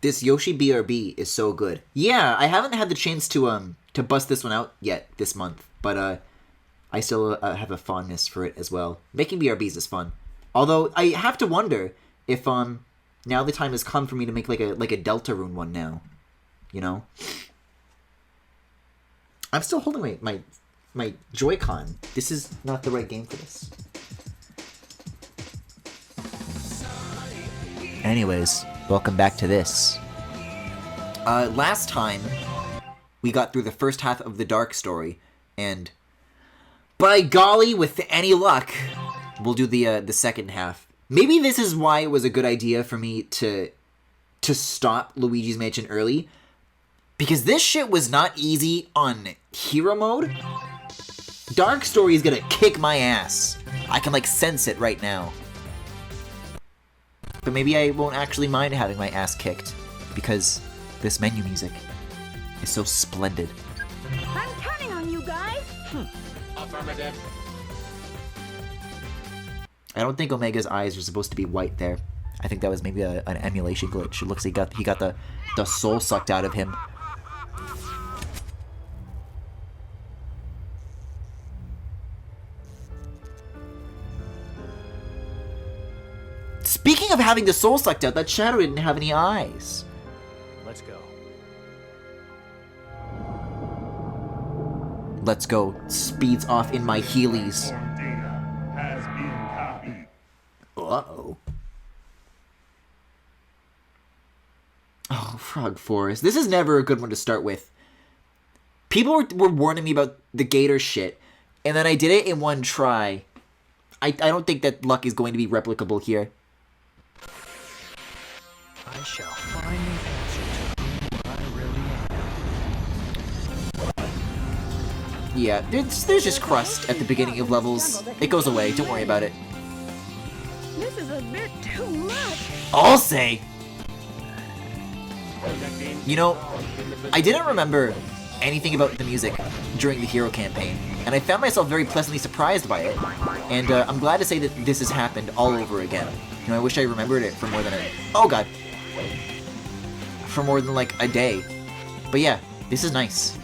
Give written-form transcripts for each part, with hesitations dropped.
This Yoshi BRB is so good. Yeah, I haven't had the chance to bust this one out yet this month, but I still have a fondness for it as well. Making BRBs is fun. Although I have to wonder if now the time has come for me to make like a Deltarune one now. You know? I'm still holding my Joy-Con. This is not the right game for this. Anyways, welcome back to this. Last time, we got through the first half of the Dark story, and by golly, with any luck, we'll do the second half. Maybe this is why it was a good idea for me to stop Luigi's Mansion early, because this shit was not easy on Hero Mode. Dark Story is gonna kick my ass. I can, like, sense it right now. But maybe I won't actually mind having my ass kicked, because this menu music is so splendid. I'm counting on you guys! Affirmative. I don't think Omega's eyes are supposed to be white there. I think that was maybe an emulation glitch. It looks like he got the soul sucked out of him. Speaking of having the soul sucked out, that shadow didn't have any eyes. Let's go. Let's go. Speeds off in my Heelys. Uh-oh. Oh, Frog Forest. This is never a good one to start with. People were warning me about the gator shit, and then I did it in one try. I don't think that luck is going to be replicable here. I shall find the answer to who I really am. Yeah, there's just crust at the beginning of levels. It goes away, don't worry about it. This is a bit too much! I'll say! You know, I didn't remember anything about the music during the Hero campaign, and I found myself very pleasantly surprised by it, and I'm glad to say that this has happened all over again. You know, I wish I remembered it for more than for more than like a day. But yeah, this is nice.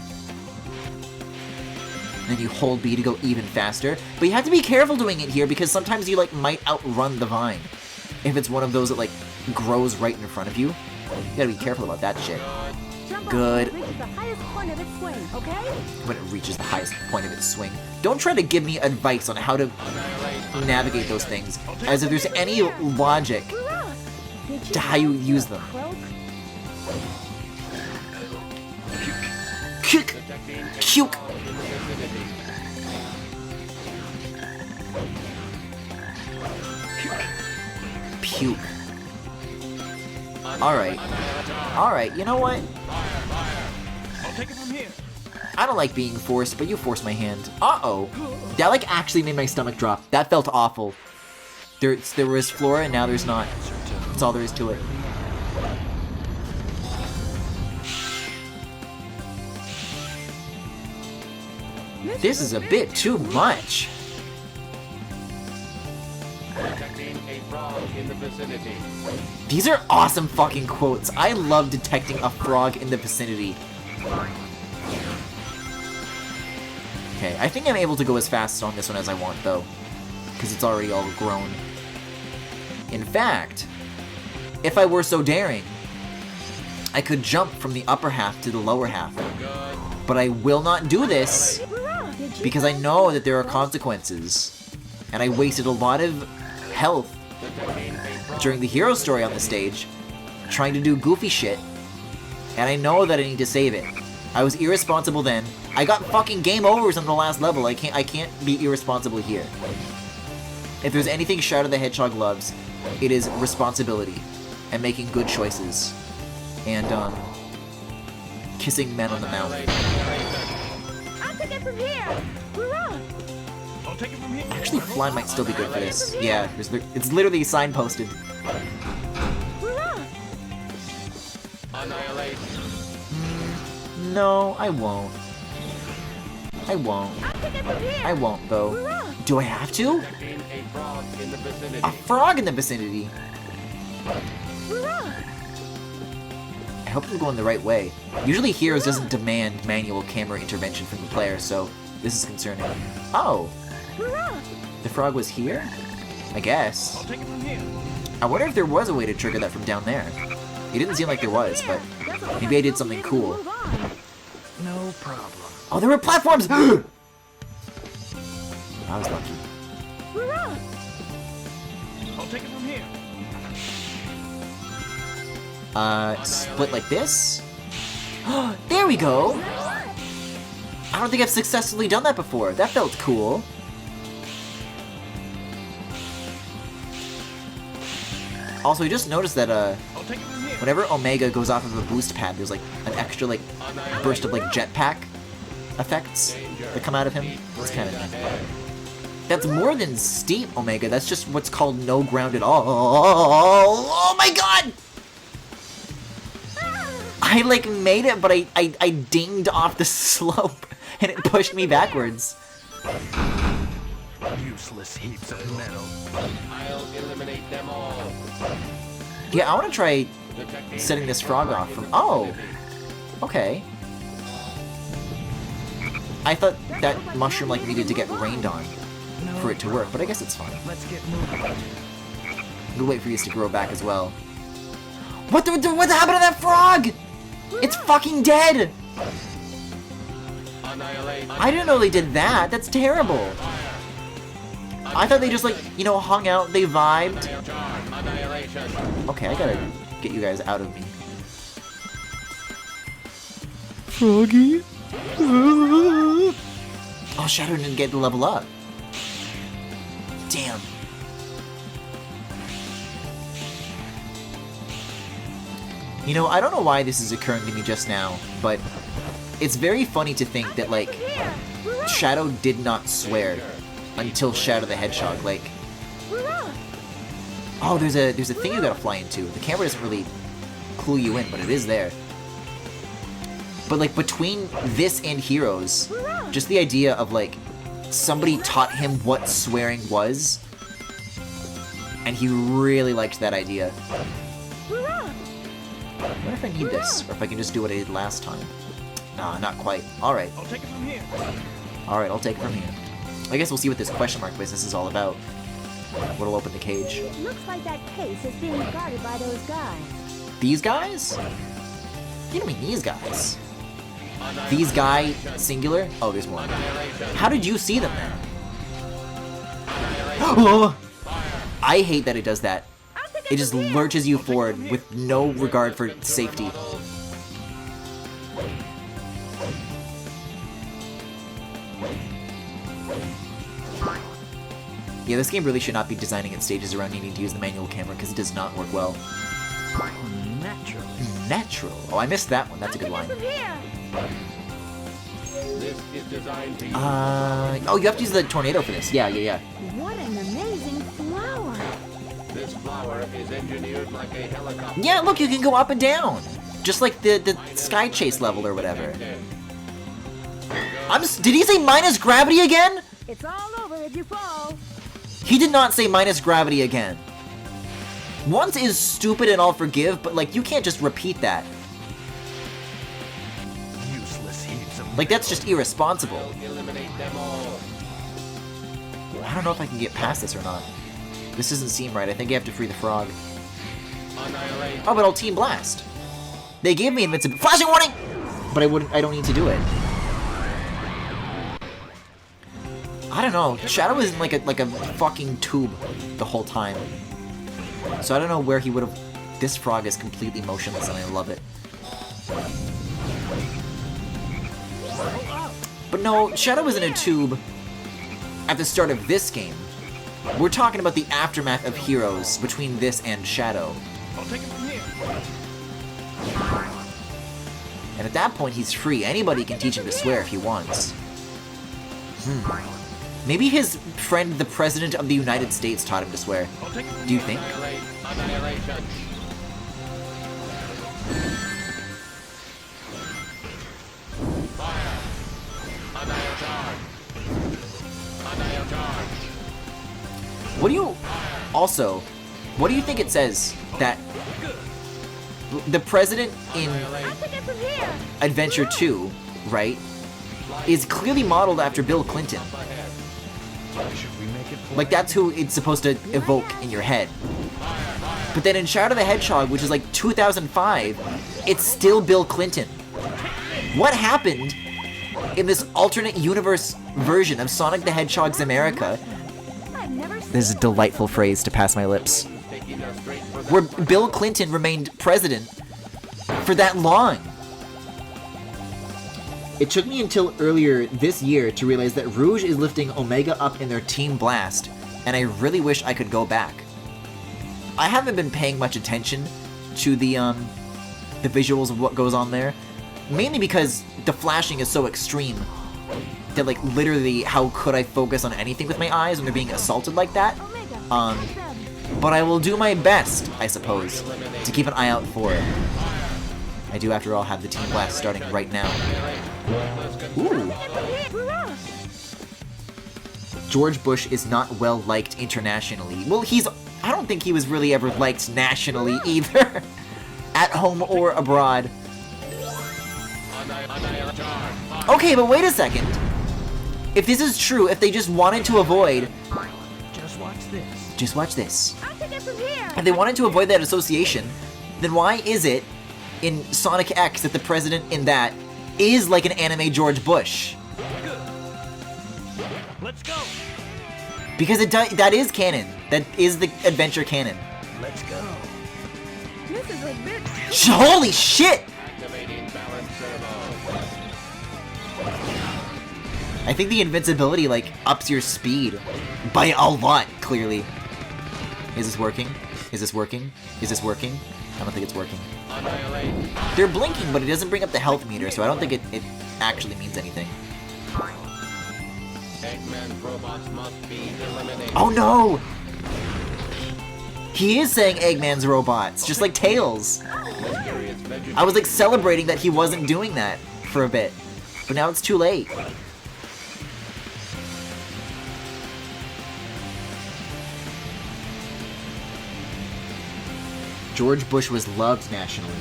And then you hold B to go even faster, but you have to be careful doing it here because sometimes you like might outrun the vine. If it's one of those that like grows right in front of you, you gotta be careful about that shit. Good. When it reaches the highest point of its swing. Don't try to give me advice on how to navigate those things, as if there's any logic to how you use them. Kick! Puke! Puke. Alright, you know what? I'll take it from here. I don't like being forced, but you forced my hand. Uh-oh. That, like, actually made my stomach drop. That felt awful. There was flora, and now there's not. That's all there is to it. This is a bit too much. These are awesome fucking quotes. I love detecting a frog in the vicinity. Okay, I think I'm able to go as fast on this one as I want, though. Because it's already all grown. In fact, if I were so daring, I could jump from the upper half to the lower half. But I will not do this, because I know that there are consequences. And I wasted a lot of health during the hero story on the stage, trying to do goofy shit. And I know that I need to save it. I was irresponsible then. I got fucking game overs on the last level. I can't be irresponsible here. If there's anything Shadow the Hedgehog loves, it is responsibility and making good choices. And kissing men on the mouth. I'll take it from here! I'll take it from here. Actually, fly might still be good for this. Yeah, it's literally signposted. Annihilate. No, I won't. I won't. I won't, though. Do I have to? A frog in the vicinity. hope I'm going the right way. Usually Heroes doesn't demand manual camera intervention from the player, so this is concerning. Oh! The frog was here? I guess. I'll take it from here. I wonder if there was a way to trigger that from down there. It didn't seem like there was, but maybe I did something cool. No problem. Oh, there were platforms! I was lucky. I'll take it from here. Split like this? There we go! I don't think I've successfully done that before. That felt cool. Also, I just noticed that, I'll take it from here. whenever Omega goes off of a boost pad, there's like an extra, like, burst of, like, jetpack effects that come out of him. It's kind of neat. That's more than steep, Omega. That's just what's called no ground at all. Oh my god! I, like, made it, but I dinged off the slope, and it pushed me backwards. Useless heaps of metal. I'll eliminate them all. Yeah, I want to try setting this frog off from... Oh! Okay. I thought that mushroom, like, needed to get rained on for it to work, but I guess it's fine. Let's get moving. We'll wait for these to grow back as well. What happened to that frog? It's fucking dead! Annihilate. I didn't know they did that. That's terrible. I thought they just, like, you know, hung out, they vibed. Annihilation. Okay, I gotta get you guys out of me. Froggy? Oh, Shadow didn't get to level up. Damn. You know, I don't know why this is occurring to me just now, but it's very funny to think that, like, Shadow did not swear until Shadow the Hedgehog, like... Oh, there's a thing you gotta fly into. The camera doesn't really clue you in, but it is there. But, like, between this and Heroes, just the idea of, like, somebody taught him what swearing was, and he really liked that idea. I wonder if I need this, or if I can just do what I did last time. Nah, not quite. Alright. I'll take it from here. Alright, I'll take it from here. I guess we'll see what this question mark business is all about. What'll open the cage? Looks like that case is being guarded by those guys. These guys? What do you mean these guys? These guy, singular? Oh, there's one. How did you see them then? Oh! I hate that it does that. It just lurches you forward with no regard for safety. Yeah, this game really should not be designing its stages around needing to use the manual camera because it does not work well. Natural. Natural. Oh, I missed that one. That's a good line. This is designed to use Oh, you have to use the tornado for this. Yeah. What an amazing flower. this flower is engineered like a helicopter. Yeah, look, you can go up and down. Just like the Sky Chase level or whatever. Did he say minus gravity again? It's all over if you fall. He did not say minus gravity again. Once is stupid and I'll forgive, but like, you can't just repeat that. Useless heaps of Like, that's just irresponsible. Eliminate them all. I don't know if I can get past this or not. This doesn't seem right. I think I have to free the frog. Annihilate. Oh, but I'll Team Blast. They gave me invincibility. Flashing warning! But I don't need to do it. I don't know. Shadow is in like a fucking tube the whole time. So I don't know where he would have... This frog is completely motionless and I love it. But no, Shadow was in a tube at the start of this game. We're talking about the aftermath of Heroes between this and Shadow. I'll take it from here. And at that point, he's free. Anybody can teach him to swear if he wants. Maybe his friend, the President of the United States, taught him to swear. I'll take it from Do you think? Annihilate. Annihilation. Fire. Annihilate charge. Annihilate charge. What do you... Also, what do you think it says that the president in I'll take it from here. Adventure 2, right, is clearly modeled after Bill Clinton. Should we make it play? Like, that's who it's supposed to evoke in your head. But then in Shadow the Hedgehog, which is like 2005, it's still Bill Clinton. What happened in this alternate universe version of Sonic the Hedgehog's America? I've never seen This is a delightful phrase to pass my lips. Where Bill Clinton remained president for that long. It took me until earlier this year to realize that Rouge is lifting Omega up in their Team Blast, and I really wish I could go back. I haven't been paying much attention to the visuals of what goes on there, mainly because the flashing is so extreme that, like, literally, how could I focus on anything with my eyes when they're being assaulted like that? Omega. Take them. But I will do my best, I suppose, to keep an eye out for it. I do, after all, have the Team Blast starting right now. Ooh. Hurrah! George Bush is not well liked internationally. Well, I don't think he was really ever liked nationally either. At home or abroad. Okay, but wait a second. If this is true, if they just wanted to avoid... Just watch this. Just watch this. I'll take it from here. If they wanted to avoid that association, then why is it in Sonic X that the president in that is like an anime George Bush? Let's go. Because that is canon. That is the adventure canon. Let's go. This is a bit. Holy shit! Activating balance servo. I think the invincibility, like, ups your speed by a lot, clearly. Is this working? Is this working? Is this working? I don't think it's working. Annihilate. They're blinking, but it doesn't bring up the health meter, so I don't think it actually means anything. Eggman robots must be eliminated. Oh no! He is saying Eggman's robots, just like Tails. Mysterious vegetable. I was like celebrating that he wasn't doing that for a bit, but now it's too late. George Bush was loved nationally.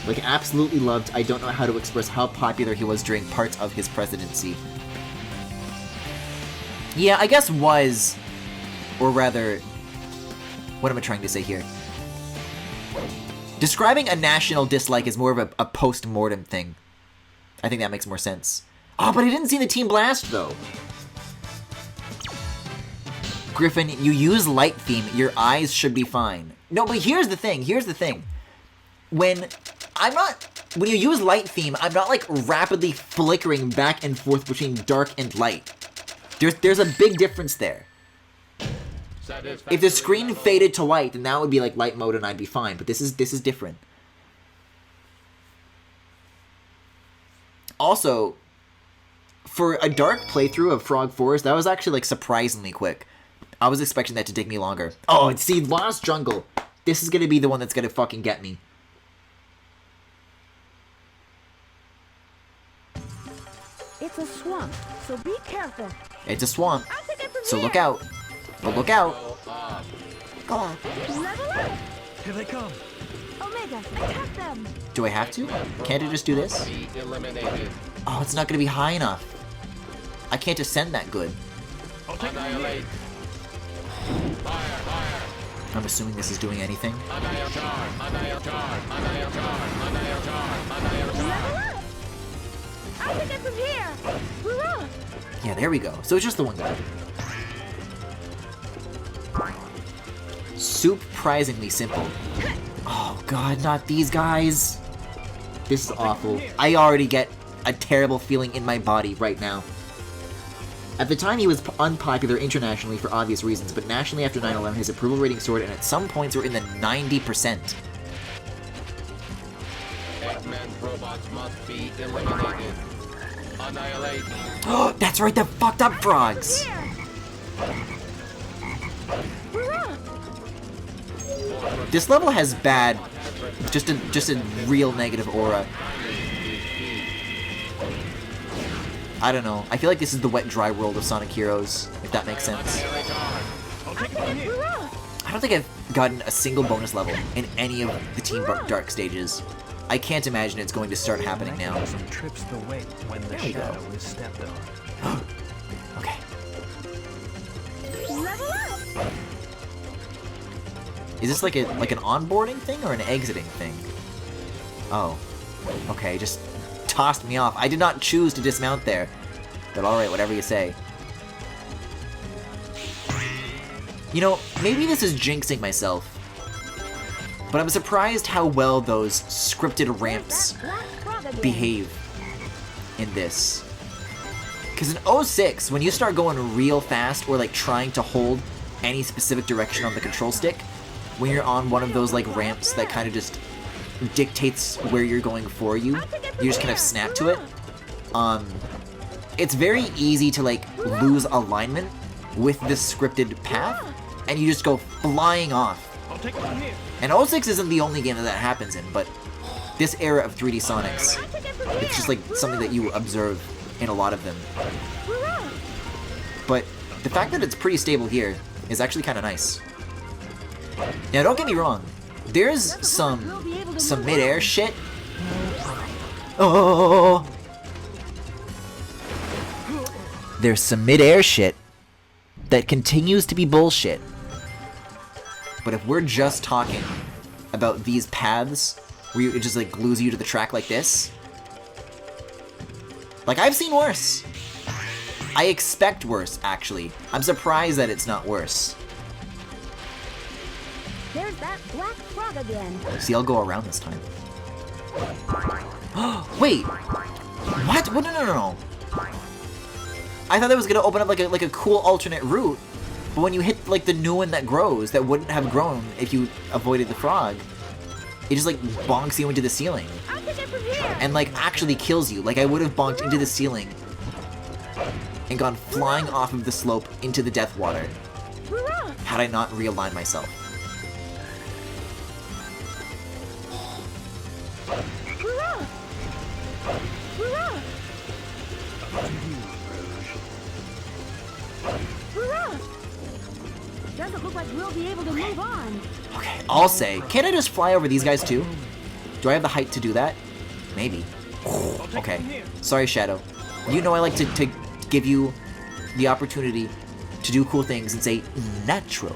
Like, absolutely loved. I don't know how to express how popular he was during parts of his presidency. Yeah, I guess was, or rather, what am I trying to say here? Describing a national dislike is more of a post-mortem thing. I think that makes more sense. Oh, but I didn't see the Team Blast, though. Griffin, you use light theme, your eyes should be fine. No, but here's the thing, When you use light theme, I'm not, like, rapidly flickering back and forth between dark and light. There's a big difference there. If the screen faded to white, then that would be, like, light mode and I'd be fine, but this is different. Also, for a dark playthrough of Frog Forest, that was actually, like, surprisingly quick. I was expecting that to take me longer. Oh, see, Lost Jungle. This is gonna be the one that's gonna fucking get me. It's a swamp, so be careful. It's a swamp, I'll take it from so here. look out. But look out. Go on. Level up. Here they come. Omega, attack them. Do I have to? Can't I just do this? Be eliminated. Oh, it's not gonna be high enough. I can't ascend that good. I'll take it from here. Annihilate. Fire, fire. I'm assuming this is doing anything. Annihilate. Charge. Annihilate. Charge. Annihilate. Charge. Annihilate. Charge. Annihilate. Level up. I'll take it from here. Hurrah! Yeah, there we go. So it's just the one guy. Surprisingly simple. Oh god, not these guys. This is awful. I already get a terrible feeling in my body right now. At the time, he was unpopular internationally for obvious reasons, but nationally after 9/11, his approval rating soared, and at some points were in the 90%. Eggman robots must be eliminated. Annihilate. Oh, that's right, the fucked up frogs! Here. Hurrah! This level has bad, just a real negative aura. I don't know. I feel like this is the wet, dry world of Sonic Heroes, if that makes sense. I'll take it from here. Hurrah! I don't think I've gotten a single bonus level in any of the Team Dark stages. I can't imagine it's going to start happening now. Mechanism trips the weight when the There we go. shadow is stepped on. Okay. Level up! Is this like an onboarding thing or an exiting thing? Oh. Okay, just tossed me off. I did not choose to dismount there. But alright, whatever you say. You know, maybe this is jinxing myself. But I'm surprised how well those scripted ramps Black frog again. behave in this. Because in 06, when you start going real fast or like trying to hold any specific direction on the control stick, when you're on one of those like ramps that kind of just dictates where you're going for you, you just kind of snap to it. It's very easy to like lose alignment with this scripted path, and you just go flying off. I'll take it from here. And 06 isn't the only game that happens in, but this era of 3D Sonics, it's just like something that you observe in a lot of them. But the fact that it's pretty stable here is actually kind of nice. Now don't get me wrong, there's some mid-air shit. Oh! There's some mid-air shit that continues to be bullshit. But if we're just talking about these paths where it just like glues you to the track like this, like I've seen worse. I expect worse, actually. I'm surprised that it's not worse. There's that black frog again. See, I'll go around this time. Wait! What? No, no, no, no. I thought that was gonna open up like a cool alternate route, but when you hit like the new one that grows, that wouldn't have grown if you avoided the frog, it just like bonks you into the ceiling. I'll take it from here. And like actually kills you. Like I would have bonked into the ceiling and gone flying off of the slope into the death water had I not realigned myself. Doesn't look like we'll be able to move on. Okay, I'll say, can't I just fly over these guys too? Do I have the height to do that? Maybe. Okay, sorry Shadow. You know I like to give you the opportunity to do cool things and say natural.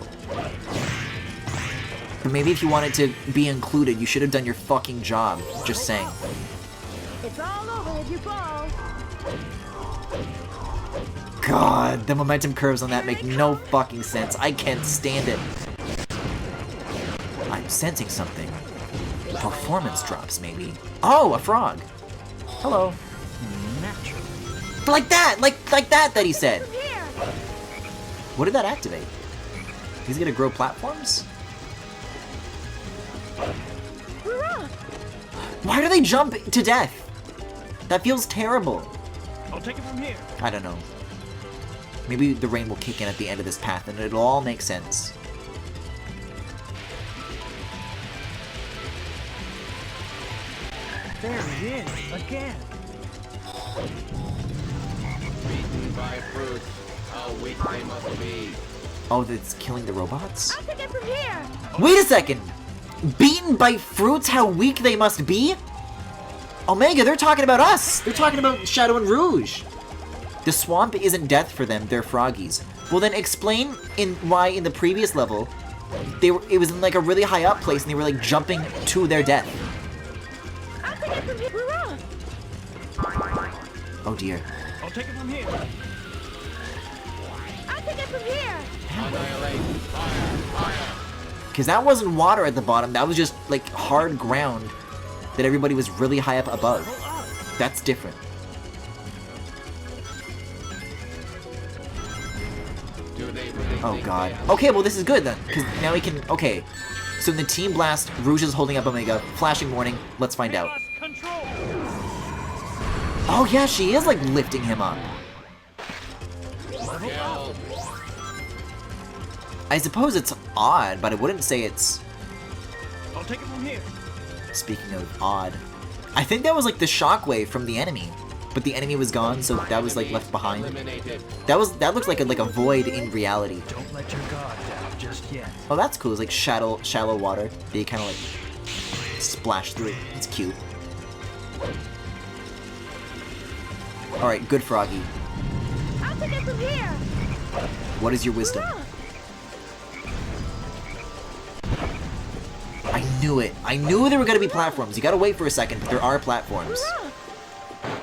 But maybe if you wanted to be included, you should have done your fucking job. Just saying. It's all over if you fall. God, the momentum curves on that make no fucking sense. I can't stand it. I'm sensing something. Performance drops, maybe. Oh, a frog. Hello. Natural. Like that! Like that he said! Here. What did that activate? He's gonna grow platforms? Why do they jump to death? That feels terrible. I'll take it from here. I don't know. Maybe the rain will kick in at the end of this path and it'll all make sense. There he is, again. Beaten by fruits, how weak they must be. Oh, that's killing the robots? I'll take it from here. Wait a second! Beaten by fruits, how weak they must be? Omega, they're talking about us! They're talking about Shadow and Rouge! The swamp isn't death for them, they're froggies. Well then explain why in the previous level, it was in like a really high up place and they were like jumping to their death. I'll take it from here. Oh dear. I'll take it from here. I'll take it from here. Annihilate, fire, fire. Because that wasn't water at the bottom, that was just like hard ground that everybody was really high up above. That's different. Do they really Oh think god. they have- Okay, well this is good then, because now we can, okay. So in the Team Blast, Rouge is holding up Omega, flashing warning, let's find out. Lost control. Oh yeah, she is like lifting him up. Killed. I suppose it's odd, but I wouldn't say it's, I'll take it from here. speaking of odd. I think that was like the shockwave from the enemy, but the enemy was gone, so that was like left behind. Eliminated. That looks like a void in reality. Don't let your guard down just yet. Oh, that's cool. It's like shallow water that you kind of like splash through. It's cute. Alright, good Froggy. I'll take it from here. What is your wisdom? I knew it. I knew there were going to be platforms. You gotta wait for a second, but there are platforms.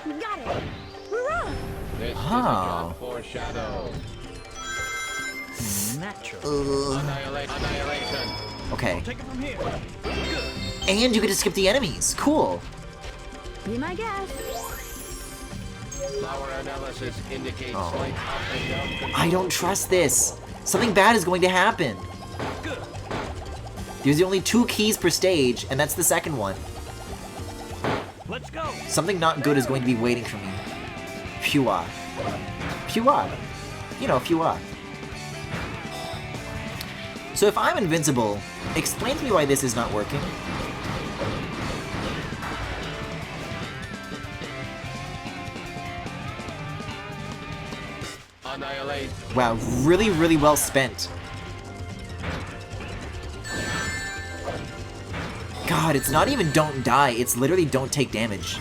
Got it. Hurrah! This is a Oh. job for Shadow. Natural. Annihilation. Okay. Take it from here. And you get to skip the enemies. Cool. Be my guest. Flower analysis indicates Oh. slight up and down control. I don't trust this. Something bad is going to happen. Good. There's only 2 keys per stage, and that's the second one. Let's go. Something not good is going to be waiting for me. Pua. Pua. You know, Pua. So if I'm invincible, explain to me why this is not working. Annihilate. Wow, really, really well spent. God, it's not even don't die, it's literally don't take damage.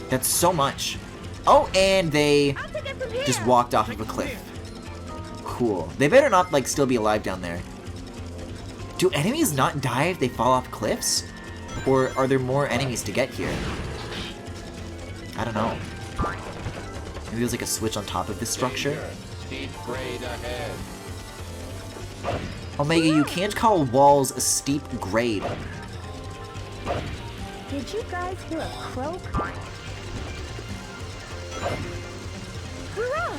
That's so much. Oh, and they I'll take it from here. just walked off of a cliff. Cool. They better not, like, still be alive down there. Do enemies not die if they fall off cliffs? Or are there more enemies to get here? I don't know. Maybe there's like a switch on top of this structure? Steep grade ahead. Omega, you can't call walls a steep grade. Did you guys hear a croak? Hurrah!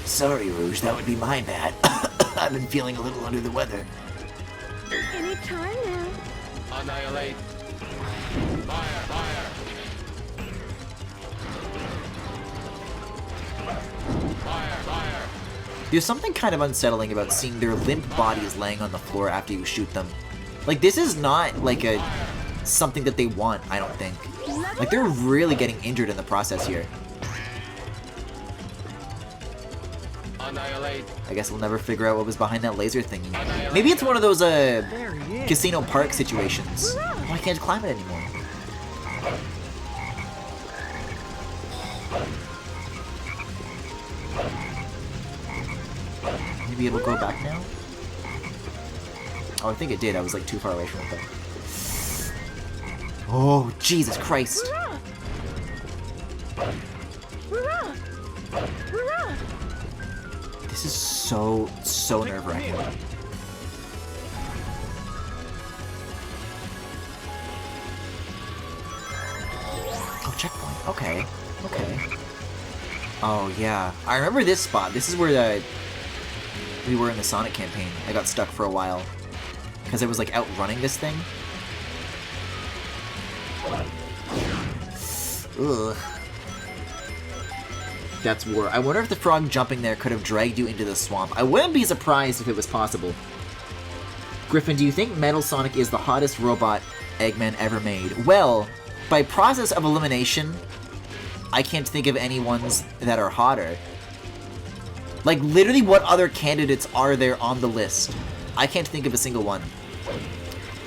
Sorry, Rouge, that would be my bad. I've been feeling a little under the weather. Anytime now. Annihilate. Fire, fire. Fire, fire. There's something kind of unsettling about seeing their limp bodies laying on the floor after you shoot them. Like, this is not, like, something that they want, I don't think. Like, they're really getting injured in the process here. Annihilate. I guess we'll never figure out what was behind that laser thingy. Maybe it's one of those, There he is. Casino Park situations. Oh, I can't climb it anymore. Maybe it'll go back now? Oh, I think it did. I was like too far away from it though. Oh, Jesus Christ. Hurrah! Hurrah! Hurrah! This is so nerve-wracking. Oh, checkpoint. Okay. Okay. Oh, yeah. I remember this spot. This is where we were in the Sonic campaign. I got stuck for a while. Because I was, like, outrunning this thing. Ugh. That's war. I wonder if the frog jumping there could have dragged you into the swamp. I wouldn't be surprised if it was possible. Griffin, do you think Metal Sonic is the hottest robot Eggman ever made? Well, by process of elimination, I can't think of any ones that are hotter. Like, literally, what other candidates are there on the list? I can't think of a single one.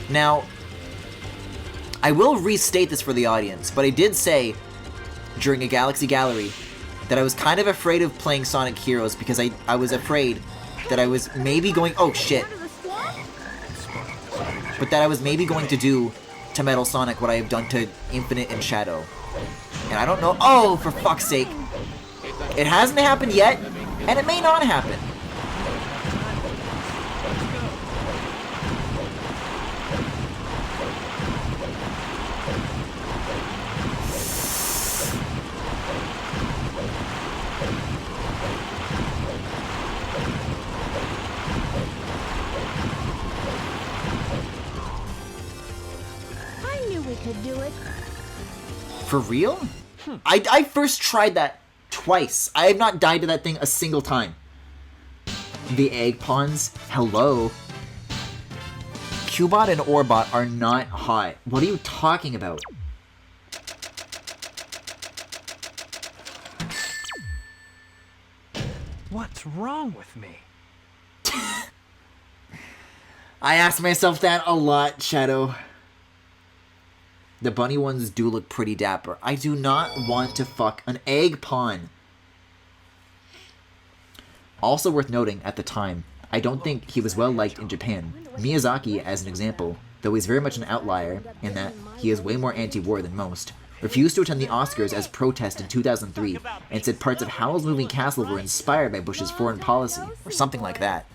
Now, I will restate this for the audience, but I did say during a Galaxy Gallery that I was kind of afraid of playing Sonic Heroes because I was afraid that I was maybe going... Oh, shit. Out of the swamp? But that I was maybe going to do to Metal Sonic what I have done to Infinite and Shadow. And I don't know... Oh, for fuck's sake. It hasn't happened yet, and it may not happen. I knew we could do it. For real? I first tried that twice. I have not died to that thing a single time. The egg pawns? Hello? Cubot and Orbot are not hot. What are you talking about? What's wrong with me? I ask myself that a lot, Shadow. The bunny ones do look pretty dapper. I do not want to fuck an egg pawn. Also worth noting, at the time, I don't think he was well liked in Japan. Miyazaki, as an example, though he's very much an outlier in that he is way more anti-war than most, refused to attend the Oscars as protest in 2003 and said parts of Howl's Moving Castle were inspired by Bush's foreign policy, or something like that.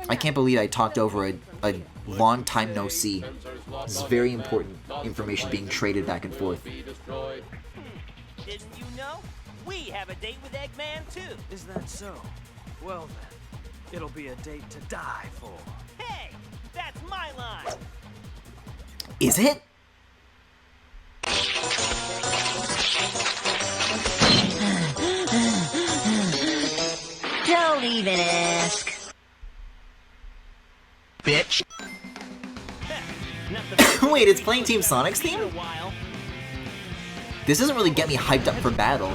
I can't believe I talked over a long time no see. This is very important information being traded back and forth. Didn't you know? We have a date with Eggman too. Is that so? Well then, it'll be a date to die for. Hey, that's my line. Is it? Don't even ask. Bitch. Wait, it's playing Team Sonic's theme? This doesn't really get me hyped up for battle.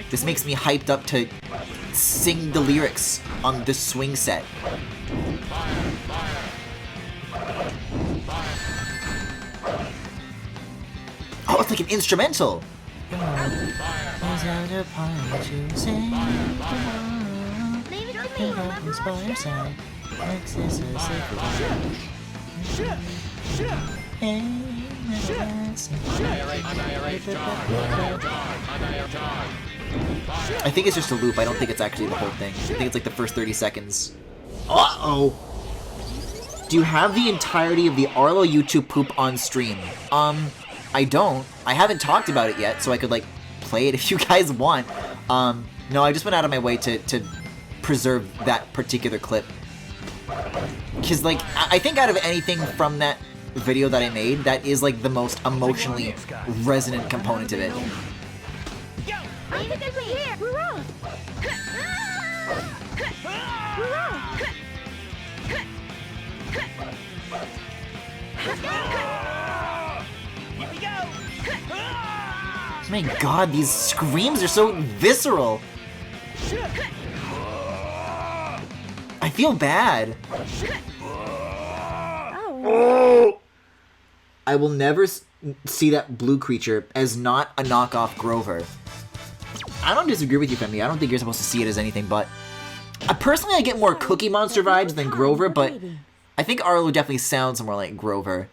This makes me hyped up to sing the lyrics on the swing set. Oh, it's like an instrumental! I think it's just a loop. I don't think it's actually the whole thing. I think it's like the first 30 seconds. Uh-oh! Do you have the entirety of the Arlo YouTube poop on stream? I don't. I haven't talked about it yet, so I could, like, play it if you guys want. No, I just went out of my way to preserve that particular clip. Because, like, I think out of anything from that video that I made, that is, like, the most emotionally resonant component of it. My god, these screams are so visceral! I feel bad. Oh. I will never see that blue creature as not a knockoff Grover. I don't disagree with you, Femi. I don't think you're supposed to see it as anything but... personally, I get more Cookie Monster vibes than Grover, but I think Arlo definitely sounds more like Grover.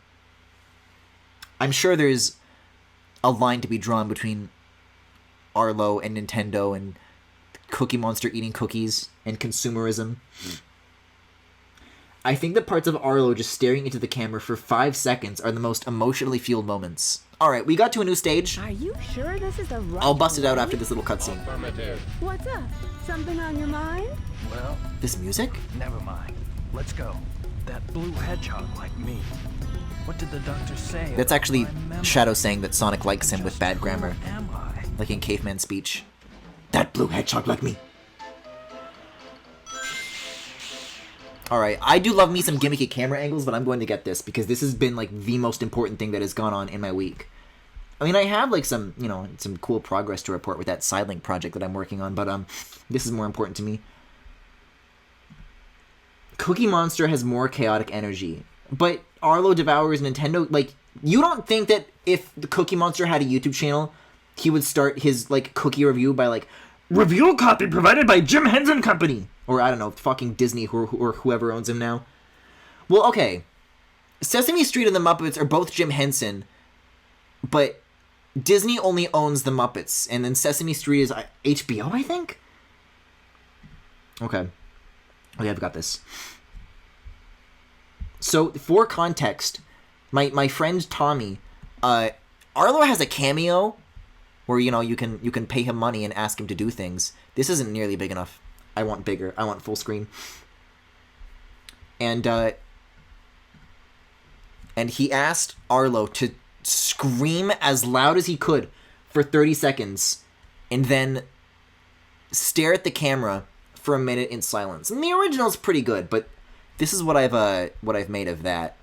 I'm sure there's a line to be drawn between Arlo and Nintendo and Cookie Monster eating cookies and consumerism. I think the parts of Arlo just staring into the camera for 5 seconds are the most emotionally fueled moments. Alright, we got to a new stage. Are you sure this is the right I'll bust it out after this little cutscene. What's up? Something on your mind? Well, This music? never mind. Let's go. That blue hedgehog like me. What did the doctor say? That's about actually my memory? Shadow saying that Sonic likes him with Just bad who grammar. am I? Like in caveman speech. That blue hedgehog like me. Alright, I do love me some gimmicky camera angles, but I'm going to get this because this has been like the most important thing that has gone on in my week. I mean, I have like some, you know, some cool progress to report with that Sidelink project that I'm working on, but this is more important to me. Cookie Monster has more chaotic energy, but Arlo devours Nintendo. Like, you don't think that if the Cookie Monster had a YouTube channel, he would start his like cookie review by like, review copy provided by Jim Henson Company, or I don't know, fucking Disney or whoever owns him now. Well, okay, Sesame Street and the Muppets are both Jim Henson, but Disney only owns the Muppets, and then Sesame Street is HBO, I think? Okay. Okay, I've got this. So, for context, my friend Tommy, Arlo has a cameo where, you know, you can pay him money and ask him to do things. This isn't nearly big enough. I want bigger. I want full screen. And he asked Arlo to scream as loud as he could for 30 seconds and then stare at the camera for a minute in silence. And the original's pretty good, but this is what I've made of that.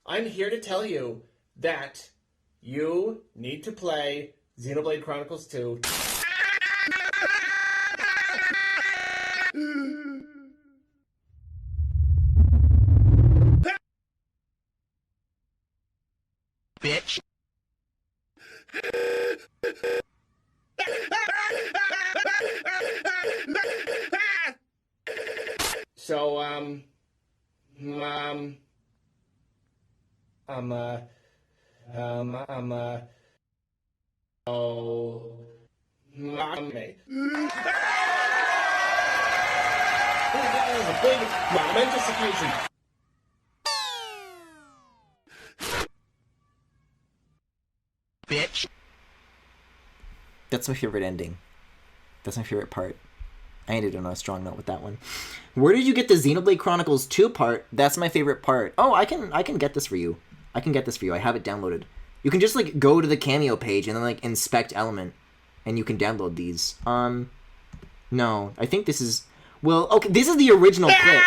I'm here to tell you that you need to play Xenoblade Chronicles 2. Bitch. So, me. That was a big, momentous occasion. Bitch. That's my favorite ending. That's my favorite part. I ended on a strong note with that one. Where did you get the Xenoblade Chronicles 2 part? That's my favorite part. Oh, I can get this for you. I can get this for you. I have it downloaded. You can just like go to the Cameo page and then like inspect element and you can download these. No, I think this is, well, okay, this is the original clip.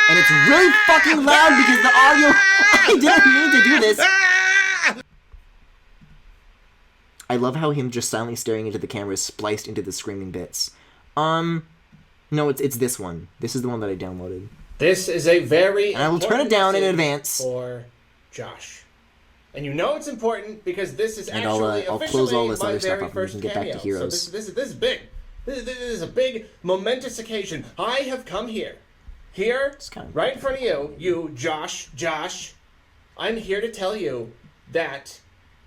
And it's really fucking loud because the audio, I didn't mean to do this. I love how him just silently staring into the camera is spliced into the screaming bits. No, it's this one. This is the one that I downloaded. This is a very and I will turn it down in advance for Josh. And you know it's important because this is and actually I'll close all this my other stuff very up and we first can get back to cameo. Heroes. So this is big. This is a big, momentous occasion. I have come here, right in front of you, Josh. I'm here to tell you that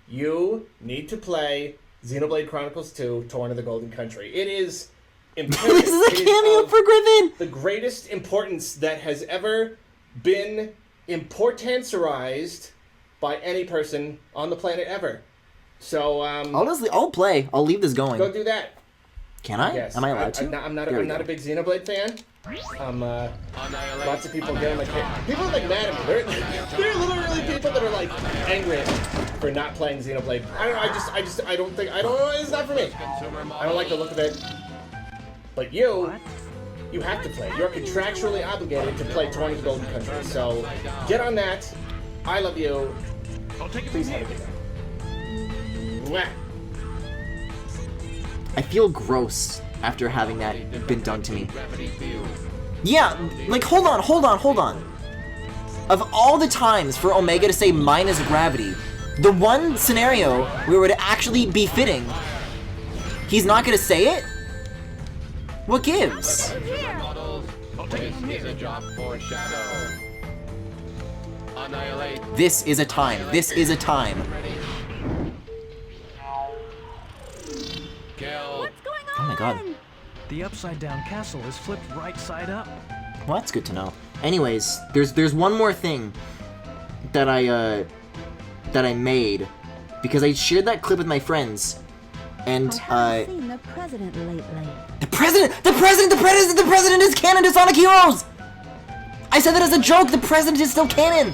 you need to play Xenoblade Chronicles 2: Torn of the Golden Country. It is imperative. This is a cameo for Griffin! The greatest importance that has ever been importancerized by any person on the planet ever. So, honestly, I'll play. I'll leave this going. Go do that. Can I? Yes. Am I allowed to? I'm not a big Xenoblade fan. Lots of people get on my case. People are like mad at me. There are literally people that are like angry at me for not playing Xenoblade. I don't know. I don't know. It's not for me. I don't like the look of it. But you have to play. You're contractually obligated to play Torn of the Golden Country. So get on that. I love you. Please have a good day. Mwah. I feel gross after having that been done to me. Yeah, like, hold on. Of all the times for Omega to say minus gravity, the one scenario where it would actually be fitting, he's not gonna say it? What gives? This is a job for Shadow. Annihilate. This is a time. This is a time. Kill. What's going on? Oh my god. The upside down castle is flipped right side up. Well, that's good to know. Anyways, there's one more thing that I made because I shared that clip with my friends, and I haven't seen the president lately. the president is canon to Sonic Heroes. I said that as a joke. The president is still canon.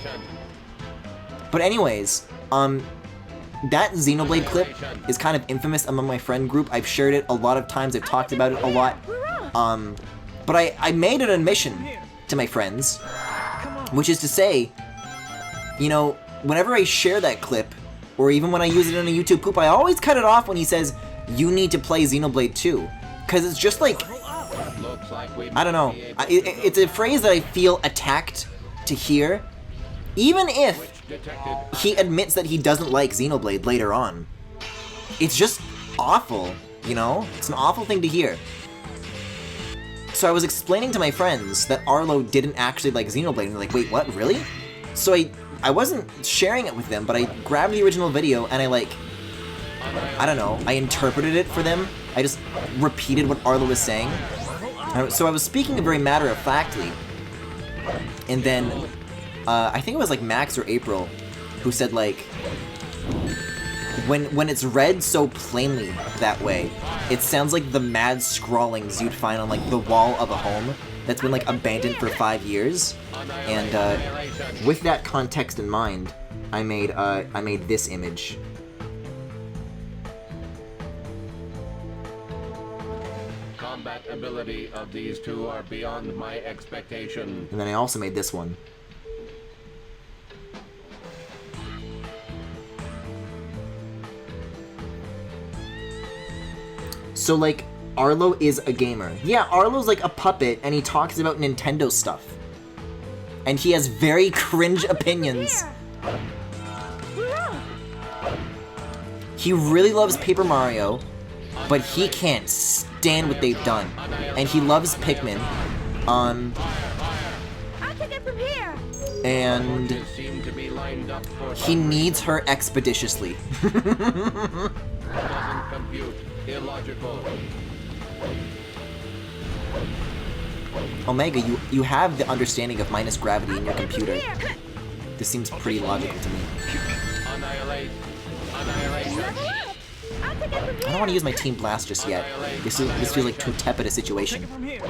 But anyways, that Xenoblade clip is kind of infamous among my friend group. I've shared it a lot of times. I've talked about it a lot. But I made an admission to my friends, which is to say, you know, whenever I share that clip, or even when I use it in a YouTube poop, I always cut it off when he says, you need to play Xenoblade 2. Because it's just like, I don't know. It's a phrase that I feel attacked to hear, even if he admits that he doesn't like Xenoblade later on. It's just awful, you know? It's an awful thing to hear. So I was explaining to my friends that Arlo didn't actually like Xenoblade, and they're like, wait, what, really? So I wasn't sharing it with them, but I grabbed the original video and I don't know, I interpreted it for them. I just repeated what Arlo was saying. So I was speaking very matter-of-factly, and then I think it was like Max or April who said like, when it's read so plainly that way, it sounds like the mad scrawlings you'd find on like the wall of a home that's been like abandoned for 5 years. And with that context in mind, I made this image. Combat ability of these two are beyond my expectation. And then I also made this one. So, like, Arlo is a gamer. Yeah, Arlo's like a puppet, and he talks about Nintendo stuff. And he has very cringe opinions. He really loves Paper Mario, but he can't stand what they've done. And he loves Pikmin. I'll take it from here. And he needs her expeditiously. Doesn't compute. Illogical. Omega, you have the understanding of minus gravity in your computer. This seems pretty logical to me. Annihilate. Annihilation. Level up. I'll take it from I don't here. want to use my Team Blast just yet. This feels like too tepid a situation. From here.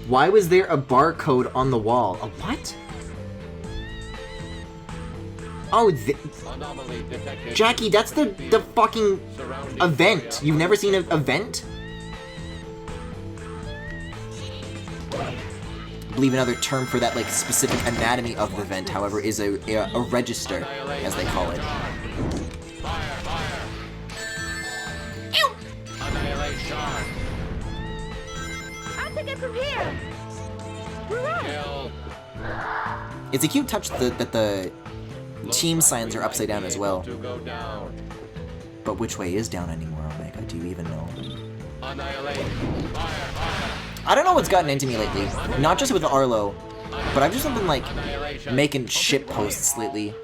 Why was there a barcode on the wall? A what? Oh, Anomaly detected. Jackie, that's the fucking Surrounding event. area. You've never seen an event? I believe another term for that, like, specific anatomy of the event, however, is a register, as they call it. Fire, fire. Annihilation. I'll take it from here. Kill. It's a cute touch that the team signs are upside down as well. To go down. But which way is down anymore, Omega? Do you even know? Annihilate. Fire, fire. I don't know what's gotten into me lately. Not just with Arlo, but I've just been, like, making shit posts lately.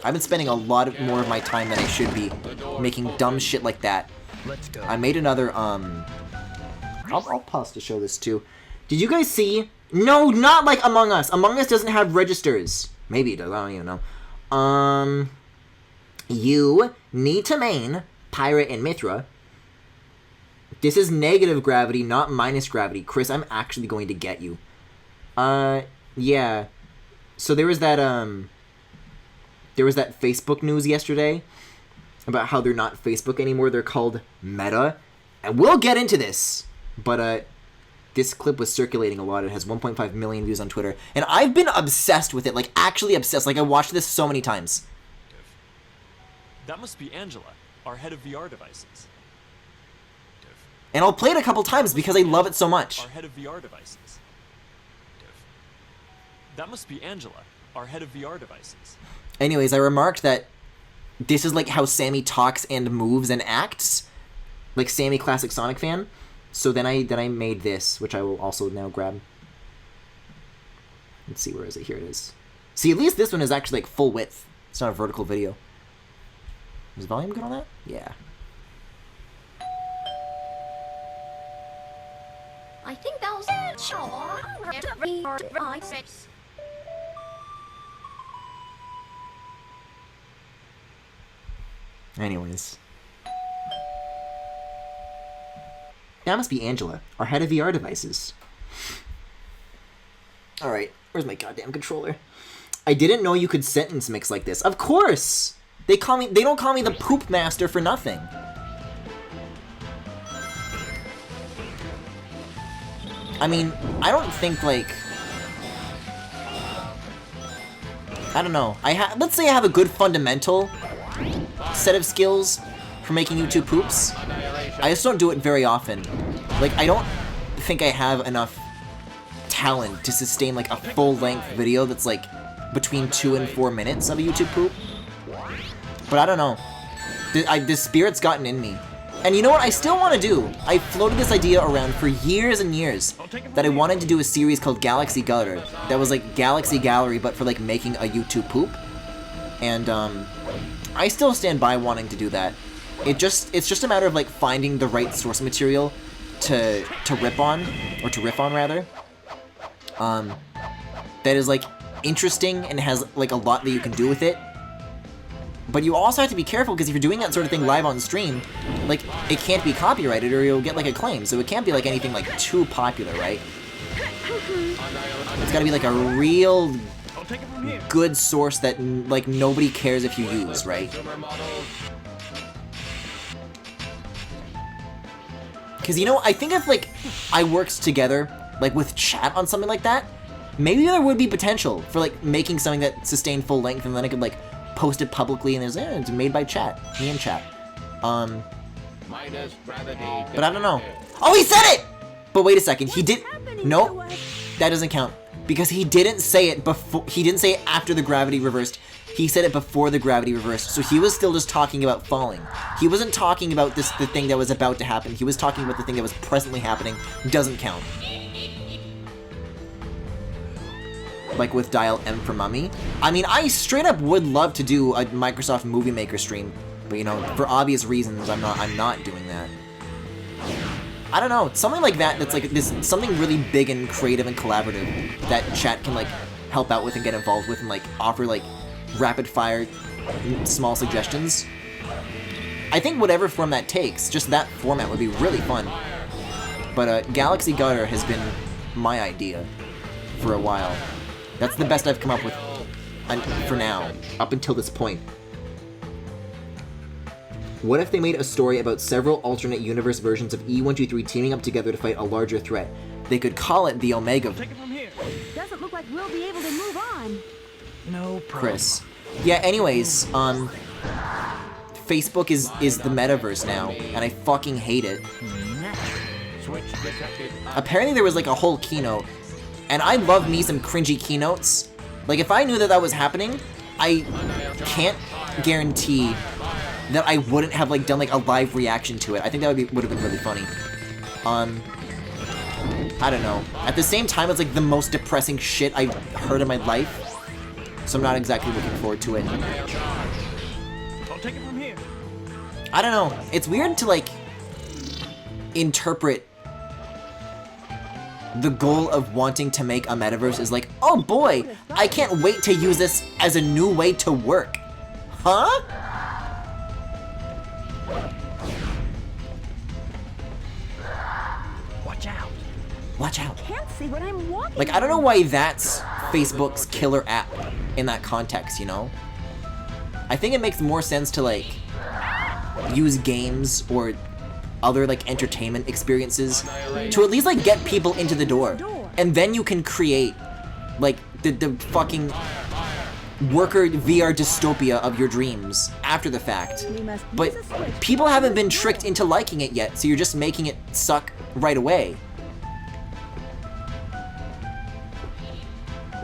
I've been spending a lot more of my time than I should be making dumb shit like that. Let's go. I made another, I'll pause to show this too. Did you guys see? No, not like Among Us. Among Us doesn't have registers. Maybe it does, I don't even know. You need to main Pirate and Mithra. This is negative gravity, not minus gravity. Chris, I'm actually going to get you. Yeah. So there was that Facebook news yesterday about how they're not Facebook anymore. They're called Meta. And we'll get into this. But, this clip was circulating a lot. It has 1.5 million views on Twitter. And I've been obsessed with it. Like, actually obsessed. Like, I watched this so many times. That must be Angela, our head of VR devices. And I'll play it a couple times because I love it so much. Our head of VR devices. That must be Angela, our head of VR devices. Anyways, I remarked that this is like how Sammy talks and moves and acts. Like Sammy, classic Sonic fan. So then I made this, which I will also now grab. Let's see, where is it? Here it is. See, at least this one is actually like full width. It's not a vertical video. Is volume good on that? Yeah. I think that was it. Sure. Anyways. That must be Angela, our head of VR devices. Alright, where's my goddamn controller? I didn't know you could sentence mix like this. Of course! They don't call me the poop master for nothing. I mean, I don't think, like... I don't know. Let's say I have a good fundamental set of skills for making YouTube poops. I just don't do it very often. Like, I don't think I have enough talent to sustain, like, a full-length video that's, like, between 2 and 4 minutes of a YouTube poop. But I don't know. The spirit's gotten in me. And you know what I still want to do? I floated this idea around for years and years that I wanted to do a series called Galaxy Gutter that was like Galaxy Gallery but for like making a YouTube poop. And I still stand by wanting to do that. It's just a matter of like finding the right source material to riff on rather. That is like interesting and has like a lot that you can do with it. But you also have to be careful because if you're doing that sort of thing live on stream, like, it can't be copyrighted or you'll get, like, a claim. So it can't be, like, anything, like, too popular, right? It's gotta be, like, a real good source that, like, nobody cares if you use, right? Because, you know, I think if, like, I worked together, like, with chat on something like that, maybe there would be potential for, like, making something that sustained full length and then I could, like, post it publicly and there's, it's made by chat, me and chat. Minus gravity. But I don't know. Oh, he said it! But wait a second, he did. happening No, to us? that doesn't count because he didn't say it before. He didn't say it after the gravity reversed. He said it before the gravity reversed. So he was still just talking about falling. He wasn't talking about the thing that was about to happen. He was talking about the thing that was presently happening. Doesn't count. Like with Dial M for Mummy. I mean, I straight up would love to do a Microsoft Movie Maker stream, but you know, for obvious reasons, I'm not doing that. I don't know, something like that that's like this, something really big and creative and collaborative that chat can like help out with and get involved with and like offer like rapid fire small suggestions. I think whatever form that takes, just that format would be really fun. But Galaxy Gutter has been my idea for a while. That's the best I've come up with for now, up until this point. What if they made a story about several alternate universe versions of E123 teaming up together to fight a larger threat? They could call it the Omega. Take it from here. Doesn't look like we'll be able to move on. No problem. Chris. Yeah, anyways, Facebook is the metaverse now, and I fucking hate it. Switch detected. Apparently there was like a whole keynote, and I love me some cringy keynotes. Like if I knew that was happening, I can't guarantee that I wouldn't have like done like a live reaction to it. I think that would have been really funny. I don't know. At the same time, it's like the most depressing shit I've heard in my life, so I'm not exactly looking forward to it. I'll take it from here. I don't know. It's weird to like interpret the goal of wanting to make a metaverse is like, oh boy, I can't wait to use this as a new way to work. Huh? Watch out. Watch out. Can't see what I'm walking. Like, I don't know why that's Facebook's killer app in that context, you know? I think it makes more sense to, like, use games or other, like, entertainment experiences to at least, like, get people into the door. And then you can create, like, the fucking worker VR dystopia of your dreams after the fact. But people haven't been tricked into liking it yet, so you're just making it suck right away.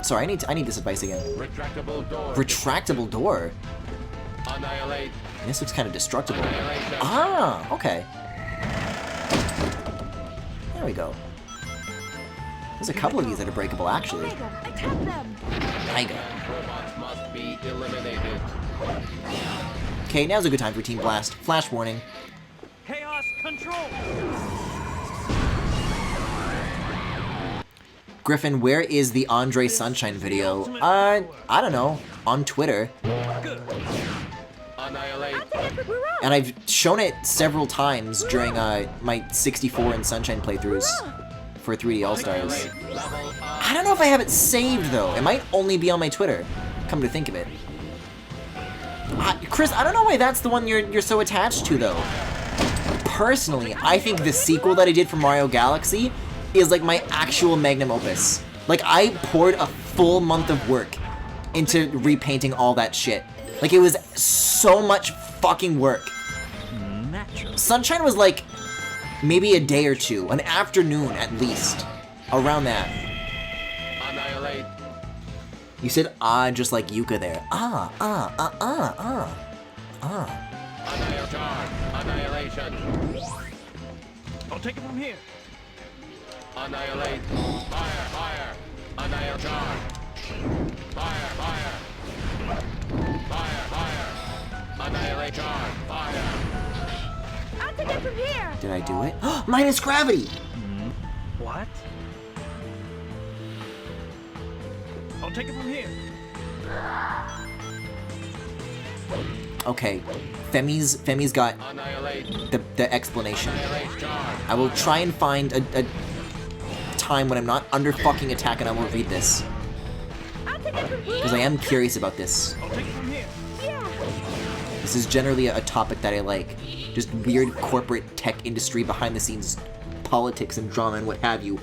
Sorry, I need this advice again. Retractable door. Retractable door? Annihilate. This looks kind of destructible. Ah, okay. There we go. There's a couple of these that are breakable, actually. Omega, attack them. Mega. Robots must be eliminated. Okay, now's a good time for Team Blast. Flash warning. Chaos control. Griffin, where is the Andre Sunshine video? I don't know. On Twitter. Annihilate. We're up. And I've shown it several times during my 64 and Sunshine playthroughs for 3D All-Stars. I don't know if I have it saved, though. It might only be on my Twitter, come to think of it. Chris, I don't know why that's the one you're so attached to, though. Personally, I think the sequel that I did for Mario Galaxy is like my actual magnum opus. Like, I poured a full month of work into repainting all that shit. Like, it was so much fucking work. Sunshine was like maybe a day or two, an afternoon at least, around that. Annihilate. You said just like Yuka there. Annihilation. I'll take it from here. Annihilate. Fire, fire. Annihilate. Fire, fire. Fire, fire. Annihilation. Fire. I'll take it from here. Did I do it? Minus gravity! What? I'll take it from here. Okay, Femi's got Annihilate. the explanation. Annihilate. I will try and find a time when I'm not under fucking attack and I will read this. I'll take it from here. Because I am curious about this. I'll take it from here. Yeah. This is generally a topic that I like. Just weird corporate tech industry behind the scenes politics and drama and what have you.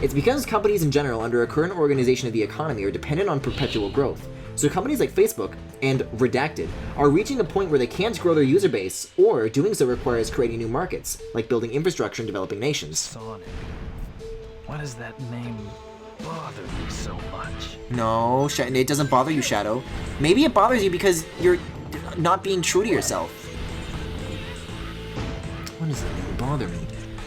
It's because companies in general under a current organization of the economy are dependent on perpetual growth. So companies like Facebook and Redacted are reaching a point where they can't grow their user base, or doing so requires creating new markets, like building infrastructure in developing nations. Sonic. Why does that name bother me so much? No, it doesn't bother you, Shadow. Maybe it bothers you because you're not being true to yourself. What does it bother me?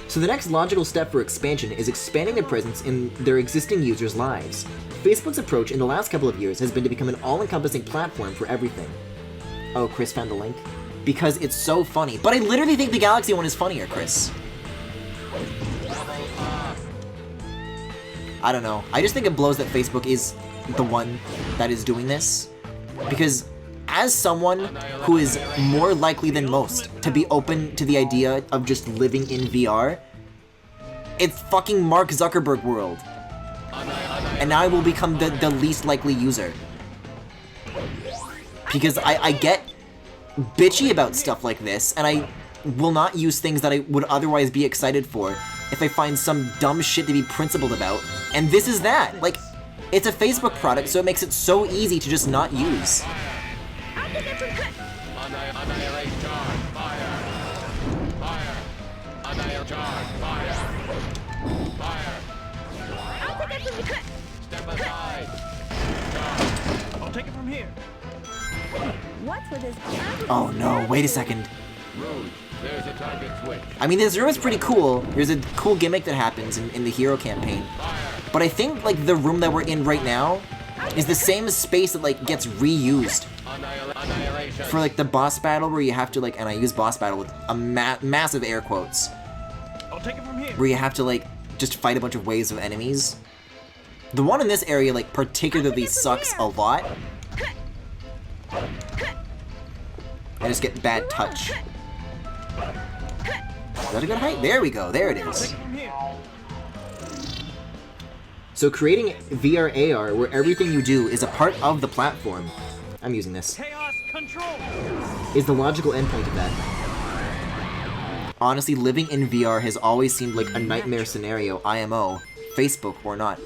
So the next logical step for expansion is expanding their presence in their existing users' lives. Facebook's approach in the last couple of years has been to become an all-encompassing platform for everything. Oh, Chris found the link? Because it's so funny. But I literally think the Galaxy one is funnier, Chris. I don't know. I just think it blows that Facebook is the one that is doing this. Because as someone who is more likely than most to be open to the idea of just living in VR, it's fucking Mark Zuckerberg world. And now I will become the least likely user. Because I get bitchy about stuff like this, and I will not use things that I would otherwise be excited for if I find some dumb shit to be principled about. And this is that. Like, it's a Facebook product, so it makes it so easy to just not use. I'll take it from here. What's with this? Oh no, wait a second. Rouge, there's a target switch. I mean, this room is pretty cool. There's a cool gimmick that happens in the hero campaign. But I think, like, the room that we're in right now is the same space that, like, gets reused for, like, the boss battle where you have to, like, and I use boss battle with a massive air quotes, I'll take it from here. where you have to, like, just fight a bunch of waves of enemies. The one in this area, like, particularly sucks a lot. I just get bad touch. Is that a good height? There we go. There it is. So creating VR AR where everything you do is a part of the platform, I'm using this, Chaos control. is the logical endpoint of that. Honestly, living in VR has always seemed like a nightmare scenario, IMO, Facebook or not.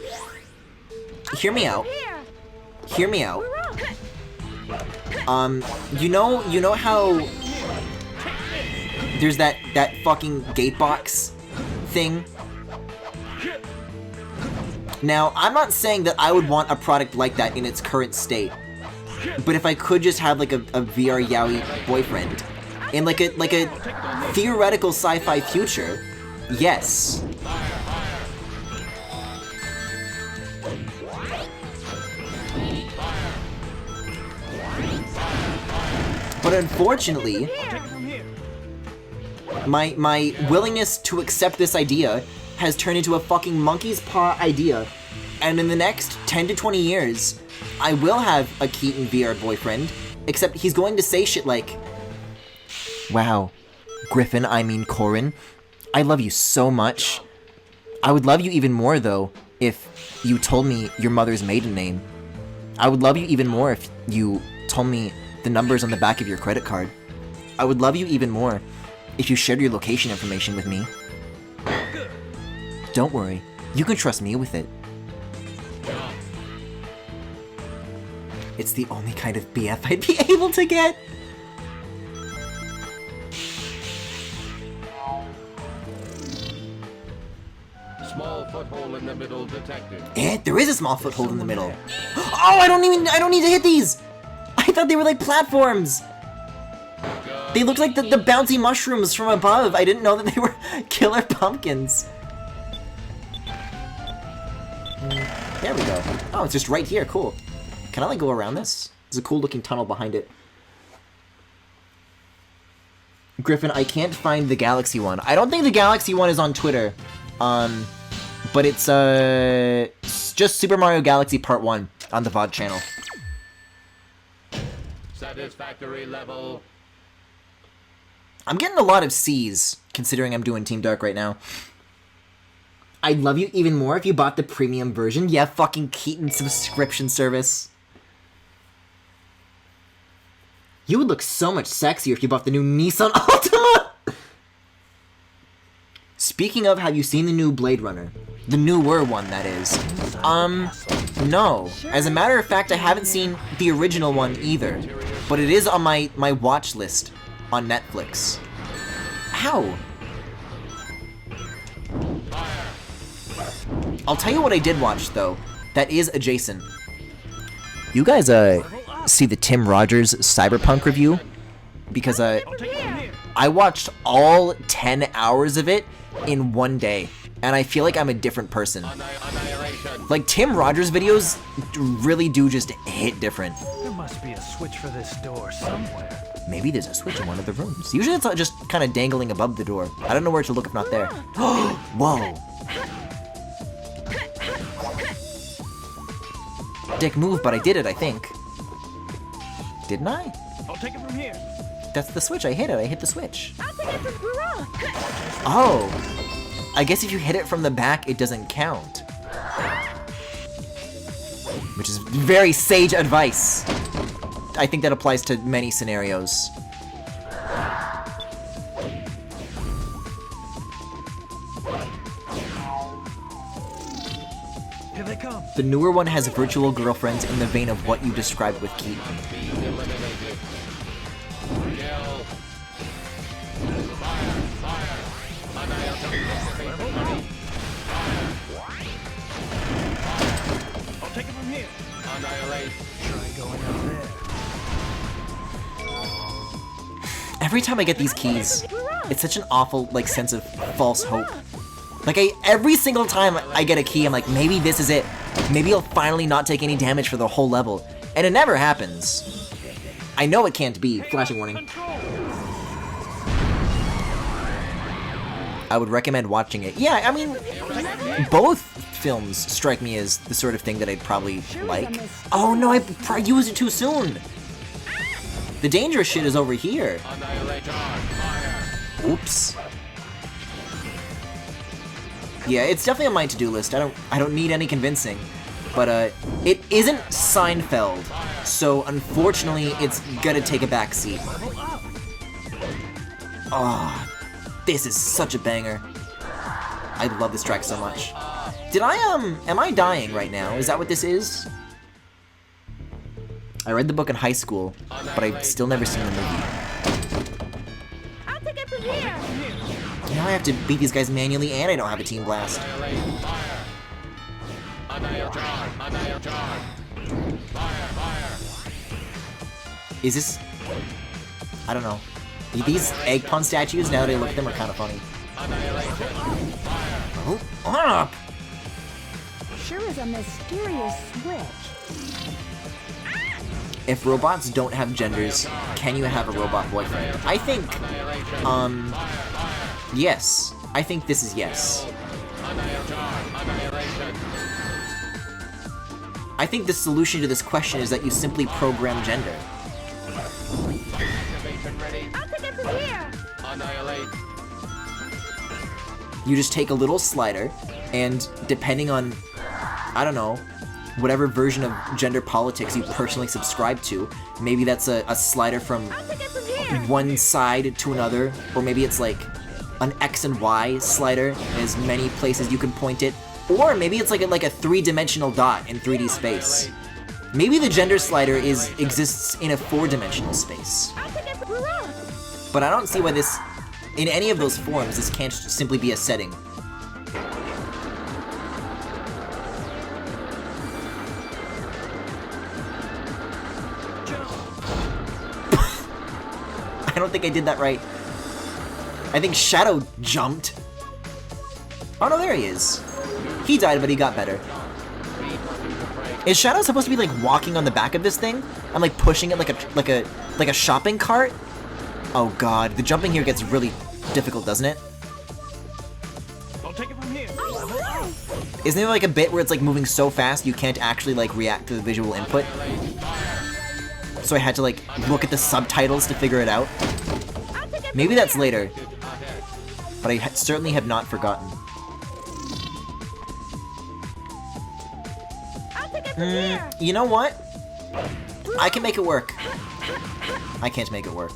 Hear me out. Hear me out. You know how there's that fucking gate box thing? Now, I'm not saying that I would want a product like that in its current state, but if I could just have like a VR yaoi boyfriend in like a theoretical sci-fi future, yes. But unfortunately, my willingness to accept this idea has turned into a fucking monkey's paw idea, and in the next 10 to 20 years, I will have a Keaton VR boyfriend, except he's going to say shit like, "Wow, Griffin, I mean Corin, I love you so much. I would love you even more, though, if you told me your mother's maiden name. I would love you even more if you told me the numbers on the back of your credit card. I would love you even more if you shared your location information with me. Don't worry, you can trust me with it." It's the only kind of BF I'd be able to get. Small foothold in the middle detected. There is a small foothold in the middle. Oh, I don't need to hit these. I thought they were like platforms. They looked like the bouncy mushrooms from above. I didn't know that they were killer pumpkins. There we go. Oh, it's just right here. Cool. Can I like go around this? There's a cool looking tunnel behind it. Griffin, I can't find the Galaxy one. I don't think the Galaxy one is on Twitter. But it's just Super Mario Galaxy Part 1 on the VOD channel. Satisfactory level. I'm getting a lot of C's, considering I'm doing Team Dark right now. I'd love you even more if you bought the premium version. Yeah, fucking Keaton subscription service. You would look so much sexier if you bought the new Nissan Altima! Speaking of, have you seen the new Blade Runner? The newer one, that is. No. As a matter of fact, I haven't seen the original one either. But it is on my watch list on Netflix. Ow! I'll tell you what I did watch, though. That is adjacent. You guys, see the Tim Rogers Cyberpunk review? Because, I watched all 10 hours of it in one day, and I feel like I'm a different person. Like, Tim Rogers videos really do just hit different. There must be a switch for this door somewhere. Maybe there's a switch in one of the rooms. Usually it's just kind of dangling above the door. I don't know where to look if not there. Whoa. Dick move, but I did it, I think. Didn't I? I'll take it from here. That's the switch. I hit it. I hit the switch. I'll take it from garage. Oh. I guess if you hit it from the back, it doesn't count. Which is very sage advice. I think that applies to many scenarios. Here they come. The newer one has virtual girlfriends in the vein of what you described with Keaton. I'll take it from here. Annihilate. Try going up there. Every time I get these keys, it's such an awful, like, sense of false hope. Like, every single time I get a key, I'm like, maybe this is it. Maybe I'll finally not take any damage for the whole level. And it never happens. I know it can't be. Flashing warning. I would recommend watching it. Yeah, I mean, both films strike me as the sort of thing that I'd probably like. Oh no, I used it too soon. The dangerous shit is over here. Oops. Yeah, it's definitely on my to-do list. I don't need any convincing. But it isn't Seinfeld, so unfortunately it's gonna take a back seat. Oh, this is such a banger. I love this track so much. Did I, am I dying right now? Is that what this is? I read the book in high school, but I've still never seen the movie. I'll take it from here. Now I have to beat these guys manually, and I don't have a team blast. Is this... I don't know. These egg pun statues, now that I look at them, are kind of funny. Oh, up! Sure is a mysterious switch. If robots don't have genders, can you have a robot boyfriend? I think, yes. I think this is yes. I think the solution to this question is that you simply program gender. I'll take it from here. You just take a little slider, and depending on, I don't know, whatever version of gender politics you personally subscribe to, maybe that's a slider from I'll take it from here. one side to another, or maybe it's like an X and Y slider, as many places you can point it, or maybe it's like a three-dimensional dot in 3D space. Maybe the gender slider exists in a four-dimensional space. I'll take it from garage. But I don't see why this, in any of those forms, this can't simply be a setting. I don't think I did that right. I think Shadow jumped. Oh no, there he is. He died, but he got better. Is Shadow supposed to be like walking on the back of this thing? I'm like pushing it like a shopping cart? Oh god, the jumping here gets really difficult, doesn't it? I'll take it from here. Isn't there like a bit where it's like moving so fast you can't actually like react to the visual input? So I had to like look at the subtitles to figure it out. Maybe that's later, but I certainly have not forgotten. I'll take it from here. You know what? I can make it work. I can't make it work.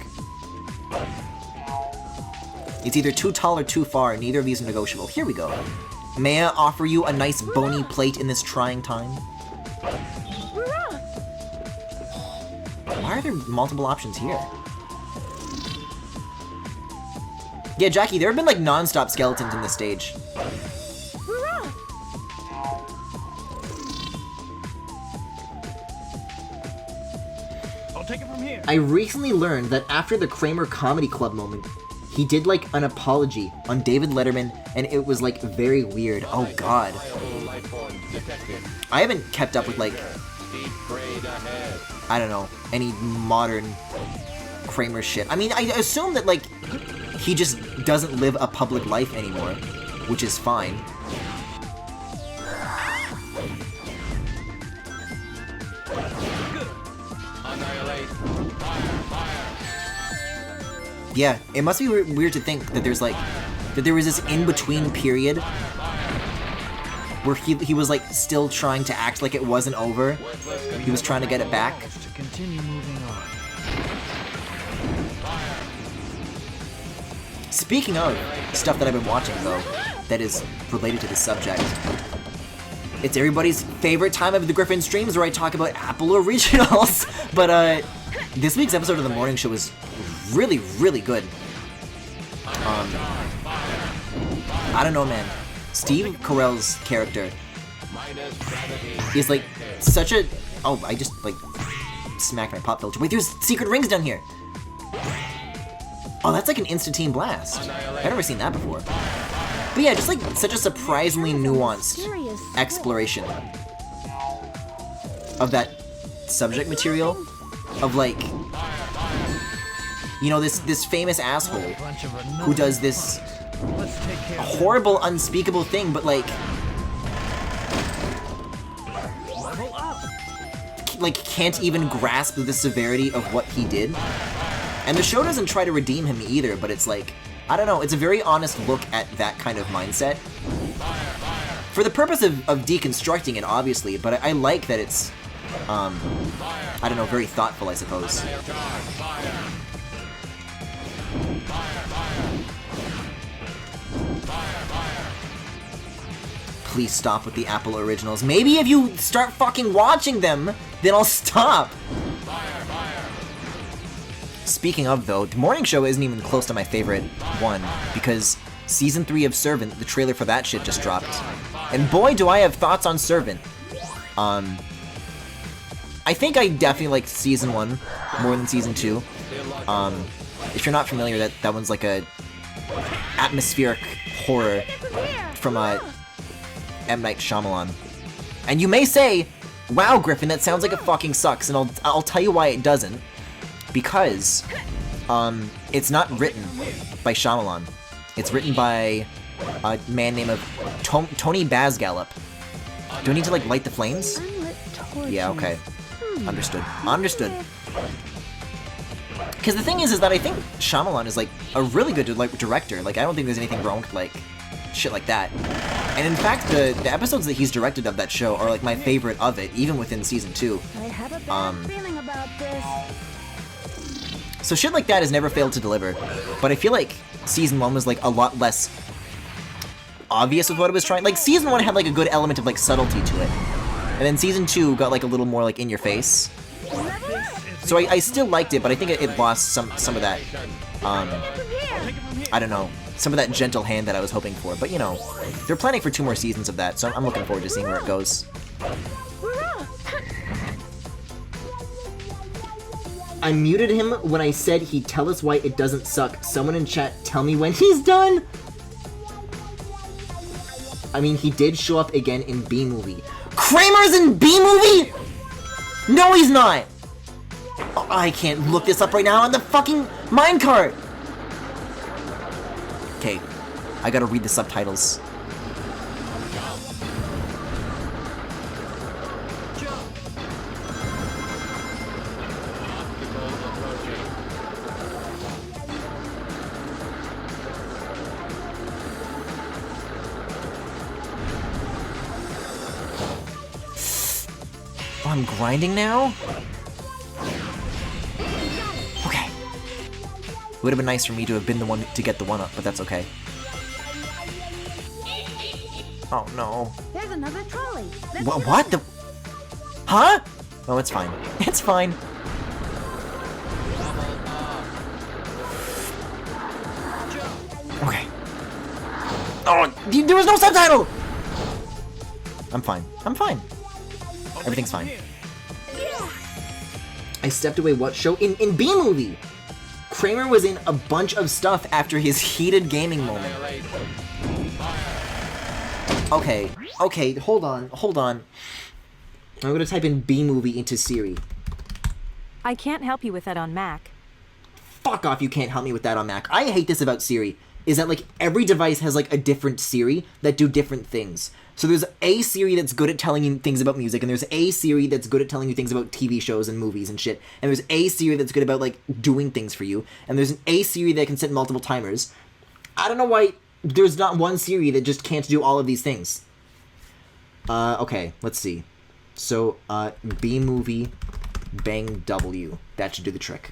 It's either too tall or too far. Neither of these are negotiable. Here we go. May I offer you a nice bony plate in this trying time? Why are there multiple options here? Yeah, Jackie, there have been like non-stop skeletons in this stage. I'll take it from here. I recently learned that after the Kramer Comedy Club moment, he did like an apology on David Letterman, and it was like very weird. Oh god. I haven't kept up with like, I don't know, any modern Kramer shit. I mean, I assume that like, he just doesn't live a public life anymore, which is fine. Yeah, it must be weird to think that there's like, that there was this in-between period where he was like still trying to act like it wasn't over. He was trying to get it back. To continue moving on. Speaking of stuff that I've been watching though, that is related to this subject, it's everybody's favorite time of the Griffin streams where I talk about Apple Originals. But this week's episode of the morning show was really, really good. I don't know, man. Steve Carell's character is like such a... Oh, I just like smacked my pop filter. Wait, there's secret rings down here. Oh, that's like an instant team blast. I've never seen that before. But yeah, just like such a surprisingly nuanced exploration of that subject material. Of like, you know, this famous asshole who does this horrible, unspeakable thing, but like can't even grasp the severity of what he did. And the show doesn't try to redeem him either, but it's like, I don't know, it's a very honest look at that kind of mindset. For the purpose of deconstructing it, obviously, but I like that it's, I don't know, very thoughtful, I suppose. Please stop with the Apple Originals. Maybe if you start fucking watching them, then I'll stop. Speaking of, though, the morning show isn't even close to my favorite one, because Season 3 of Servant, the trailer for that shit just dropped. And boy, do I have thoughts on Servant. I think I definitely liked Season 1 more than Season 2. If you're not familiar, that one's like a atmospheric horror from M. Night Shyamalan. And you may say, wow, Griffin, that sounds like it fucking sucks, and I'll tell you why it doesn't. Because, it's not written by Shyamalan. It's written by a man named Tony Basgallop. Do I need to, like, light the flames? Yeah, okay. Understood. Understood. Because the thing is that I think Shyamalan is, like, a really good, like, director. Like, I don't think there's anything wrong with, like, shit like that. And in fact, the episodes that he's directed of that show are, like, my favorite of it, even within Season 2. I have a bad feeling about this. So shit like that has never failed to deliver, but I feel like Season 1 was like a lot less obvious with what it was trying. Like, Season 1 had like a good element of like subtlety to it, and then Season 2 got like a little more like in your face. So I still liked it, but I think it lost some of that, I don't know, some of that gentle hand that I was hoping for. But you know, they're planning for 2 more seasons of that, so I'm looking forward to seeing where it goes. I muted him when I said he'd tell us why it doesn't suck. Someone in chat tell me when he's done! I mean, he did show up again in B-Movie. Kramer's in B-Movie?! No, he's not! Oh, I can't look this up right now on the fucking minecart! Okay, I gotta read the subtitles. I'm grinding now? Okay. would have been nice for me to have been the one to get the 1-up, but that's okay. Oh no. There's another trolley. What the? Huh? Oh, it's fine. It's fine. Okay. Oh, there was no subtitle! I'm fine. I'm fine. Everything's fine. I stepped away what show? In B-Movie! Kramer was in a bunch of stuff after his heated gaming moment. Okay, hold on. I'm gonna type in B-Movie into Siri. I can't help you with that on Mac. Fuck off, you can't help me with that on Mac. I hate this about Siri, is that like every device has like a different Siri that do different things. So there's a Siri that's good at telling you things about music, and there's a Siri that's good at telling you things about TV shows and movies and shit, and there's a Siri that's good about like doing things for you, and there's an a Siri that can set multiple timers. I don't know why there's not one Siri that just can't do all of these things. Okay, let's see. So, B-Movie, bang W. That should do the trick.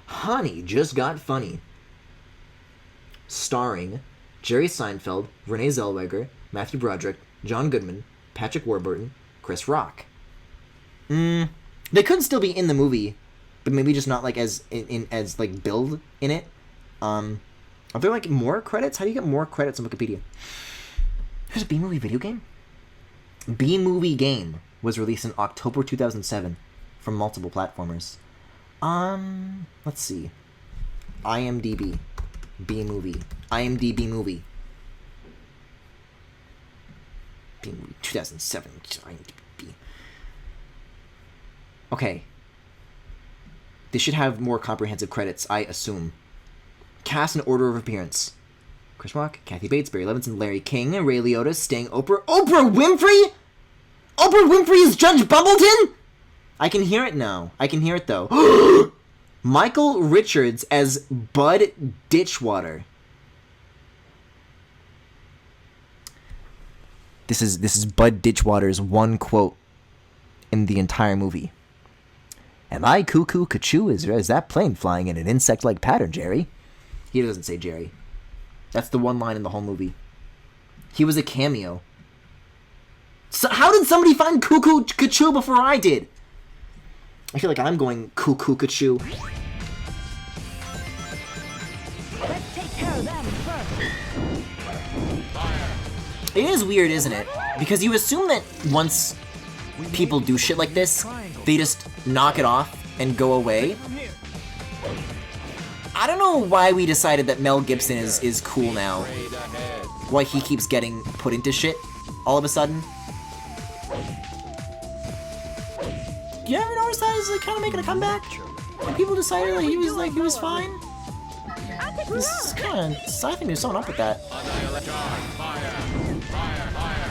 Honey Just Got Funny. Starring Jerry Seinfeld, Renee Zellweger, Matthew Broderick, John Goodman, Patrick Warburton, Chris Rock. They could still be in the movie, but maybe just not like as as like billed in it. Are there like more credits? How do you get more credits on Wikipedia? There's a B-Movie video game? B-Movie game was released in October 2007 from multiple platformers. Let's see. IMDb. B-Movie. IMDb movie. B-Movie 2007. IMDb. Okay. They should have more comprehensive credits, I assume. Cast and order of appearance. Chris Rock, Kathy Bates, Barry Levinson, Larry King, Ray Liotta, Sting, Oprah Winfrey? Oprah Winfrey is Judge Bumbleton? I can hear it now. I can hear it though. Michael Richards as Bud Ditchwater. This is Bud Ditchwater's one quote in the entire movie. Am I cuckoo cuckoo? Is that plane flying in an insect-like pattern, Jerry? He doesn't say Jerry. That's the one line in the whole movie. He was a cameo. So how did somebody find cuckoo cuckoo before I did? I feel like I'm going cuckoo cuckoo. Let's take care of them first. It is weird, isn't it? Because you assume that once people do shit like this, they just knock it off and go away. I don't know why we decided that Mel Gibson is cool now. Why he keeps getting put into shit all of a sudden. You ever notice that he's like kind of making a comeback? And people decided like he was fine. This is kind of, I think there's something up with that. I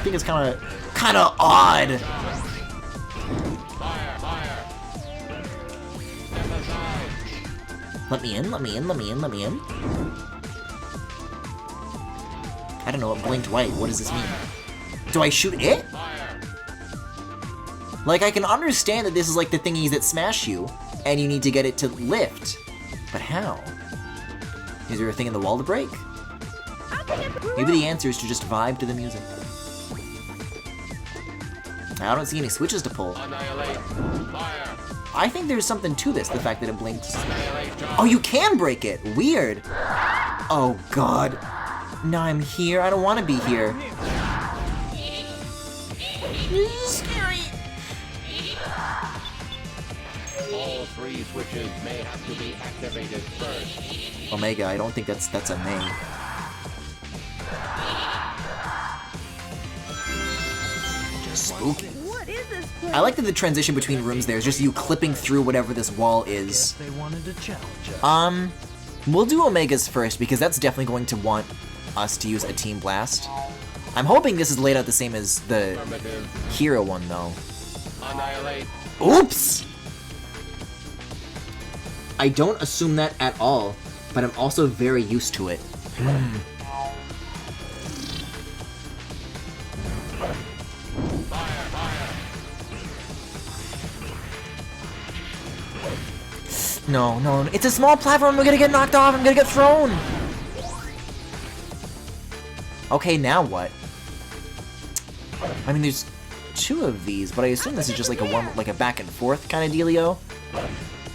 think it's kind of odd. Let me in. I don't know what blinked white. What does this mean? Do I shoot it? Like, I can understand that this is like the thingies that smash you, and you need to get it to lift. But how? Is there a thing in the wall to break? Maybe the answer is to just vibe to the music. I don't see any switches to pull. I think there's something to this, the fact that it blinks. Oh, you can break it! Weird! Oh, God. Now I'm here. I don't want to be here. This is scary. All three switches may have to be activated first. Omega, I don't think that's a name. Spooky. What is this place? I like that the transition between rooms there is just you clipping through whatever this wall is. They wanted to challenge us. We'll do Omegas first because that's definitely going to want us to use a Team Blast. I'm hoping this is laid out the same as the Hero one though. Annihilate. Oops! I don't assume that at all, but I'm also very used to it. No, no, it's a small platform. I'm gonna get knocked off. I'm gonna get thrown. Okay, now what? I mean, there's 2 of these, but I assume this is just like a back and forth kind of dealio.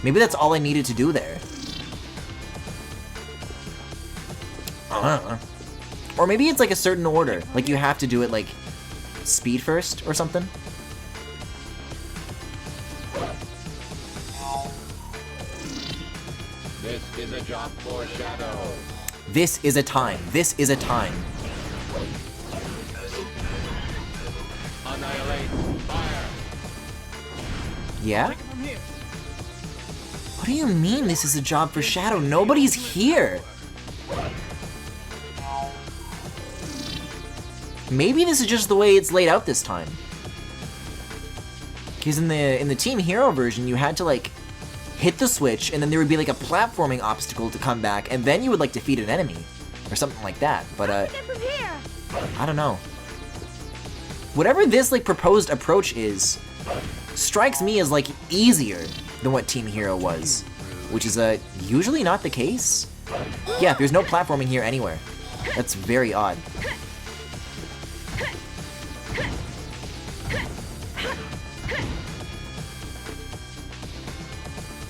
Maybe that's all I needed to do there. Or maybe it's like a certain order. Like you have to do it like speed first or something. This is a job for Shadow. This is a time. This is a time. Annihilate. Fire. Yeah? What do you mean this is a job for Shadow? Nobody's here. Maybe this is just the way it's laid out this time. Because in the Team Hero version, you had to like hit the switch, and then there would be like a platforming obstacle to come back, and then you would like defeat an enemy or something like that. But I don't know. Whatever this like proposed approach is, strikes me as like easier than what Team Hero was, which is usually not the case. Yeah, there's no platforming here anywhere. That's very odd.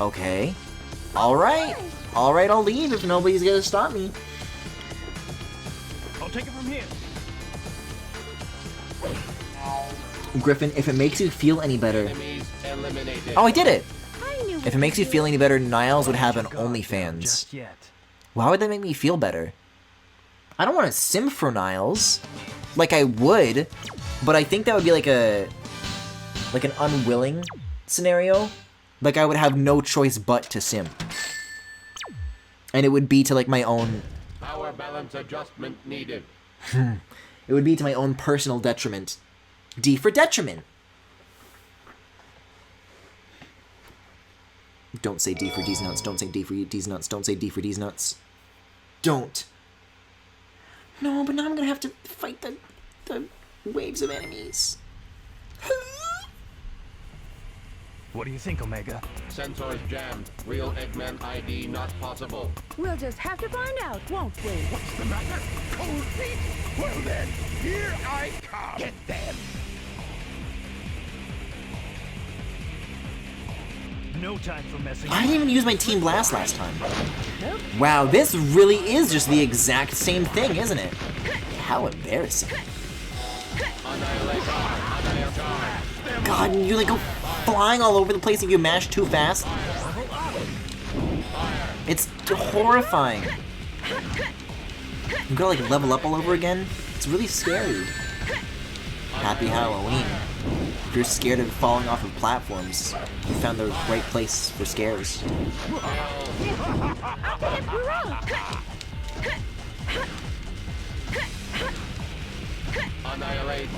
Okay. Alright. Alright, I'll leave if nobody's gonna stop me. I'll take it from here. Griffin, if it makes you feel any better... Enemies eliminated. Oh, I did it! I knew If it makes you feel any better, Niles would have an OnlyFans. Just yet. Why would that make me feel better? I don't want to sim for Niles. Like, I would, but I think that would be like an unwilling scenario. Like, I would have no choice but to sim. And it would be to, like, my own... Power balance adjustment needed. It would be to my own personal detriment. D for detriment. Don't say D for D's nuts. Don't say D for D's nuts. Don't say D for D's nuts. Don't. No, but now I'm gonna have to fight the waves of enemies. What do you think, Omega? Sensors jammed. Real Eggman ID not possible. We'll just have to find out, won't we? What's the matter? Cold feet? Well then, here I come. Get them. No time for messing. I didn't even use my Team Blast last time. Wow, this really is just the exact same thing, isn't it? How embarrassing. God, you like go flying all over the place if you mash too fast. It's horrifying. You gotta like level up all over again. It's really scary. Happy Halloween. If you're scared of falling off of platforms, you found the right place for scares. Annihilate.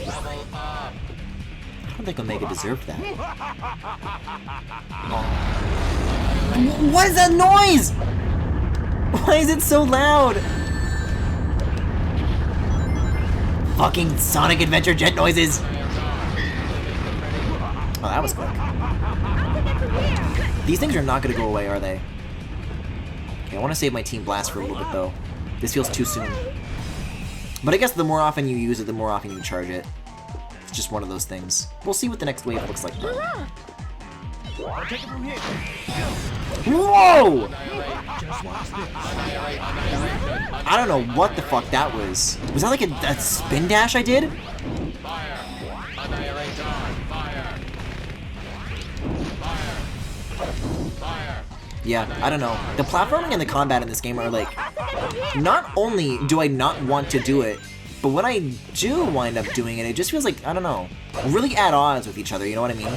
Level up. I don't think Omega deserved that. What is that noise? Why is it so loud? Fucking Sonic Adventure jet noises. Oh, that was quick. These things are not going to go away, are they? Okay, I want to save my Team Blast for a little bit, though. This feels too soon. But I guess the more often you use it, the more often you charge it. It's just one of those things. We'll see what the next wave looks like, though. I'll take it from here. Whoa! Just watch this. I don't know what the fuck that was. Was that like a spin dash I did? Fire. Annihilator. Fire. Fire. Fire. Yeah, I don't know. The platforming and the combat in this game are like... Not only do I not want to do it, but when I do wind up doing it, it just feels like, I don't know, really at odds with each other, you know what I mean?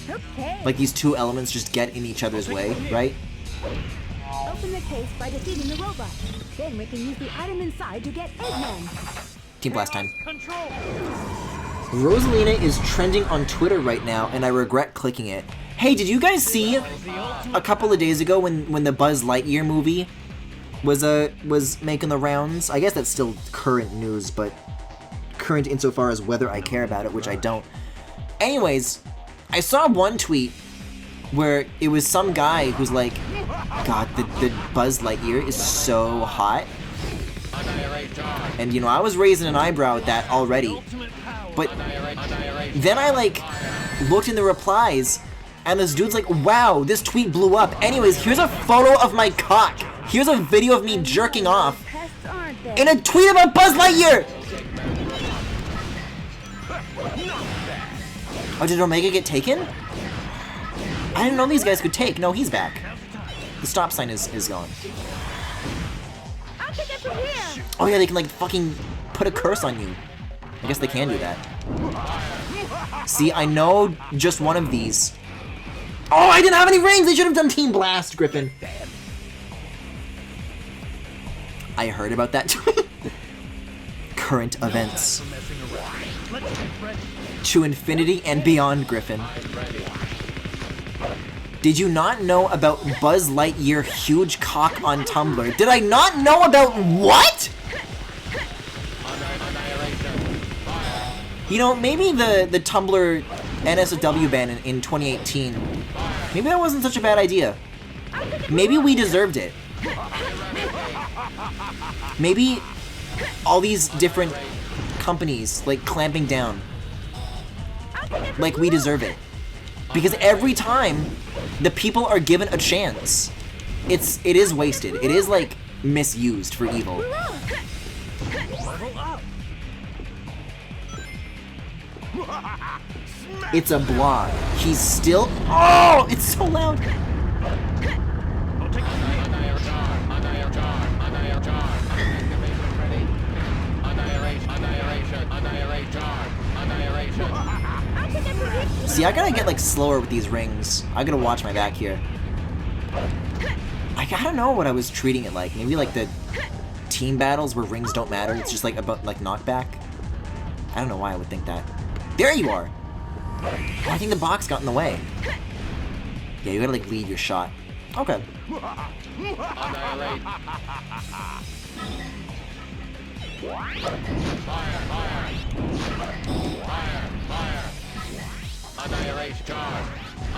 Okay. Like these two elements just get in each other's way, right? Open the case by defeating the robot. Then we can use the item inside to get Eggman. Team Blast time. Control. Rosalina is trending on Twitter right now, and I regret clicking it. Hey, did you guys see a couple of days ago when the Buzz Lightyear movie was making the rounds? I guess that's still current news, but current insofar as whether I care about it, which I don't. Anyways, I saw one tweet where it was some guy who's like, God, the Buzz Lightyear is so hot. And, you know, I was raising an eyebrow at that already. But then I, like, looked in the replies, and this dude's like, wow, this tweet blew up. Anyways, here's a photo of my cock. Here's a video of me jerking off in a tweet about Buzz Lightyear! Oh, did Omega get taken? I didn't know these guys could take. No, he's back. The stop sign is gone. Oh yeah, they can like fucking put a curse on you. I guess they can do that. See, I know just one of these. Oh, I didn't have any rings! They should have done Team Blast, Griffin. I heard about that too. Current events. To infinity and beyond, Griffin. Did you not know about Buzz Lightyear huge cock on Tumblr? Did I not know about what? You know, maybe the Tumblr NSFW ban in 2018, maybe that wasn't such a bad idea. Maybe we deserved it. Maybe all these different companies, like, clamping down. Like, we deserve it. Because every time the people are given a chance, it is wasted. It is, like, misused for evil. It's a blog. He's still... Oh! It's so loud! See, I gotta get, like, slower with these rings. I gotta watch my back here. I don't know what I was treating it like. Maybe, like, the team battles where rings don't matter. It's just, like, about, like, knockback. I don't know why I would think that. There you are! Oh, I think the box got in the way. Yeah, you gotta, like, lead your shot. Okay.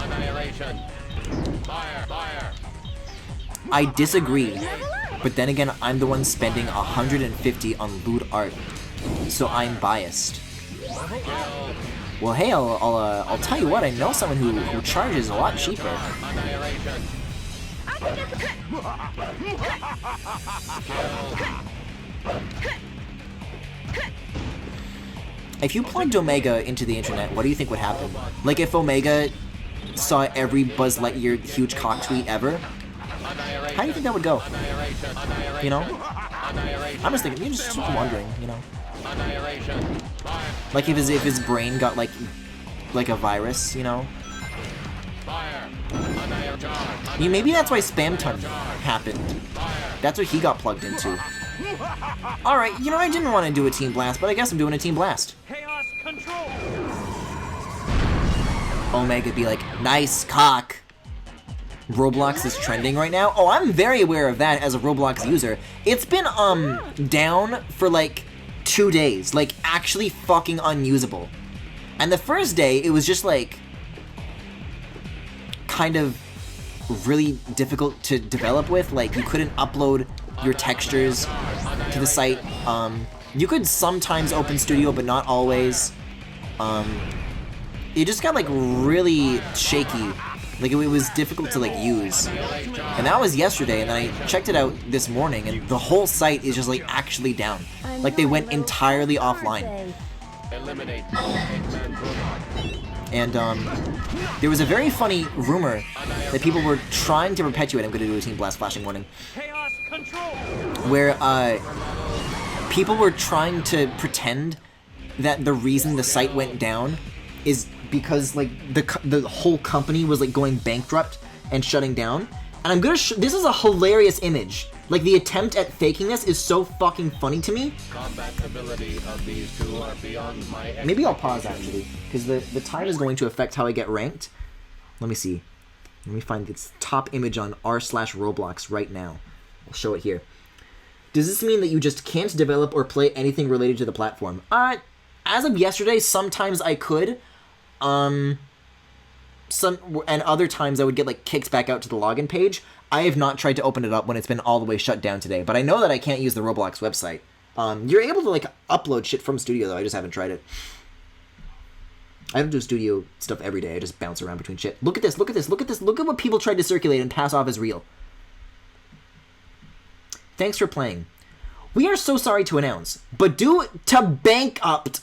Annihilation. Fire. I disagree, but then again, I'm the one spending 150 on loot art, so I'm biased. Well, hey, I'll tell you what. I know someone who charges a lot cheaper. If you plugged Omega into the internet, what do you think would happen? Like, if Omega saw every Buzz Lightyear huge cock tweet ever, how do you think that would go? You know? I'm just thinking, you're just wondering, you know? Like, if his brain got, like a virus, you know? Maybe that's why Spamton happened. That's what he got plugged into. Alright, you know, I didn't want to do a Team Blast, but I guess I'm doing a Team Blast. Chaos control. Omega be like, nice cock. Roblox is trending right now? Oh, I'm very aware of that as a Roblox user. It's been, down for, like, 2 days. Like, actually fucking unusable. And the first day, it was just, like, kind of really difficult to develop with. Like, you couldn't upload your textures to the site. You could sometimes open Studio, but not always. It just got, like, really shaky. Like, it was difficult to, like, use. And that was yesterday, and then I checked it out this morning, and the whole site is just, like, actually down. Like, they went entirely offline. And, there was a very funny rumor that people were trying to perpetuate. I'm gonna do a Team Blast flashing warning. Where, people were trying to pretend that the reason the site went down is because, like, the whole company was, like, going bankrupt and shutting down. And I'm gonna this is a hilarious image. Like, the attempt at faking this is so fucking funny to me. Of these two are beyond my Maybe I'll pause, actually, because the time is going to affect how I get ranked. Let me see. Let me find its top image on r/Roblox right now. I'll show it here. Does this mean that you just can't develop or play anything related to the platform? As of yesterday, sometimes I could. and other times I would get like kicked back out to the login page. I have not tried to open it up when it's been all the way shut down today, but I know that I can't use the Roblox website. You're able to like upload shit from Studio though. I just haven't tried it. I don't do Studio stuff every day. I just bounce around between shit. Look at this, look at this, look at this. Look at what people tried to circulate and pass off as real. Thanks for playing. We are so sorry to announce, but due to bankrupt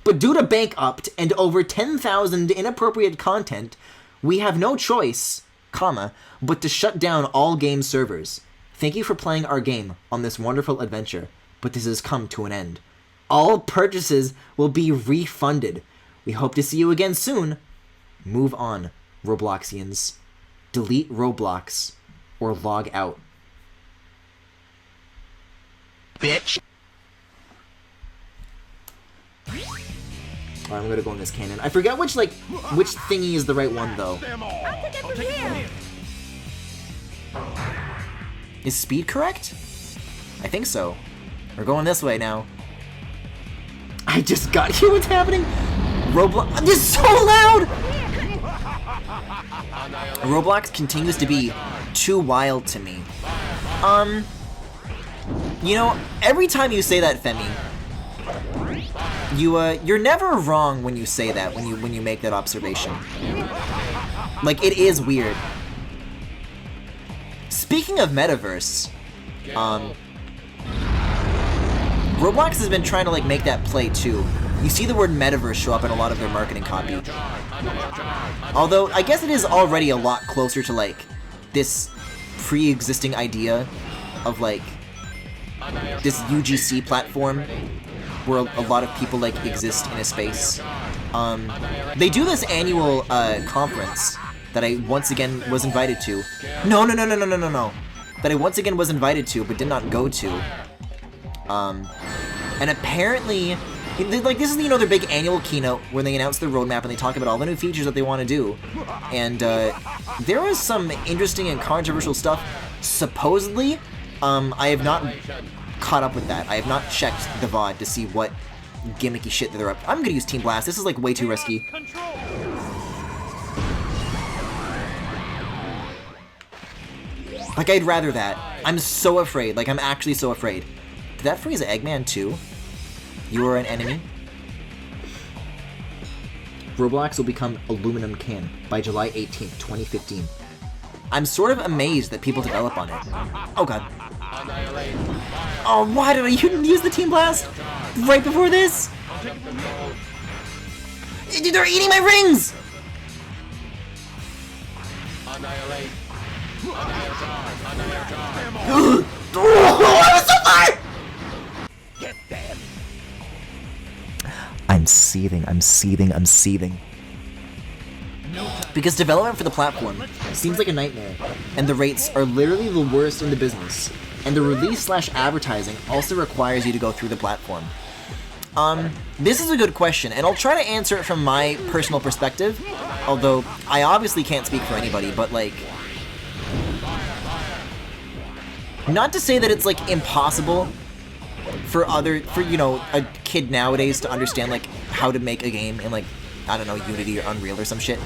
and over 10,000 inappropriate content, we have no choice, but to shut down all game servers. Thank you for playing our game on this wonderful adventure, but this has come to an end. All purchases will be refunded. We hope to see you again soon. Move on, Robloxians. Delete Roblox or log out. Bitch. Alright, I'm gonna go in this cannon. I forget which thingy is the right one though. I'll take it from here. Is speed correct? I think so. We're going this way now. I just got here. What's happening? Roblox. This is so loud! Roblox continues to be too wild to me. You know, every time you say that, Femi, you're never wrong when you say that, when you make that observation. Like, it is weird. Speaking of metaverse, Roblox has been trying to like make that play too. You see the word metaverse show up in a lot of their marketing copy. Although, I guess it is already a lot closer to like this pre-existing idea of like this UGC platform where a lot of people like exist in a space. They do this annual conference that I once again was invited to. No. That I once again was invited to but did not go to. And apparently, like, this is, you know, their big annual keynote where they announce their roadmap and they talk about all the new features that they want to do. And there was some interesting and controversial stuff. Supposedly, I have not caught up with that. I have not checked the VOD to see what gimmicky shit that they're up to. I'm gonna use Team Blast. This is like way too risky. Like, I'd rather that. I'm so afraid. Like, I'm actually so afraid. Did that freeze Eggman too? You are an enemy? Roblox will become aluminum can by July 18th, 2015. I'm sort of amazed that people develop on it. Oh god. Oh, why did I use the Team Blast right before this? They're eating my rings! I was so far! I'm seething. Because development for the platform seems like a nightmare, and the rates are literally the worst in the business, and the release/advertising also requires you to go through the platform. This is a good question, and I'll try to answer it from my personal perspective, although I obviously can't speak for anybody, but like, not to say that it's like impossible for you know, a kid nowadays to understand like how to make a game in like, I don't know, Unity or Unreal or some shit.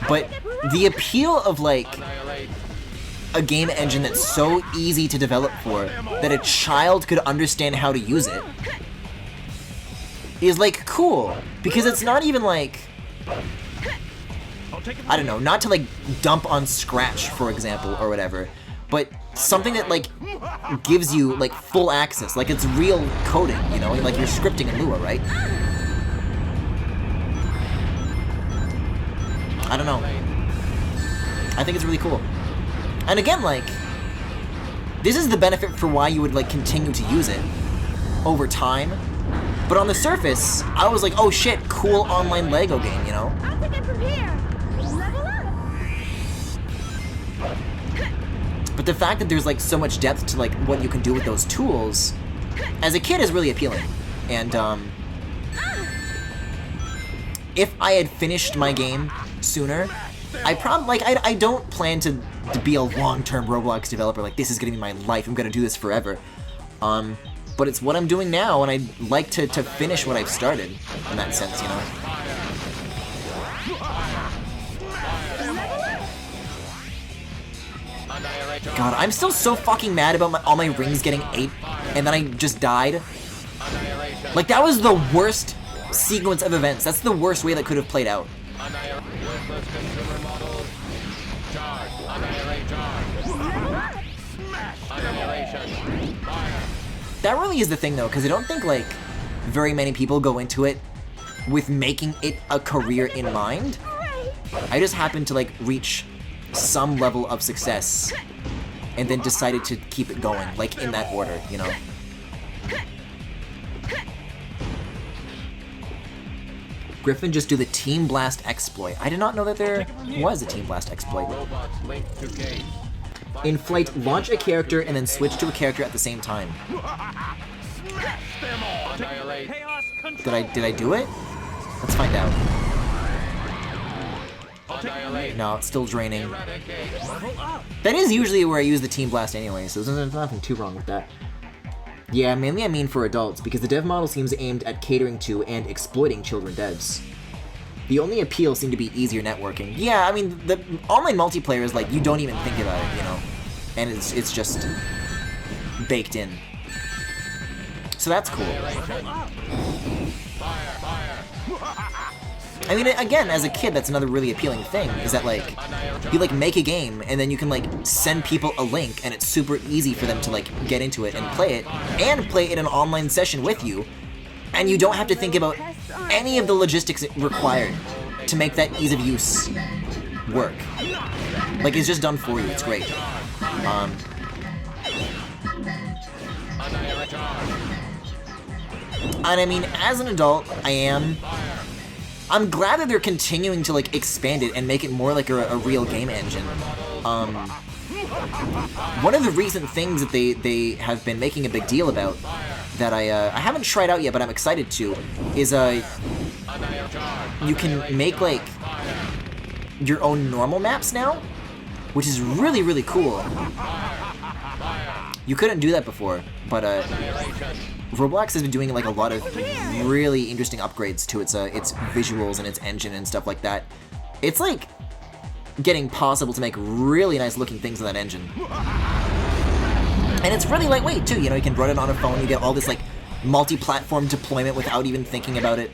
But the appeal of like a game engine that's so easy to develop for that a child could understand how to use it is like cool, because it's not even like, I don't know, not to like dump on Scratch, for example, or whatever, but something that like gives you like full access, like it's real coding, you know, like you're scripting in Lua, right? I don't know. I think it's really cool. And again, like, this is the benefit for why you would like continue to use it over time. But on the surface, I was like, oh shit, cool online Lego game, you know? I'll take it from here. Level up. But the fact that there's like so much depth to like what you can do with those tools, as a kid, is really appealing. And if I had finished my game sooner, I don't plan to be a long-term Roblox developer. Like, this is gonna be my life. I'm gonna do this forever. But but it's what I'm doing now, and I'd like to finish what I've started, in that sense, you know? God, I'm still so fucking mad about all my rings getting 8, and then I just died. Like, that was the worst sequence of events. That's the worst way that could have played out. That really is the thing, though, because I don't think, like, very many people go into it with making it a career in mind. I just happened to, like, reach some level of success and then decided to keep it going, like, in that order, you know? Griffin just do the Team Blast exploit. I did not know that there was a Team Blast exploit. In flight, launch a character and then switch to a character at the same time. Did I do it? Let's find out. No, it's still draining. That is usually where I use the Team Blast anyway, so there's nothing too wrong with that. Yeah, mainly I mean for adults, because the dev model seems aimed at catering to and exploiting children devs. The only appeal seemed to be easier networking. Yeah, I mean, the online multiplayer is like, you don't even think about it, you know? And it's just baked in. So that's cool. I mean, again, as a kid, that's another really appealing thing, is that, like, you, like, make a game, and then you can, like, send people a link, and it's super easy for them to, like, get into it and play it in an online session with you, and you don't have to think about any of the logistics required to make that ease of use work. Like, it's just done for you, it's great. And I mean, as an adult, I'm glad that they're continuing to, like, expand it and make it more like a real game engine. One of the recent things that they have been making a big deal about that I haven't tried out yet, but I'm excited to, is you can make, like, your own normal maps now, which is really, really cool. You couldn't do that before, but Roblox has been doing, like, a lot of really interesting upgrades to its visuals and its engine and stuff like that. It's, like, getting possible to make really nice looking things in that engine. And it's really lightweight too, you know, you can run it on a phone, you get all this, like, multi-platform deployment without even thinking about it.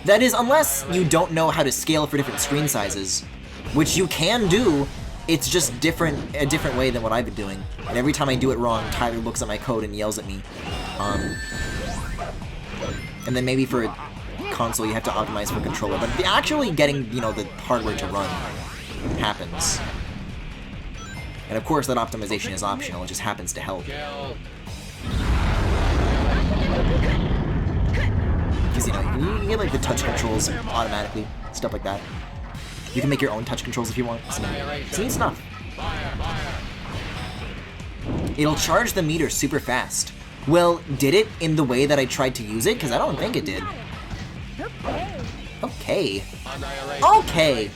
That is, unless you don't know how to scale for different screen sizes, which you can do, it's just a different way than what I've been doing. And every time I do it wrong, Tyler looks at my code and yells at me. And then maybe for a console you have to optimize for controller, but actually getting, you know, the hardware to run happens. And of course that optimization is optional, it just happens to help. Because, you know, you get, like, the touch controls automatically, stuff like that. You can make your own touch controls if you want. It's neat stuff. It'll charge the meter super fast. Well, did it in the way that I tried to use it? Because I don't think it did. Okay. Okay!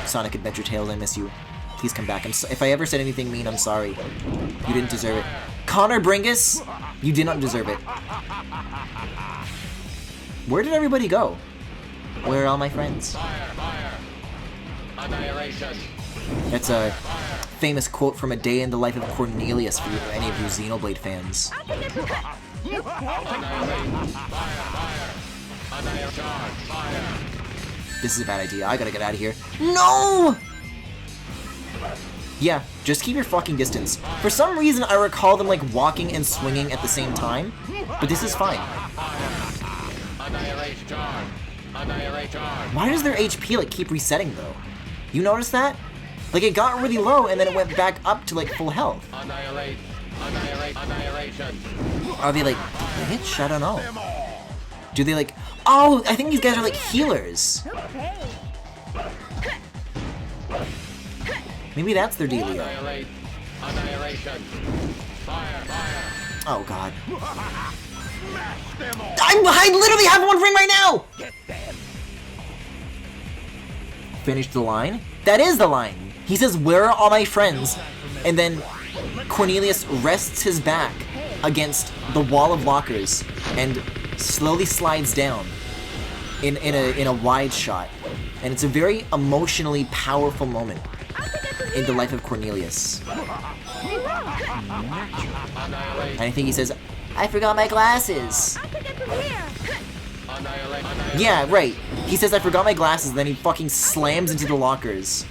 Sonic Adventure Tales, I miss you. Please come back. If I ever said anything mean, I'm sorry. You didn't deserve it. Connor Bringus, you did not deserve it. Where did everybody go? Where are all my friends? That's a famous quote from A Day in the Life of Cornelius for any of you Xenoblade fans. This is a bad idea. I gotta get out of here. No! Yeah, just keep your fucking distance. For some reason, I recall them, like, walking and swinging at the same time, but this is fine. Why does their HP, like, keep resetting, though? You notice that? Like, it got really low, and then it went back up to, like, full health. Are they, like, glitch? I don't know. Do they, like... Oh, I think these guys are, like, healers. Maybe that's their dealio. Oh, God. I literally have one ring right now! Finish the line? That is the line. He says, where are all my friends? And then Cornelius rests his back against the wall of lockers and slowly slides down in a wide shot. And it's a very emotionally powerful moment in the life of Cornelius. And I think he says, "I forgot my glasses." Yeah, right. He says, "I forgot my glasses," then he fucking slams into the lockers.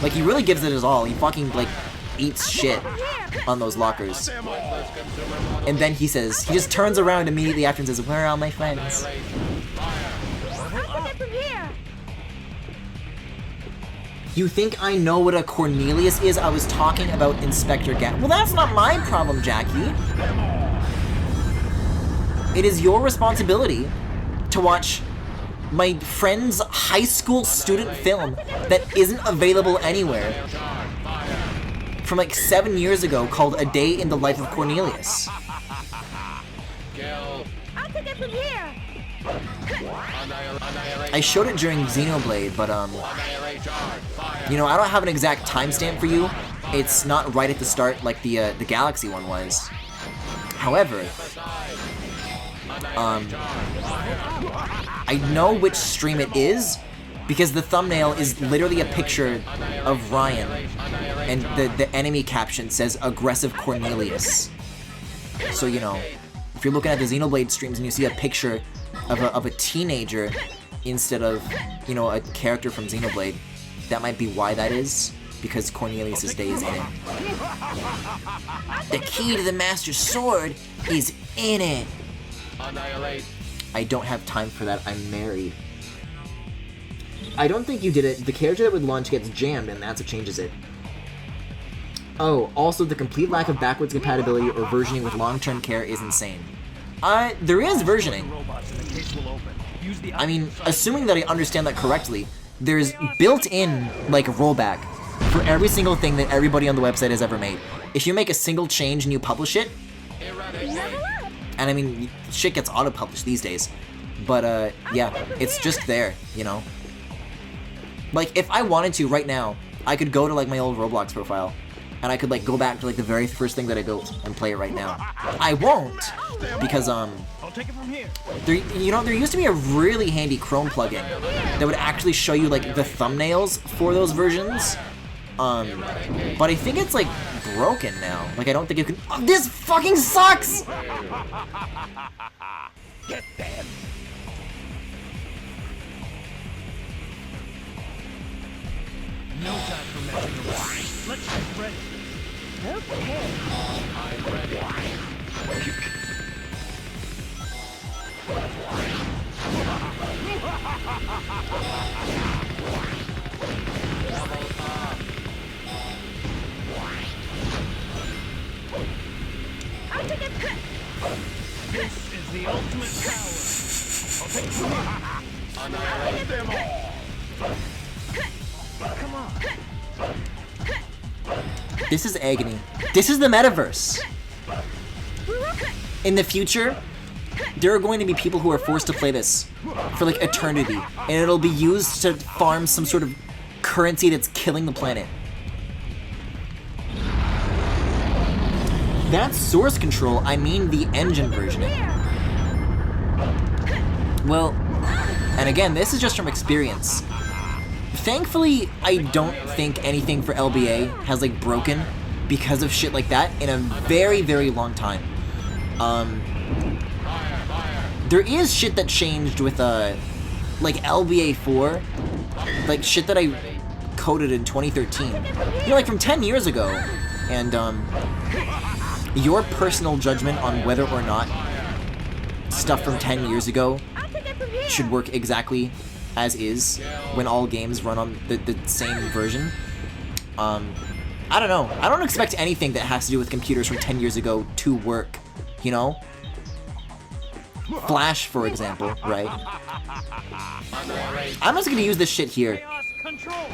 Like, he really gives it his all. He fucking, like, eats shit on those lockers. And then he says, he just turns around immediately after and says, "Where are all my friends?" You think I know what a Cornelius is? I was talking about Inspector Gadget. Well, that's not my problem, Jackie. It is your responsibility to watch my friend's high school student film that isn't available anywhere from like 7 years ago called A Day in the Life of Cornelius. I'll take it from here. I showed it during Xenoblade, but you know, I don't have an exact timestamp for you. It's not right at the start like the Galaxy one was. However, I know which stream it is because the thumbnail is literally a picture of Ryan, and the enemy caption says "Aggressive Cornelius." So, you know, if you're looking at the Xenoblade streams and you see a picture of a teenager instead of, you know, a character from Xenoblade, that might be why that is, because Cornelius' day is in it. The key to the Master Sword is in it. I don't have time for that. I'm married. I don't think you did it. The character that would launch gets jammed, and that's what changes it. Oh, also the complete lack of backwards compatibility or versioning with long-term care is insane. There is versioning. I mean, assuming that I understand that correctly, there's built-in, like, rollback for every single thing that everybody on the website has ever made. If you make a single change and you publish it, and I mean, shit gets auto-published these days, but, yeah, it's just there, you know? Like, if I wanted to right now, I could go to, like, my old Roblox profile, and I could, like, go back to, like, the very first thing that I built and play it right now. I won't, because, I'll take it from here. there used to be a really handy Chrome plugin that would actually show you, like, the thumbnails for those versions. But I think it's, like, broken now. Like, I don't think you can— oh, this fucking sucks! Get them. No time for messing around. Let's get ready. Okay. I'm ready. I'll take it. This is the ultimate power. I'll take it from here. Annihilate them all. Come on. This is agony. This is the metaverse. In the future, there are going to be people who are forced to play this for, like, eternity, and it'll be used to farm some sort of currency that's killing the planet. That's source control, I mean the engine versioning. Well, and again, this is just from experience. Thankfully, I don't think anything for LBA has, like, broken because of shit like that in a very, very long time. There is shit that changed with, like, LBA 4, like, shit that I coded in 2013. You know, like, from 10 years ago. And, your personal judgment on whether or not stuff from 10 years ago should work exactly as is when all games run on the same version. I don't know. I don't expect anything that has to do with computers from 10 years ago to work, you know? Flash, for example, right? I'm just gonna use this shit here. Chaos control.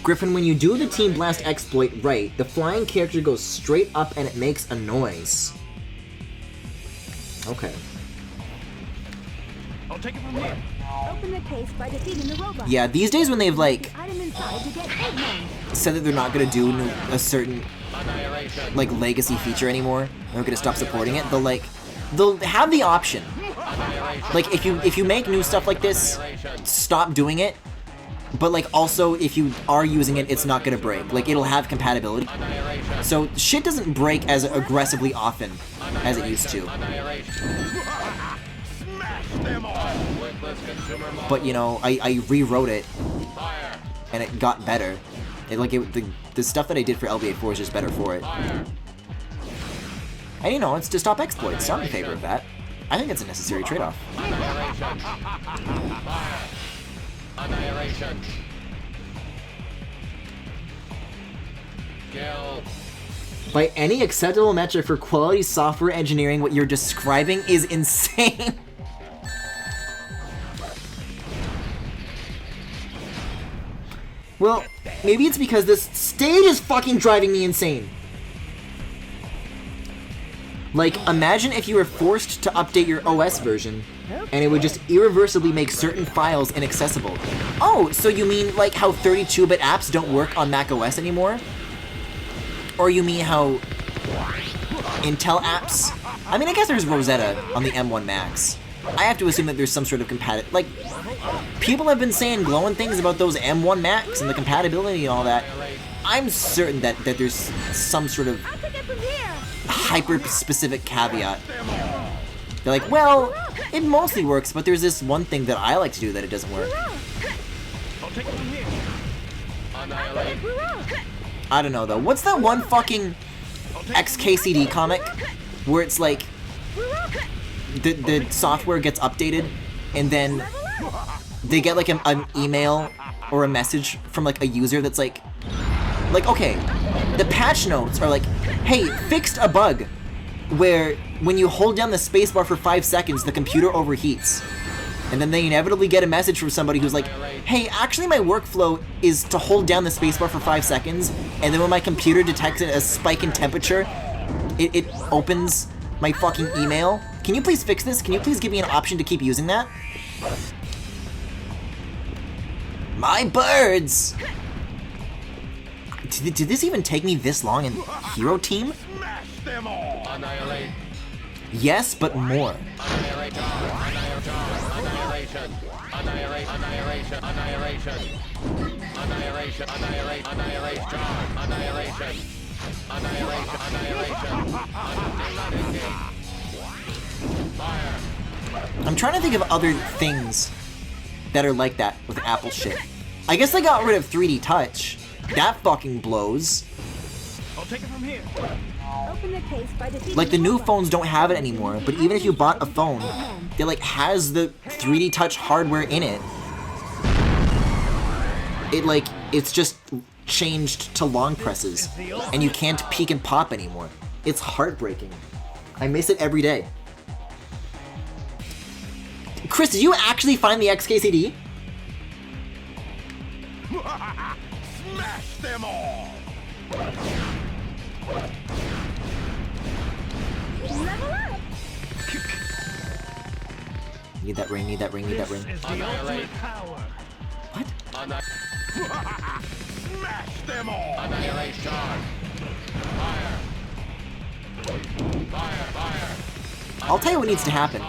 Griffin, when you do the Team Blast exploit right, the flying character goes straight up and it makes a noise. Okay. I'll take it from here. Open the case by defeating the robot. Yeah, these days when they've like The item inside to get Eggman. said that they're not gonna do a certain like legacy feature anymore, they're gonna stop supporting it. They'll have the option. Like if you make new stuff like this, stop doing it. But like also if you are using it, it's not gonna break. Like it'll have compatibility. So shit doesn't break as aggressively often as it used to. But you know, I rewrote it and it got better. The stuff that I did for LBA4 is just better for it. And you know, it's to stop exploits, so I'm in favor of that. I think it's a necessary trade-off. Annihilation. Kill. By any acceptable metric for quality software engineering, what you're describing is insane. Well, maybe it's because this stage is fucking driving me insane. Like, imagine if you were forced to update your OS version, and it would just irreversibly make certain files inaccessible. Oh, so you mean like how 32-bit apps don't work on Mac OS anymore? Or you mean how Intel apps? I mean, I guess there's Rosetta on the M1 Max. I have to assume that there's some sort of like, people have been saying glowing things about those M1 Macs and the compatibility and all that. I'm certain that there's some sort of hyper-specific caveat. They're like, well, it mostly works, but there's this one thing that I like to do that it doesn't work. I don't know, though. What's that one fucking XKCD comic where it's like the software gets updated and then they get like an email or a message from like a user that's like, okay, the patch notes are like, hey, fixed a bug where when you hold down the spacebar for 5 seconds, the computer overheats. And then they inevitably get a message from somebody who's like, hey, actually my workflow is to hold down the spacebar for 5 seconds, and then when my computer detects a spike in temperature, it opens my fucking email. Can you please fix this? Can you please give me an option to keep using that? My birds! Did this even take me this long in Hero Team? Smash them all. Annihilate. Yes, but more. Annihilation. Annihilation. Annihilation. Annihilation. Annihilation. Annihilation. Annihilation. Annihilation. Annihilation. Annihilation. Annihilation. Fire. I'm trying to think of other things that are like that with Apple shit. I guess they got rid of 3D Touch. That fucking blows. I'll take it from here. Open the case by defeating Like, the new phones don't have it anymore, but even if you bought a phone that, like, has the 3D Touch hardware in it, it's just changed to long presses, and you can't peek and pop anymore. It's heartbreaking. I miss it every day. Chris, did you actually find the XKCD? Smash them all. Level up. Need that ring, need that ring, need that ring. Is the ultimate power. What? Smash them all. Annihilation. Fire. Fire. Fire. I'll tell you what needs to happen.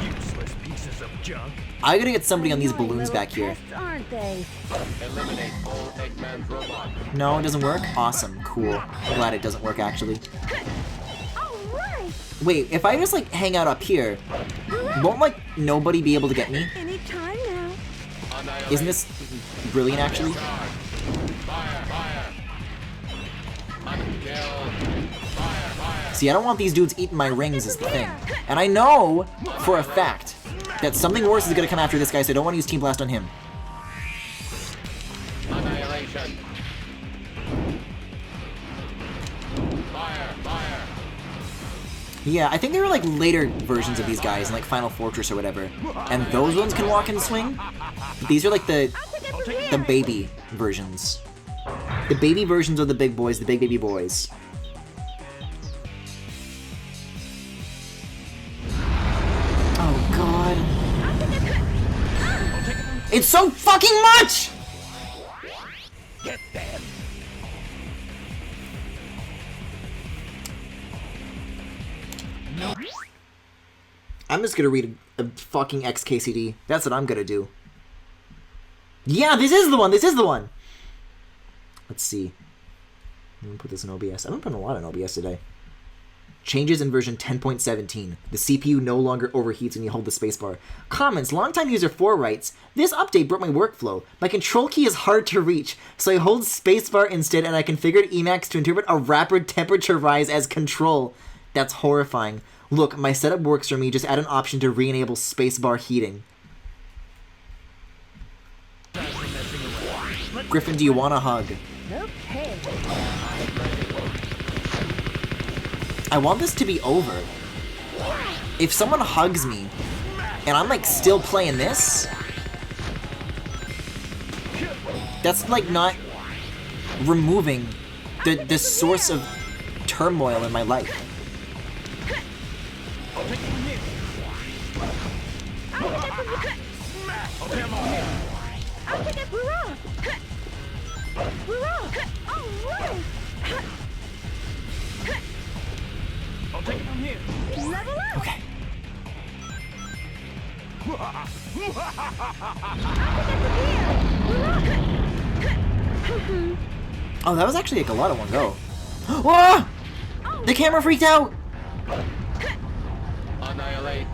Useless pieces of junk. I gotta get somebody on these balloons Little back here. pests, aren't they? Eliminate all Eggman's robot. No, it doesn't work? Awesome, cool. I'm glad it doesn't work, actually. All right. Wait, if I just, like, hang out up here, won't, like, nobody be able to get me? Anytime now. Isn't this brilliant, actually? Fire. Fire. Unkill. Fire. Fire. See, I don't want these dudes eating my rings is the thing. And I know, for a fact, that something worse is gonna come after this guy, so I don't want to use Team Blast on him. Annihilation. Fire. Fire. Yeah, I think there were, like, later versions of these guys in, like, Final Fortress or whatever. And those ones can walk and swing. These are, like, the baby versions. The baby versions of the big boys, the big baby boys. Oh, God. It's so fucking much! Get them. I'm just gonna read a fucking XKCD. That's what I'm gonna do. Yeah, this is the one! This is the one! Let's see. I'm gonna put this in OBS. I've been putting a lot in OBS today. Changes in version 10.17. The CPU no longer overheats when you hold the spacebar. Comments. Longtime user 4 writes, "This update broke my workflow. My control key is hard to reach, so I hold spacebar instead and I configured Emacs to interpret a rapid temperature rise as control. That's horrifying. Look, my setup works for me. Just add an option to re-enable spacebar heating." Griffin, do you want a hug? Okay. I want this to be over. If someone hugs me, and I'm like still playing this, that's like not removing the source of turmoil in my life. I'll take it, hurrah! Hurrah! All right! I'll take it from here. Level up! Okay. Oh, that was actually like a lot of one go. Whoa! The camera freaked out! Annihilate.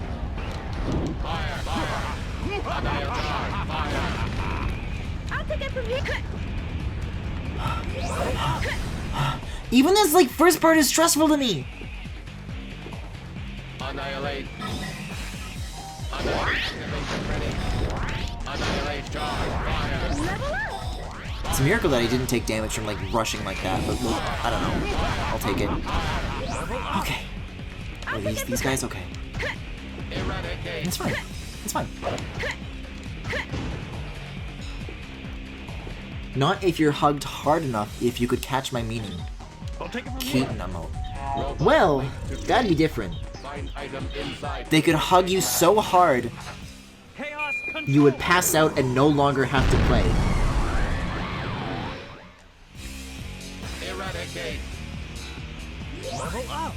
Fire, fire. Annihilate, fire. I'll take it from here! Even this like first part is stressful to me. Annihilate. Annihilate. Ready. Annihilate, charge, fire. Level up! It's a miracle that I didn't take damage from like rushing like that, but look, I don't know. I'll take it. Okay. Are these guys okay? Eradicate. It's fine. It's fine. Not if you're hugged hard enough, if you could catch my meaning. I'll take it from here. Keaton emote. Well, that'd be different. Find item inside. They could hug you so hard, Chaos control. you would pass out and no longer have to play. Eradicate. Level up.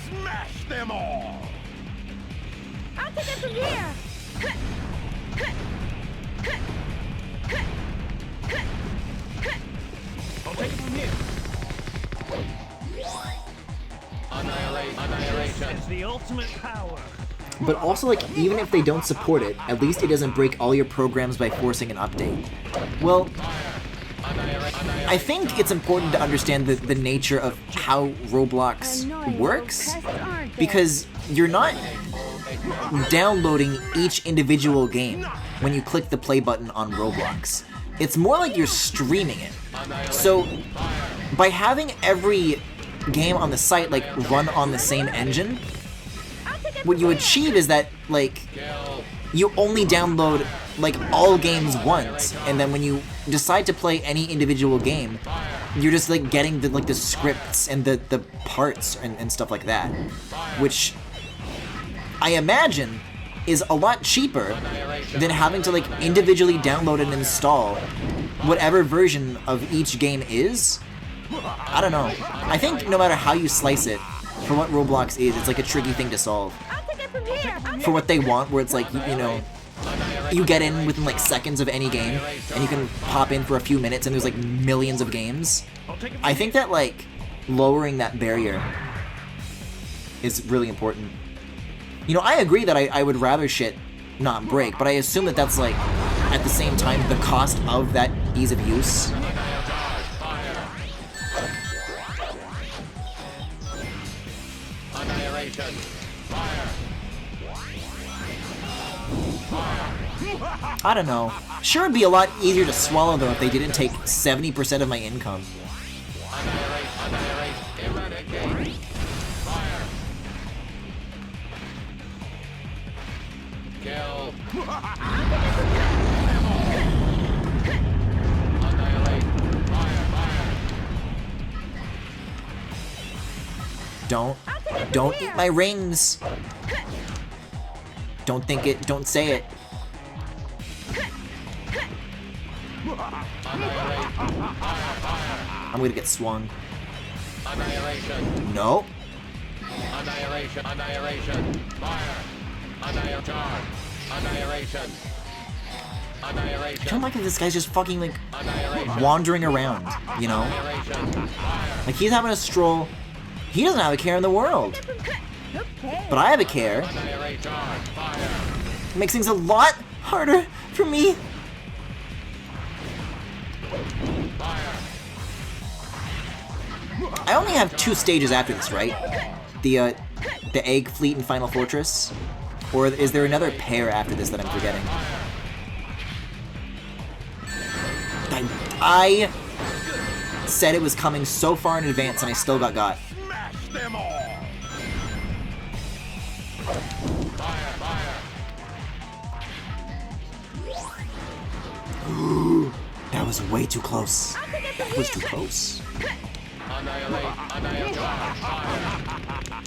Smash them all. I'll take it from here! I'll take it from here. Annihilate. Annihilation. It's the ultimate power. But also, like, even if they don't support it, at least it doesn't break all your programs by forcing an update. Well, I think it's important to understand the nature of how Roblox works, because you're not downloading each individual game when you click the play button on Roblox. It's more like you're streaming it. So, by having every game on the site, like, run on the same engine, what you achieve is that, like, you only download, like, all games once, and then when you decide to play any individual game, you're just, like, getting the, like, the scripts and the parts and stuff like that, which I imagine is a lot cheaper than having to, like, individually download and install whatever version of each game is. I don't know. I think no matter how you slice it, for what Roblox is, it's like a tricky thing to solve. I'll take it from here! For what they want, where it's like, you know, you get in within like seconds of any game, and you can pop in for a few minutes and there's like millions of games. I think that like lowering that barrier is really important. You know, I agree that I would rather shit not break, but I assume that that's like, at the same time, the cost of that ease of use. Annihilation. Fire. I don't know. Sure, it'd be a lot easier to swallow though if they didn't take 70% of my income. Annihilate. Annihilate. Eradicate. Fire. Kill. Annihilate. Fire. Fire. Don't. I'll take it Don't eat my rings. Don't think it, don't say it. I'm gonna get swung. Annihilation. No. Annihilation. Annihilation. Fire. Annihilation. Annihilation. Annihilation. I don't like that this guy's just fucking like Annihilation. wandering around, you know? Annihilation. Fire. Like he's having a stroll. He doesn't have a care in the world. Okay. But I have a care. Annihilation. Fire. It makes things a lot harder for me. Fire. I only have 2 stages after this, right? The Egg Fleet and Final Fortress? Or is there another pair after this that I'm forgetting? I said it was coming so far in advance and I still got got. Smash them all! Fire. Fire. That was way too close. That was too close. Annihilate. Annihilation. Fire.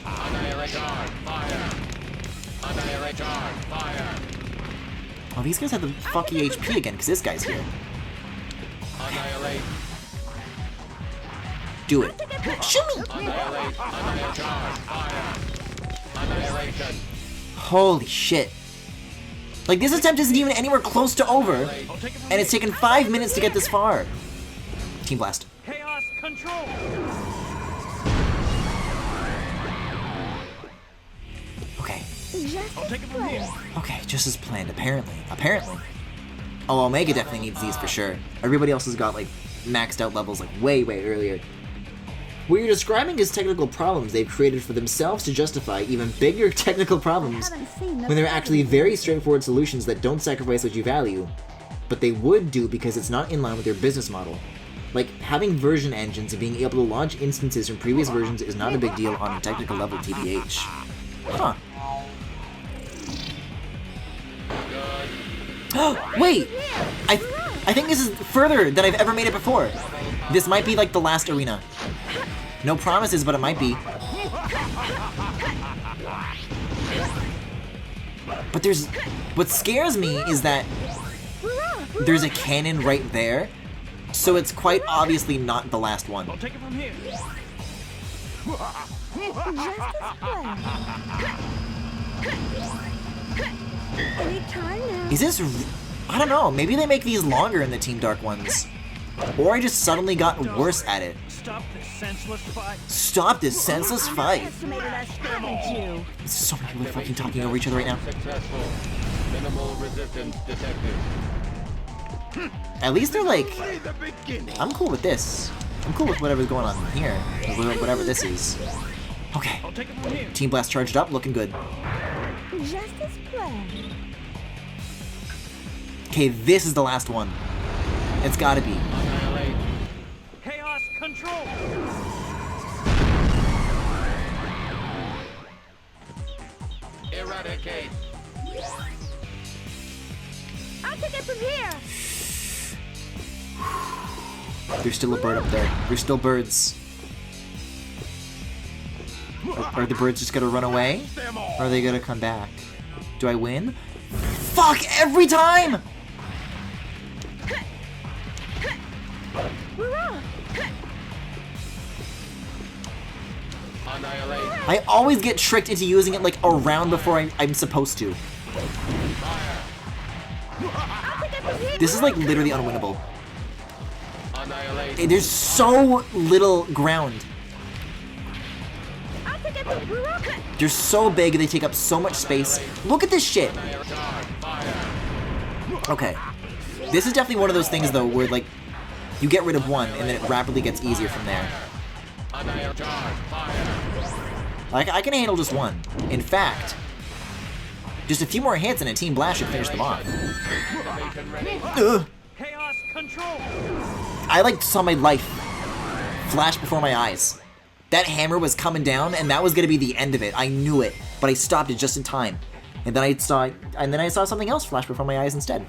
Annihilation. Fire. Annihilation. Fire. Oh, these guys have the fucky HP again, because this guy's here. Annihilate. Do it. Shoot me! Annihilate. Annihilation. Fire. Annihilation. Holy shit. Like, this attempt isn't even anywhere close to over, and it's taken 5 minutes to get this far. Team Blast. Chaos control! Okay. Just I'll take it from here. Okay, just as planned, apparently. Apparently. Oh, Omega definitely needs these for sure. Everybody else has got, like, maxed out levels, like, way, way earlier. What you're describing is technical problems they've created for themselves to justify even bigger technical problems when they're actually very straightforward solutions that don't sacrifice what you value, but they would do because it's not in line with their business model. Like, having version engines and being able to launch instances from previous versions is not a big deal on a technical level, TBH. Huh. Wait! I think this is further than I've ever made it before. This might be like the last arena. No promises, but it might be. But there's... What scares me is that there's a cannon right there, so it's quite obviously not the last one. I'll take it from here. Anytime now. Is this... I don't know, maybe they make these longer in the Team Dark ones. Or I just suddenly got worse at it. Stop this senseless fight. Stop this senseless fight! Estimated us damage you. There's so many people fucking talking over each other right now. Successful. Minimal resistance detected. At least they're like... Play the beginning. I'm cool with this. I'm cool with whatever's going on here. Whatever this is. Okay. I'll take it from here. Team Blast charged up, looking good. Just as planned. Okay, this is the last one. It's gotta be. Annihilate. Chaos control. Eradicate. I'll take it from here. There's still a bird up there. There's still birds. Are the birds just gonna run away? Or are they gonna come back? Do I win? Fuck, every time! Annihilate. I always get tricked into using it like around before I'm supposed to. This is like literally unwinnable. Annihilate. There's so little ground. I'll take it from here. They're so big, they take up so much space. Look at this shit. Okay. This is definitely one of those things though where like you get rid of one and then it rapidly gets easier from there. Like I can handle just one. In fact, just a few more hits and a Team Blast should finish them off. Ugh. Chaos control. I like saw my life flash before my eyes. That hammer was coming down and that was gonna be the end of it. I knew it, but I stopped it just in time. And then I saw something else flash before my eyes instead.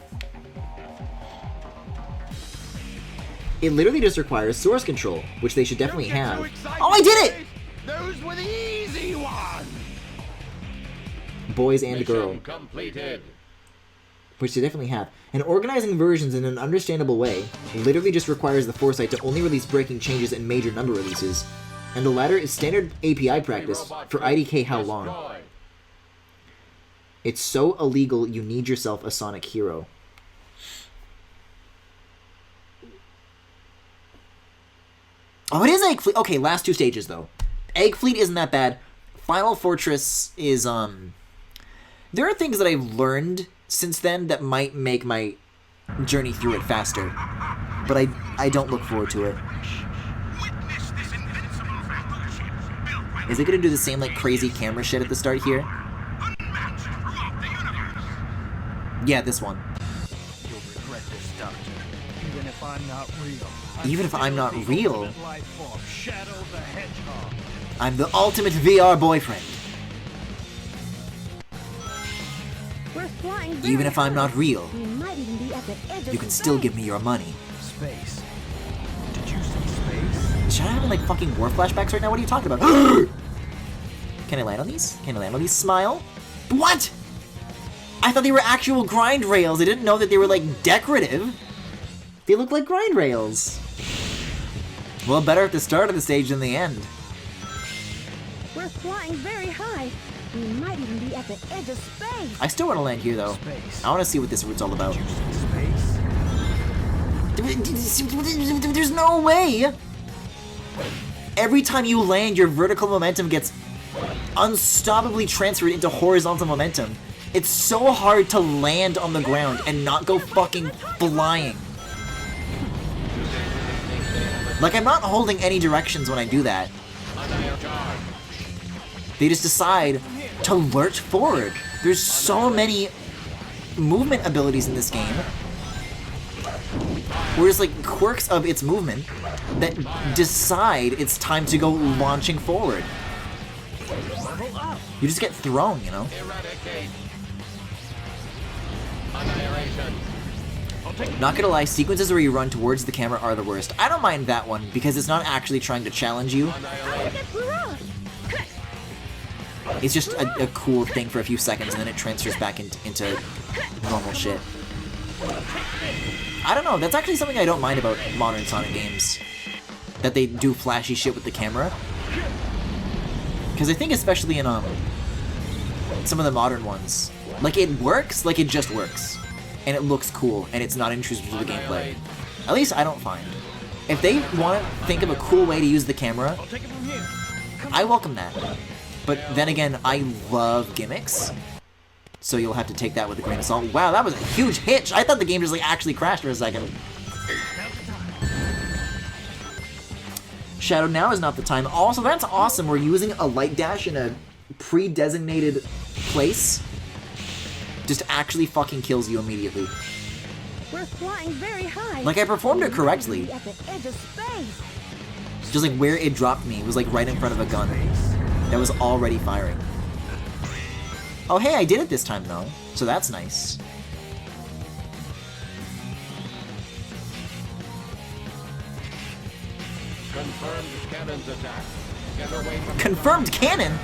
It literally just requires source control, which they should definitely have. Oh, I did it! Those were the easy ones. boys and girl. Completed. Which they definitely have. And organizing versions in an understandable way literally just requires the foresight to only release breaking changes and major number releases. And the latter is standard API practice for IDK how long. It's so illegal you need yourself a Sonic hero. Oh, it is Egg Fleet. Okay, last 2 stages, though. Egg Fleet isn't that bad. Final Fortress is, There are things that I've learned since then that might make my journey through it faster. But I don't look forward to it. Is it gonna do the same, like, crazy camera shit at the start here? Yeah, this one. You'll regret this, Doctor. Even if I'm not real. Even if I'm not real? Life form, Shadow the Hedgehog. I'm the ultimate VR boyfriend. We're flying very Even if I'm not real, We might even be at the edge of you can still space. give me your money. Space. Did you say space? Should I have, like, fucking war flashbacks right now? What are you talking about? Can I land on these? Can I land on these? Smile? What? I thought they were actual grind rails. I didn't know that they were, like, decorative. They look like grind rails. Well, better at the start of the stage than the end. We're flying very high. We might even be at the edge of space. I still want to land here, though. Space. I want to see what this route's all about. Did you say space? There's no way! Every time you land, your vertical momentum gets unstoppably transferred into horizontal momentum. It's so hard to land on the ground and not go fucking flying. Like, I'm not holding any directions when I do that. They just decide to lurch forward. There's so many movement abilities in this game. Whereas, like, quirks of its movement that decide it's time to go launching forward. You just get thrown, you know? Eradicate. Annihilation. Not gonna lie, sequences where you run towards the camera are the worst. I don't mind that one, because it's not actually trying to challenge you. It's just a cool thing for a few seconds, and then it transfers back into normal shit. I don't know, that's actually something I don't mind about modern Sonic games. That they do flashy shit with the camera. Because I think especially in some of the modern ones, like, it works, like, it just works. And it looks cool, and it's not intrusive to the gameplay. At least I don't find. If they want to think of a cool way to use the camera, I welcome that. But then again, I love gimmicks, so you'll have to take that with a grain of salt. Wow, that was a huge hitch! I thought the game just, like, actually crashed for a second. Shadow, now is not the time. Also, that's awesome. We're using a light dash in a pre-designated place. Just actually fucking kills you immediately. We're flying very high. Like, I performed it correctly. At the edge of space. Just like where it dropped me was like right in front of a gun that was already firing. Oh hey, I did it this time though, so that's nice. Confirmed cannon's attack. Get away from Confirmed cannon?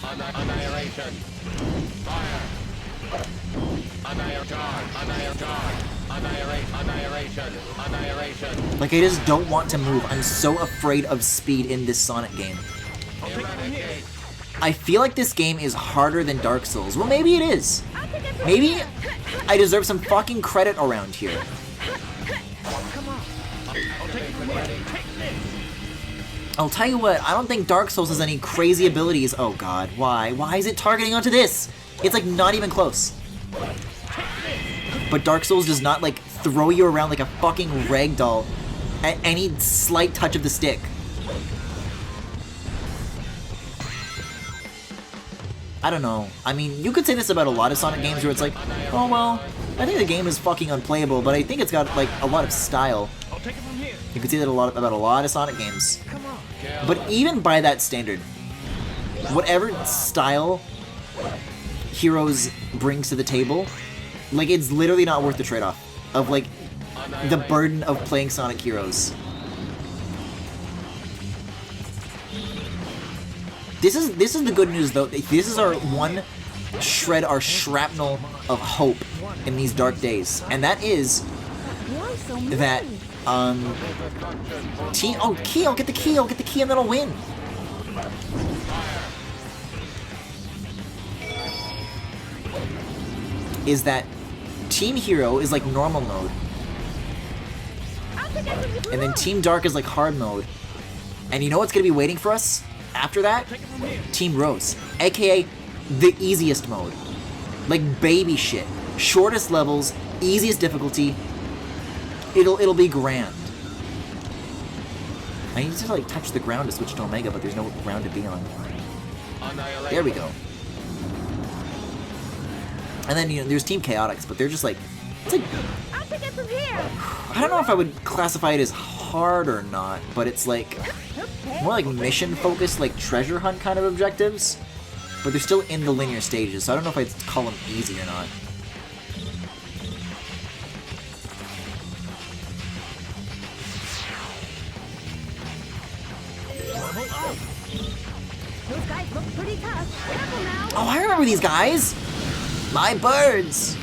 annihilation. Fire. Annihilation. Annihilation. Annihilation. Like, I just don't want to move. I'm so afraid of speed in this Sonic game. Eradicate. I feel like this game is harder than Dark Souls. Well, maybe it is. Maybe I deserve some fucking credit around here. I'll tell you what, I don't think Dark Souls has any crazy abilities. Oh god, why? Why is it targeting onto this? It's like not even close. But Dark Souls does not like throw you around like a fucking ragdoll at any slight touch of the stick. I don't know. I mean, you could say this about a lot of Sonic games where it's like, oh well, I think the game is fucking unplayable, but I think it's got like a lot of style. You can say that about a lot of Sonic games. But even by that standard, whatever style Heroes brings to the table, like, it's literally not worth the trade-off of, like, the burden of playing Sonic Heroes. This is the good news though. This is our one shred, our shrapnel of hope in these dark days, and that is Why so many? that team. Oh, key! I'll get the key. I'll get the key, and then I'll win. Is that Team Hero is like normal mode, and then Team Dark is like hard mode. And you know what's gonna be waiting for us after that? Team Rose, aka the easiest mode, like baby shit, shortest levels, easiest difficulty. It'll be grand. I need to like touch the ground to switch to Omega, but there's no ground to be on. There we go. And then, you know, there's Team Chaotix, but they're just like, it's like, I'll take it from here. I don't know if I would classify it as hard or not, but it's like more like mission focused, like treasure hunt kind of objectives. But they're still in the linear stages, so I don't know if I'd call them easy or not. Those guys look pretty tough. Careful now. Oh, I remember these guys! My birds!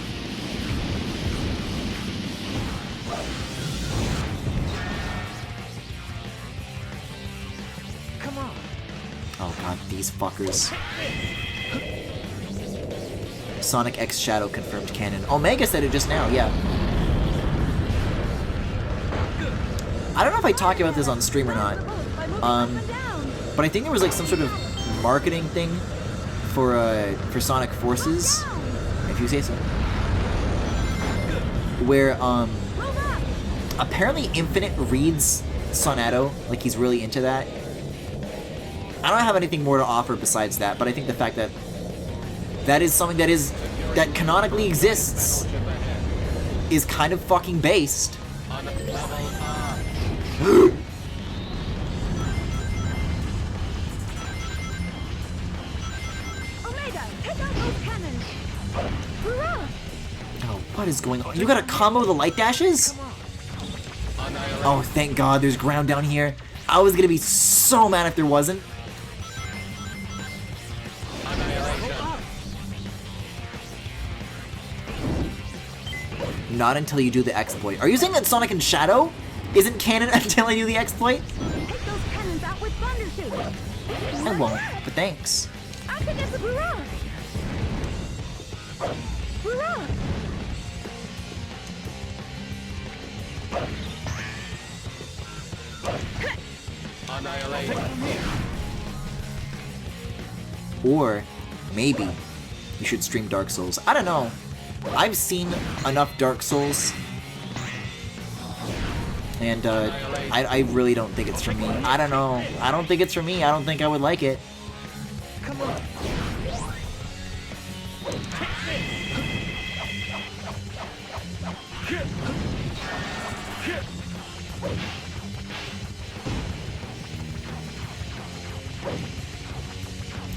Come on. Oh god, these fuckers. Sonic X Shadow confirmed canon. Omega said it just now, yeah. I don't know if I talked about this on stream or not. But I think there was like some sort of marketing thing for Sonic Forces, if you say so. Where apparently Infinite reads Sonato, like he's really into that. I don't have anything more to offer besides that, but I think the fact that that is something that canonically exists is kind of fucking based. Omega, take out those cannons. Hurrah! Oh, what is going on? You got a combo the light dashes? Oh, thank God there's ground down here. I was gonna be so mad if there wasn't. Not until you do the exploit. Are you saying that Sonic and Shadow isn't canon until I do the exploit? Take those cannons out with Thunder Suit. I won't, but thanks. I'll take it with Hurrah! Hurrah! Or maybe you should stream Dark Souls. I don't know. I've seen enough Dark Souls, and I really don't think it's for me. I don't know. I don't think it's for me. I don't think I would like it. Come on.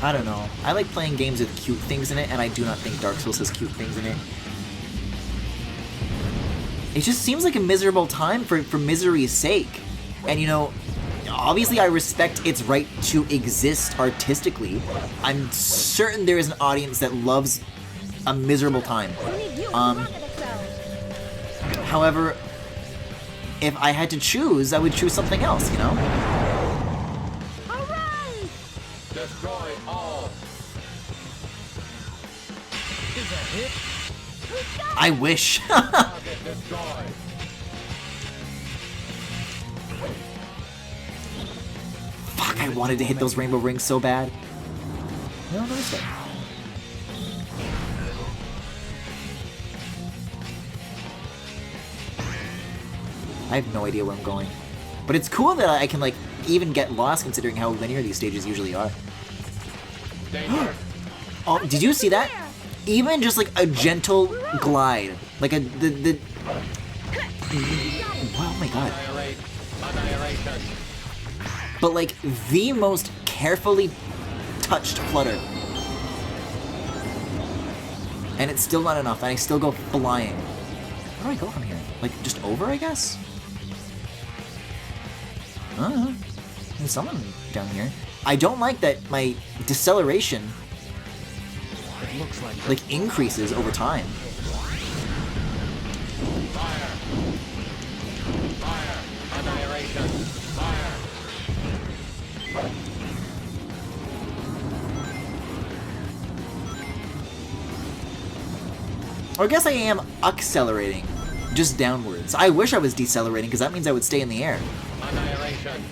I don't know. I like playing games with cute things in it, and I do not think Dark Souls has cute things in it. It just seems like a miserable time for misery's sake. And you know, obviously I respect its right to exist artistically. I'm certain there is an audience that loves a miserable time. However, if I had to choose, I would choose something else, you know? Destroy all. Is that hit? I wish. Target destroyed. Fuck, I wanted to hit those rainbow rings so bad. No, no, this way. I have no idea where I'm going. But it's cool that I can, like, even get lost considering how linear these stages usually are. Danger. Oh, did you see that? Even just, like, a gentle glide. Like, oh my god. Annihilate. Annihilation. But, like, the most carefully touched flutter. And it's still not enough, and I still go flying. Where do I go from here? Like, just over, I guess? I don't know. There's someone down here. I don't like that my deceleration It looks like increases over time. Fire! Fire! Annihilation! Fire! Or I guess I am accelerating, just downwards. I wish I was decelerating, because that means I would stay in the air. Annihilation!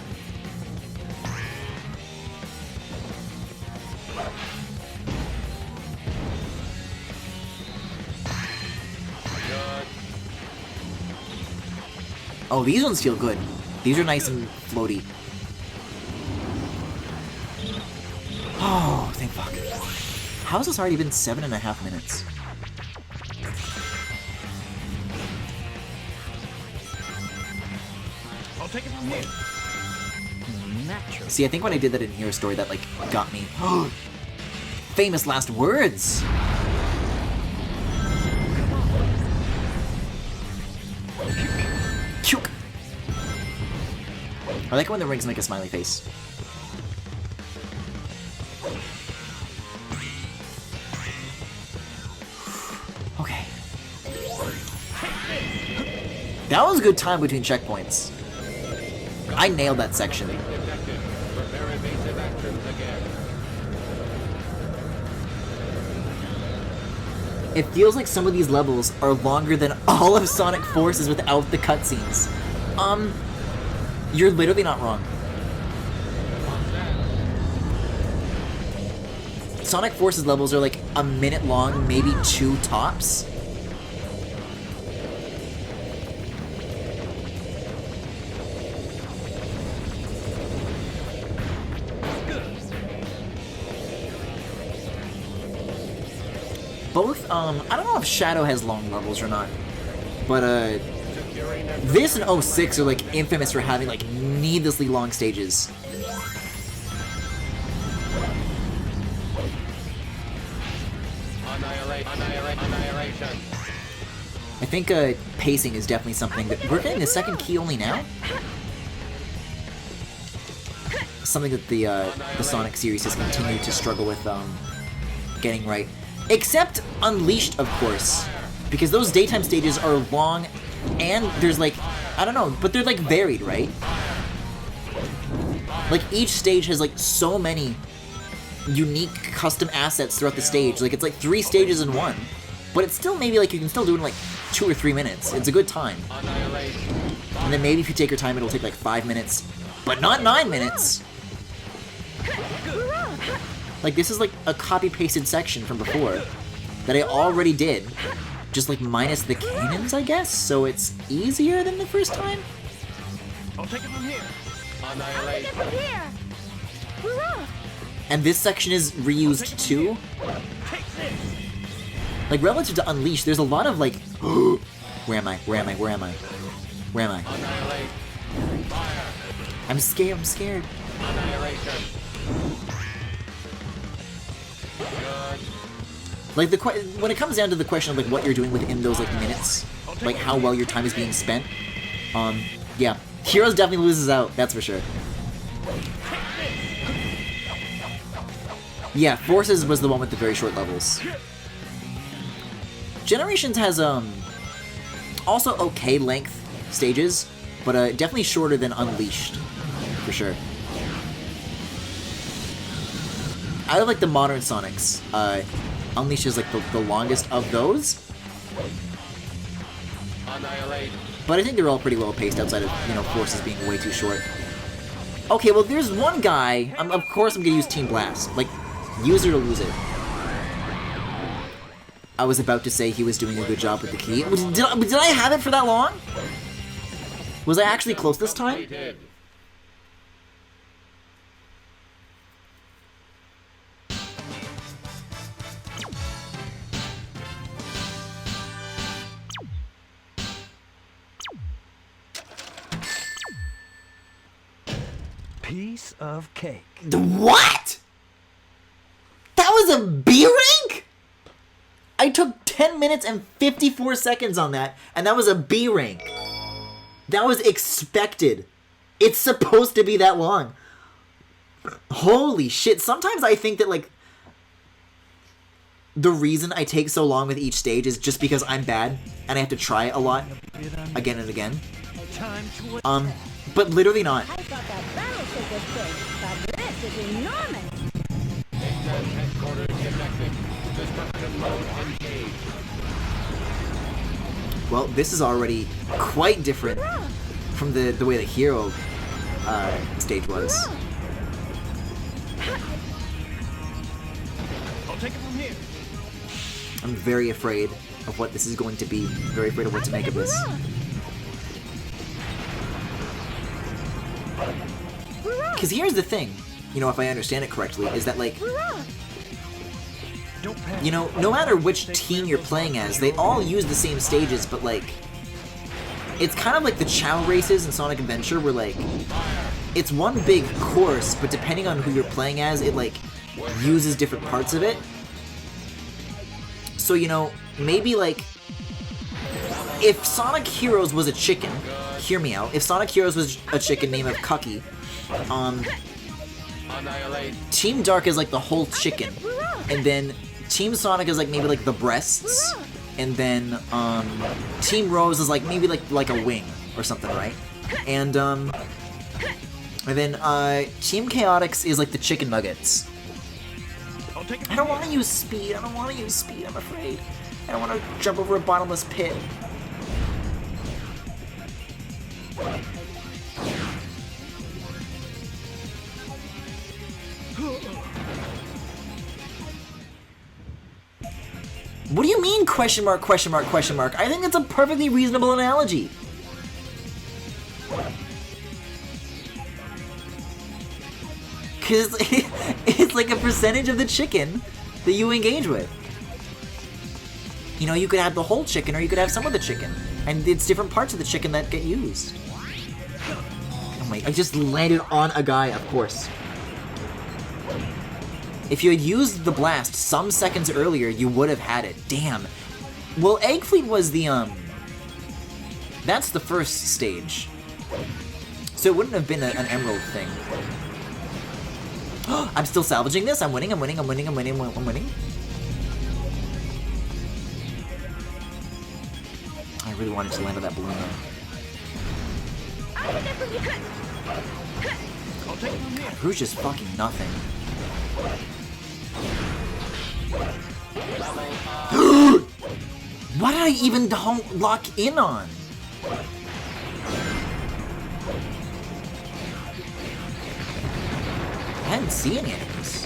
Good. Oh, these ones feel good. These are nice and floaty. Oh, thank fuck. How has this already been 7.5 minutes? I'll take it from here. Natural. See, I think when I did that in Hero Story, that, like, got me. Famous last words! Cute. I like when the rings make a smiley face. Okay. That was a good time between checkpoints. I nailed that section. Detective, prepare evasive actions again. It feels like some of these levels are longer than all of Sonic Forces without the cutscenes. You're literally not wrong. Sonic Forces levels are like a minute long, maybe 2 tops. Both, I don't know if Shadow has long levels or not, but, this and 06 are, like, infamous for having, like, needlessly long stages. Annihilation. I think, pacing is definitely something that... We're getting the second key only now? Something that the Sonic series has continued to struggle with, getting right. Except Unleashed, of course. Because those daytime stages are long, and there's like, I don't know, but they're like varied, right? Like each stage has like so many unique custom assets throughout the stage. Like it's like 3 stages in one. But it's still maybe like you can still do it in like 2 or 3 minutes. It's a good time. And then maybe if you take your time it'll take like 5 minutes. But not 9 minutes! Like, this is like a copy-pasted section from before that I already did. Just, like, minus the cannons, I guess? So it's easier than the first time? I'll take it from here. Annihilation. Here! Hurrah! And this section is reused too? Take this. Like, relative to Unleashed, there's a lot of, like... Where am I? Where am I? Where am I? Where am I? Annihilate. Fire. I'm scared, I'm scared. Annihilation. Good. Like, when it comes down to the question of, like, what you're doing within those, like, minutes, like, how well your time is being spent, yeah. Heroes definitely loses out, that's for sure. Yeah, Forces was the one with the very short levels. Generations has, also okay length stages, but, definitely shorter than Unleashed, for sure. Out of, like, the modern Sonics, Unleashed is, like, the longest of those. Annihilate. But I think they're all pretty well-paced outside of, you know, Forces being way too short. Okay, well, there's one guy, of course I'm gonna use Team Blast. Like, use it or lose it. I was about to say he was doing a good job with the key. Did I have it for that long? Was I actually close this time? Completed. Piece of cake. What? That was a B rank? I took 10 minutes and 54 seconds on that, and that was a B rank. That was expected. It's supposed to be that long. Holy shit, sometimes I think that, like, the reason I take so long with each stage is just because I'm bad, and I have to try it a lot, again and again. But literally not. I thought that battleship was big, but this is enormous. Headquarters detected. Destruction mode engaged. Well, this is already quite different from the way the hero stage was. I'll take it from here. I'm very afraid of what this is going to be. Very afraid of what to make of this. Because here's the thing, you know, if I understand it correctly, is that, like, you know, no matter which team you're playing as, they all use the same stages, but, like, it's kind of like the Chow races in Sonic Adventure, where, like, it's one big course, but depending on who you're playing as, it, like, uses different parts of it. So, you know, maybe, like, if Sonic Heroes was a chicken, hear me out, if Sonic Heroes was a chicken named Cucky, Team Dark is like the whole chicken, and then Team Sonic is like maybe like the breasts, and then Team Rose is like maybe like a wing or something, right? And then Team Chaotix is like the chicken nuggets. I don't want to use speed. I don't want to use speed. I'm afraid. I don't want to jump over a bottomless pit. What do you mean, question mark, question mark, question mark? I think it's a perfectly reasonable analogy. Because it's like a percentage of the chicken that you engage with. You know, you could have the whole chicken or you could have some of the chicken. And it's different parts of the chicken that get used. Oh my, I just landed on a guy, of course. If you had used the blast some seconds earlier, you would have had it. Damn. Well, Egg Fleet was the, that's the first stage. So it wouldn't have been an emerald thing. I'm still salvaging this. I'm winning, I'm winning, I'm winning, I'm winning, I'm winning. I really wanted to land on that balloon, though. God, Rouge is fucking nothing. What did I even lock in on? I didn't see any enemies.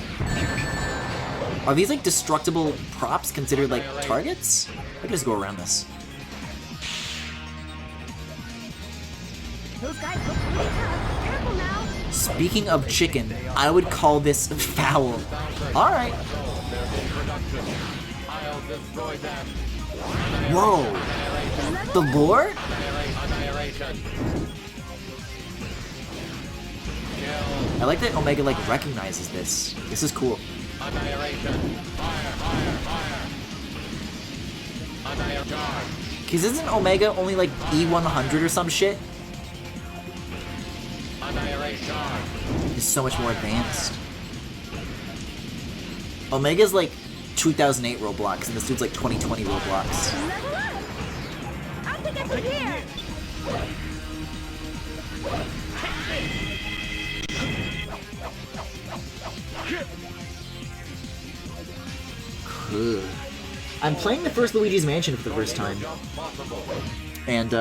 Are these like destructible props considered like targets? I can just go around this. Those guys look pretty tough. Careful now. Speaking of chicken, I would call this foul. Alright. Whoa. The lore? I like that Omega like recognizes this. This is cool. Cause isn't Omega only like E100 or some shit? It's so much more advanced. Omega's like 2008 Roblox, and this dude's like 2020 Roblox. I'll take it from here. Ugh. I'm playing the first Luigi's Mansion for the first time, and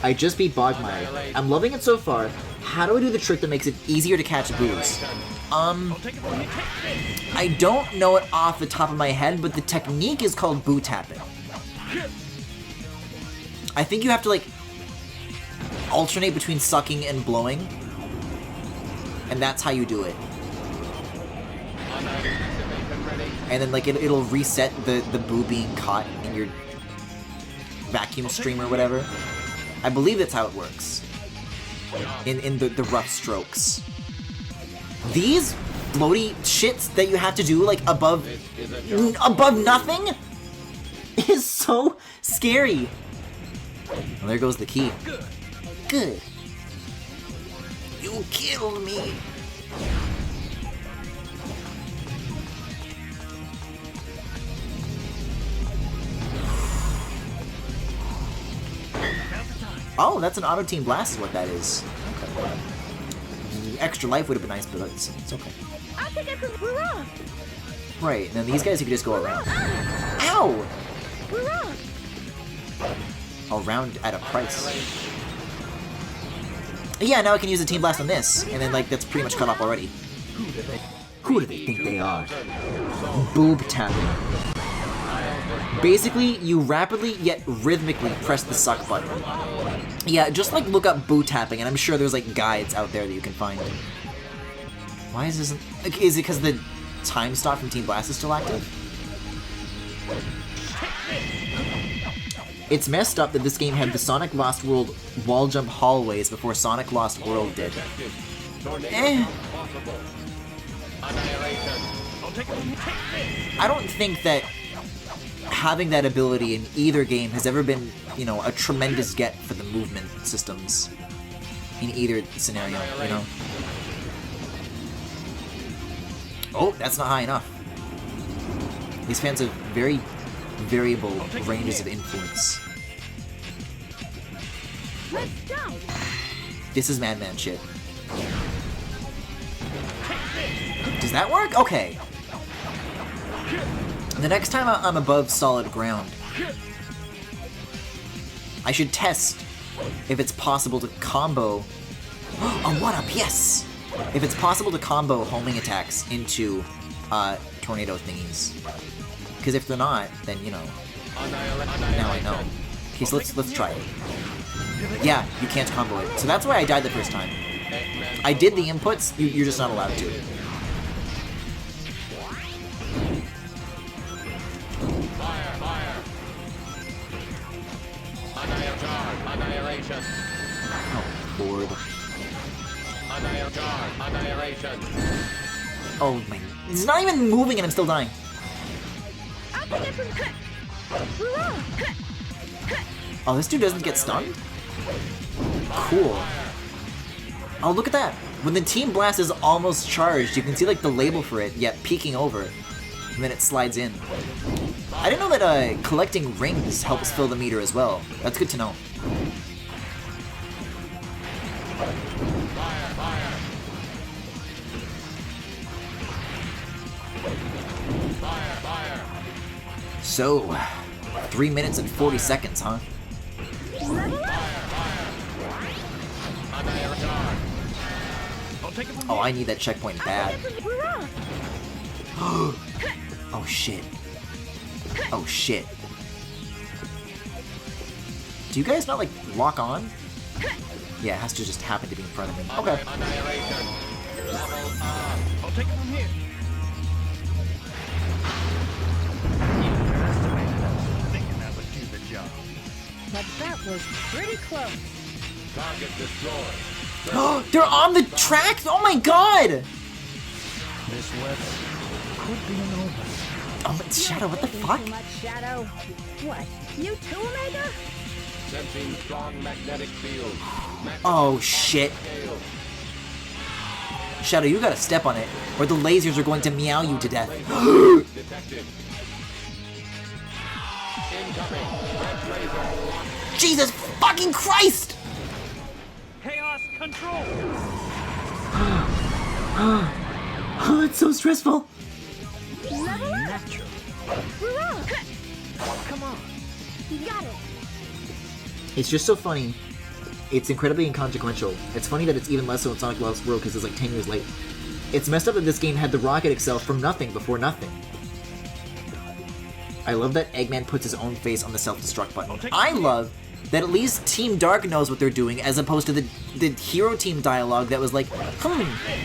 I just beat Bogmire. I'm loving it so far. How do I do the trick that makes it easier to catch boos? I don't know it off the top of my head, but the technique is called boo tapping. I think you have to like alternate between sucking and blowing, and that's how you do it. And then like it'll reset the boo being caught in your vacuum stream or whatever. I believe that's how it works. In the rough strokes. These floaty shits that you have to do like above nothing is so scary. Well, there goes the key. Good. You killed me. Oh, that's an auto team blast is what that is. Okay. Extra life would have been nice, but it's okay. I'll take it from Hurrah! Right, and then these guys you could just go around. Ow! Hurrah! Around at a price. Yeah, now I can use the team blast on this, and then like that's pretty much cut off already. Who do they think they are? Boob tapping. Basically, you rapidly yet rhythmically press the suck button. Yeah, just like look up boob tapping, and I'm sure there's like guides out there that you can find. Why is this? Like, is it because the time stop from Team Blast is still active? It's messed up that this game had the Sonic Lost World wall jump hallways before Sonic Lost World did. Eh. I don't think that having that ability in either game has ever been, you know, a tremendous get for the movement systems in either scenario, you know? Oh, that's not high enough. These fans have very variable ranges of influence. Let's jump! This is Madman shit. Does that work? Okay. The next time I'm above solid ground, I should test if it's possible to combo... Oh, what up? Yes! If it's possible to combo homing attacks into tornado thingies. Because if they're not, then, you know, now I know. Okay, so let's try it. Yeah, you can't combo it. So that's why I died the first time. I did the inputs, you're just not allowed to. Annihilation. Oh, Lord. Annihilation. Oh my... It's not even moving and I'm still dying. Oh, this dude doesn't get stunned? Cool. Oh, look at that. When the Team Blast is almost charged, you can see like the label for it, yet peeking over. And then it slides in. I didn't know that collecting rings helps fill the meter as well. That's good to know. So, 3 minutes and 40 seconds, huh? Oh, I need that checkpoint bad. Oh shit. Oh shit. Do you guys not like lock on? Yeah, it has to just happen to be in front of me. Okay. I'll take it from here. Thinking that would do the job. But that was pretty close. Target destroyed. Oh, they're on the track? Oh my god! This West could be an omen. Oh, but Shadow, what the fuck? Too much, Shadow. What? You too, Omega? Sensing strong magnetic field. Oh shit. Shadow, you gotta step on it, or the lasers are going to meow you to death. Detected. Incoming. Red laser. Jesus fucking Christ! Chaos control. Oh, it's so stressful. Level up! Hurrah! Come on. You got it! It's just so funny. It's incredibly inconsequential. It's funny that it's even less so in Sonic Lost World because it's like 10 years late. It's messed up that this game had the rocket excel from nothing before nothing. I love that Eggman puts his own face on the self-destruct button. I love that at least Team Dark knows what they're doing as opposed to the Hero Team dialogue that was like,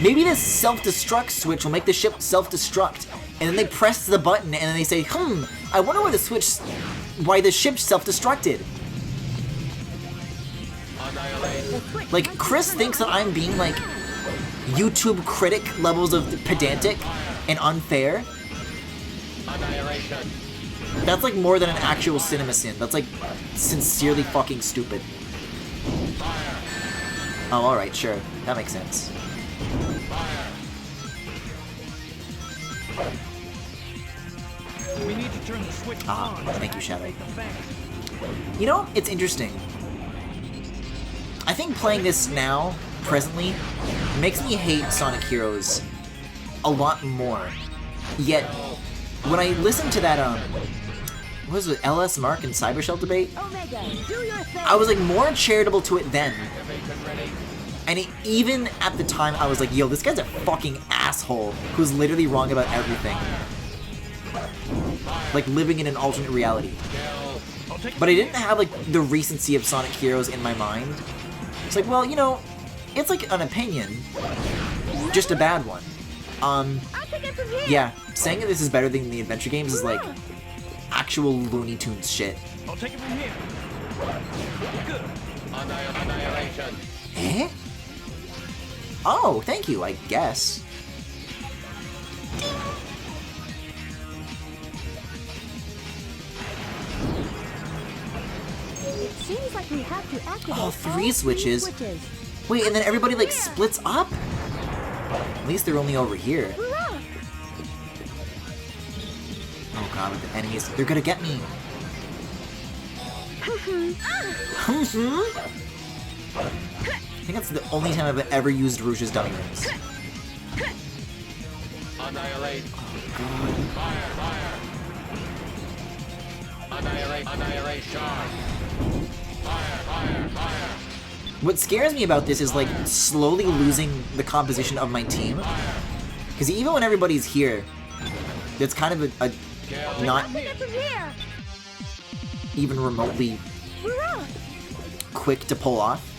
maybe this self-destruct switch will make the ship self-destruct. And then they press the button and then they say, I wonder why the ship self-destructed. Like, Chris thinks that I'm being, like, YouTube critic levels of pedantic and unfair. That's, like, more than an actual cinema sin. That's, like, sincerely fucking stupid. Oh, alright, sure. That makes sense. We need to turn the switch Ah, on. thank you, Shadow. Activate the fan. You know, it's interesting. I think playing this now, presently, makes me hate Sonic Heroes a lot more. Yet, when I listened to that, what was it, LS Mark and Cybershell debate? Omega, do your thing. I was like more charitable to it then. And even at the time, I was like, yo, this guy's a fucking asshole who's literally wrong about everything. Like living in an alternate reality. But I didn't have like the recency of Sonic Heroes in my mind. It's like, well, you know, it's like an opinion, just a bad one. Yeah, saying that this is better than the adventure games is like actual Looney Tunes shit. I'll take it from here. Good. Annihilation. Eh? Oh, thank you, I guess. It seems like we have to activate Oh, all 3 switches. Wait, and then everybody like splits up? At least they're only over here. Hurrah! Oh god, with the enemies, they're gonna get me. I think that's the only time I've ever used Rouge's dummy rings. Annihilate. God. Fire, fire. Annihilate, annihilation. Fire, fire, fire. What scares me about this is like slowly losing the composition of my team. Because even when everybody's here, it's kind of a not even remotely quick to pull off.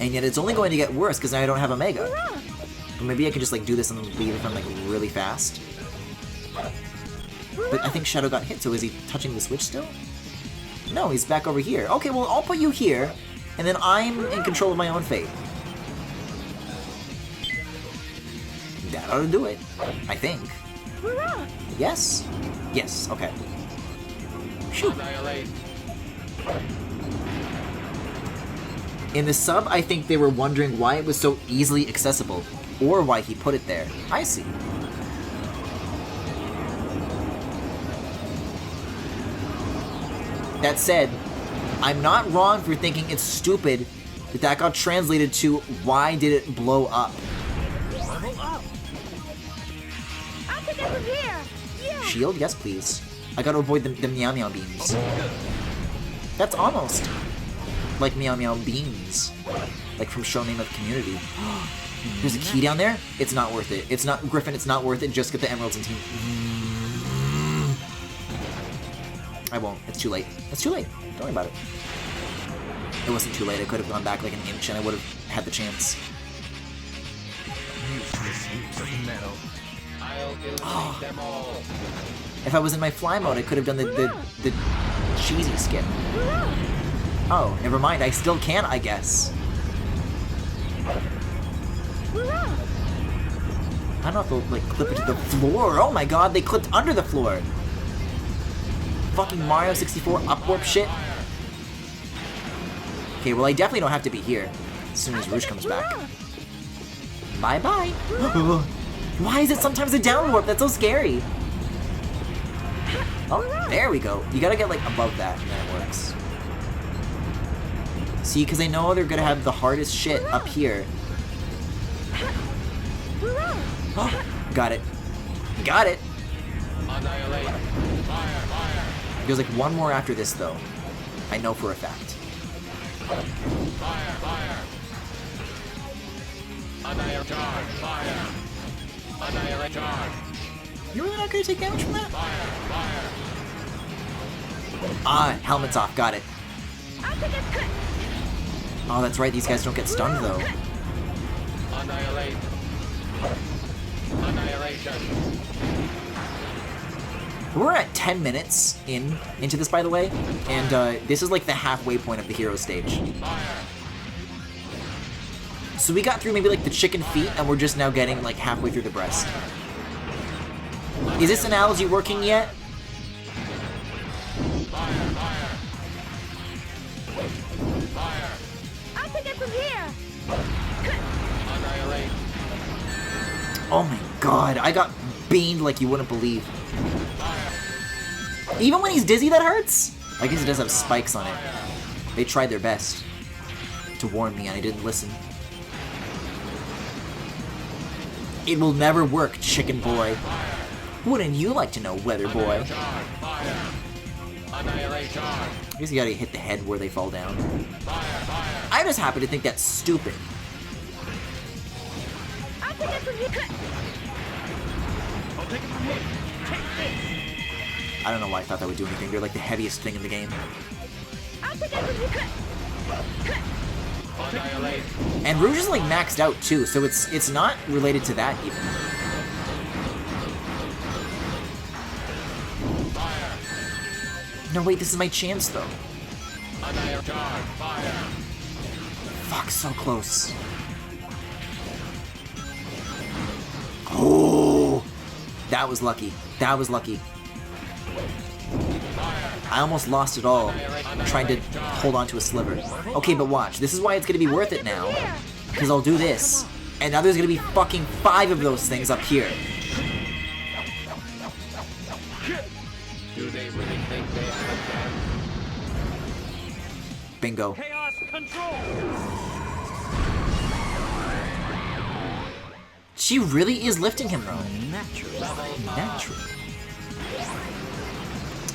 And yet it's only going to get worse because now I don't have Omega. But maybe I could just like do this and leave if I'm like really fast. But I think Shadow got hit, so is he touching the switch still? No, he's back over here. Okay, well I'll put you here, and then I'm in control of my own fate. That ought to do it, I think. Yes? Yes, okay. Shoot. Annihilate. In the sub, I think they were wondering why it was so easily accessible, or why he put it there. I see. That said, I'm not wrong for thinking it's stupid that that got translated to why did it blow up? I'll take it from here. Yeah. Shield? Yes, please. I gotta avoid the Meow Meow beams. That's almost like Meow Meow beams. Like from Show Name of Community. There's a key down there? It's not worth it. It's not, Griffin, it's not worth it. Just get the emeralds and team. I won't. It's too late. It's too late. Don't worry about it. It wasn't too late. I could have gone back like an inch and I would have had the chance. I'll eliminate them all. If I was in my fly mode, I could have done the cheesy skip. Oh, never mind. I still can, I guess. I don't know if they'll like clip it to the floor. Oh my god, they clipped under the floor. Fucking Mario 64 up-warp shit. Okay, well I definitely don't have to be here as soon as Rouge comes back. Bye-bye. Why is it sometimes a down warp? That's so scary. Oh, there we go. You gotta get like above that and then it works. See, because I know they're gonna have the hardest shit up here. Oh, got it. Got it. Annihilate. Fire, fire. There's like one more after this though. I know for a fact. Fire, fire. Annihilate. Charge. Fire. Annihilate. Charge. You're really not gonna take damage from that? Fire, fire. Ah, helmet's off. Got it. Oh, that's right. These guys don't get stunned though. Annihilate. Annihilation. We're at 10 minutes into this, by the way, and this is like the halfway point of the hero stage. Fire. So we got through maybe like the chicken feet, and we're just now getting like halfway through the breast. Is this analogy working yet? Fire, fire. Fire. I'll take it from here. Annihilate. Oh my god, I got beamed like you wouldn't believe. Even when he's dizzy, that hurts? I guess he does have spikes on it. They tried their best to to warn me and I didn't listen. It will never work, chicken boy. Wouldn't you like to know, weather boy? I guess you gotta hit the head where they fall down. I just happen to think that's stupid. I'll take it from you. I'll take it from here. Take this. I don't know why I thought that would do anything. They're like the heaviest thing in the game. I'll take it from you. And Rouge is like maxed out too, so it's not related to that even. No, wait, this is my chance though. Fuck, so close. Oh, that was lucky. That was lucky. I almost lost it all trying to hold on to a sliver. Okay, but watch. This is why it's gonna be worth it now. Because I'll do this. And now there's gonna be fucking 5 of those things up here. Do they really think they have a chance? Bingo. Chaos control. She really is lifting him though. Natural.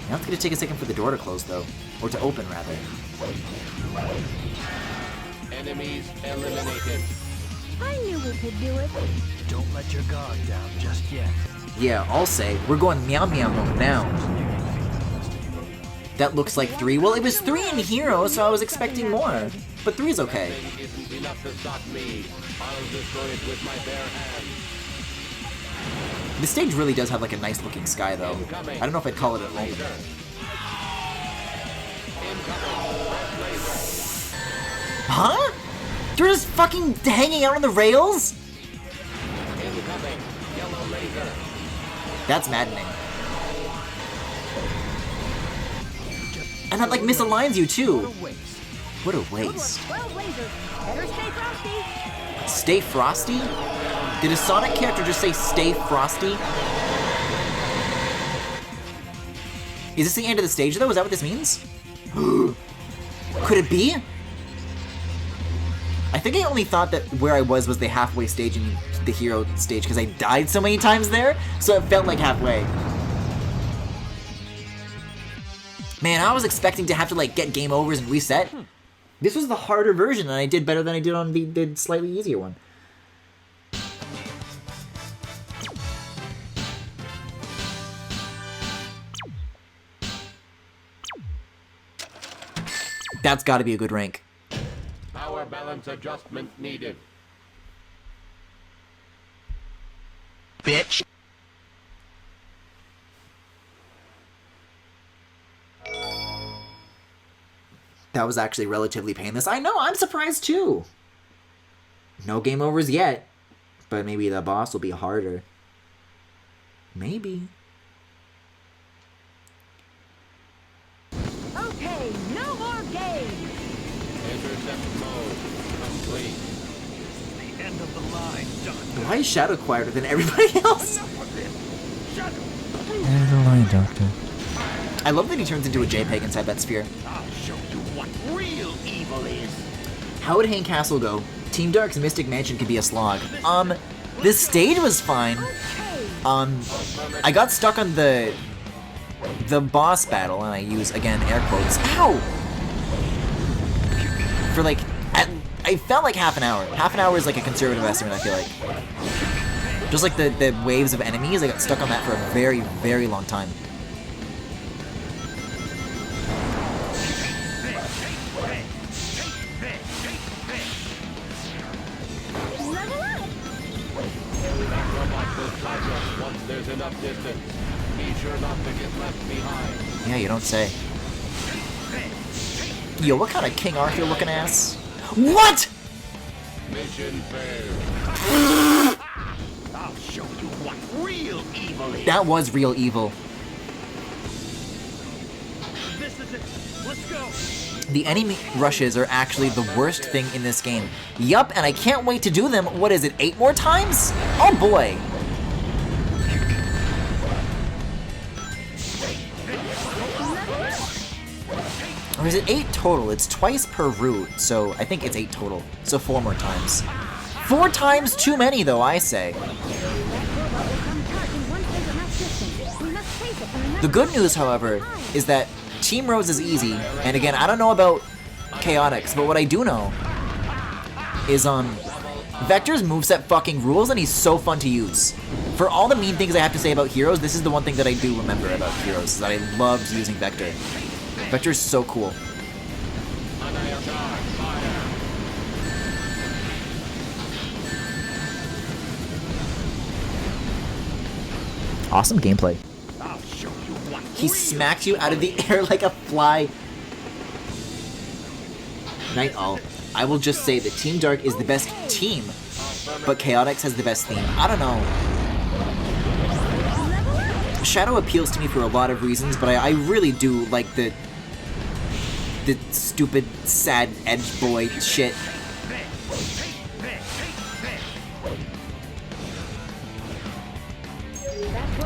Now it's gonna take a second for the door to close though. Or to open rather. Enemies eliminated. I knew we could do it. Don't let your guard down just yet. Yeah, I'll say. We're going meow meow mode now. That looks like 3. Well, it was 3 in Hero, so I was expecting more. But 3 is okay. Isn't enough to stop me. I'll destroy it with my bare hands. The stage really does have like a nice looking sky though. I don't know if I'd call it an omen. Huh? They're just fucking hanging out on the rails? That's maddening. And that like misaligns you too. What a waste. 12 lasers. Better stay frosty. Stay frosty? Did a Sonic character just say stay frosty? Is this the end of the stage though? Is that what this means? Could it be? I think I only thought that where I was the halfway stage in the Hero stage because I died so many times there, so it felt like halfway. Man, I was expecting to have to like get game overs and reset. This was the harder version and I did better than I did on the slightly easier one. That's gotta be a good rank. Power balance adjustment needed. Bitch. That was actually relatively painless. I know, I'm surprised too. No game overs yet, but maybe the boss will be harder. Maybe. Okay, no more games. Intercept mode complete. The end of the line, Doctor. Why is Shadow quieter than everybody else? There's a line, Doctor. I love that he turns into a JPEG inside that sphere. I'll show you what real evil is. How would Hang Castle go? Team Dark's Mystic Mansion could be a slog. This stage was fine. I got stuck on the boss battle, and I use, again, air quotes. Ow! For like, I felt like half an hour. Half an hour is like a conservative estimate, I feel like. Just like the waves of enemies, I got stuck on that for a very, very long time. Once there's enough distance, be sure not to get left behind. Yeah, you don't say. Yo, what kind of King Arthur looking ass? What?! Mission failed. I'll show you what real evil is. That was real evil. This is it. Let's go. The enemy rushes are actually the worst thing in this game. Yup, and I can't wait to do them, what is it, 8 more times? Oh boy! Or is it 8 total? It's twice per route, so I think it's 8 total. So 4 more times. 4 times too many, though, I say. The good news, however, is that Team Rose is easy, and again, I don't know about Chaotix, but what I do know is, Vector's moveset fucking rules, and he's so fun to use. For all the mean things I have to say about Heroes, this is the one thing that I do remember about Heroes, is that I loved using Vector. Vector's so cool. Awesome gameplay. He smacks you out of the air like a fly. Night all. I will just say that Team Dark is the best team, but Chaotix has the best theme. I don't know. Shadow appeals to me for a lot of reasons, but I really do like the stupid, sad edge boy shit.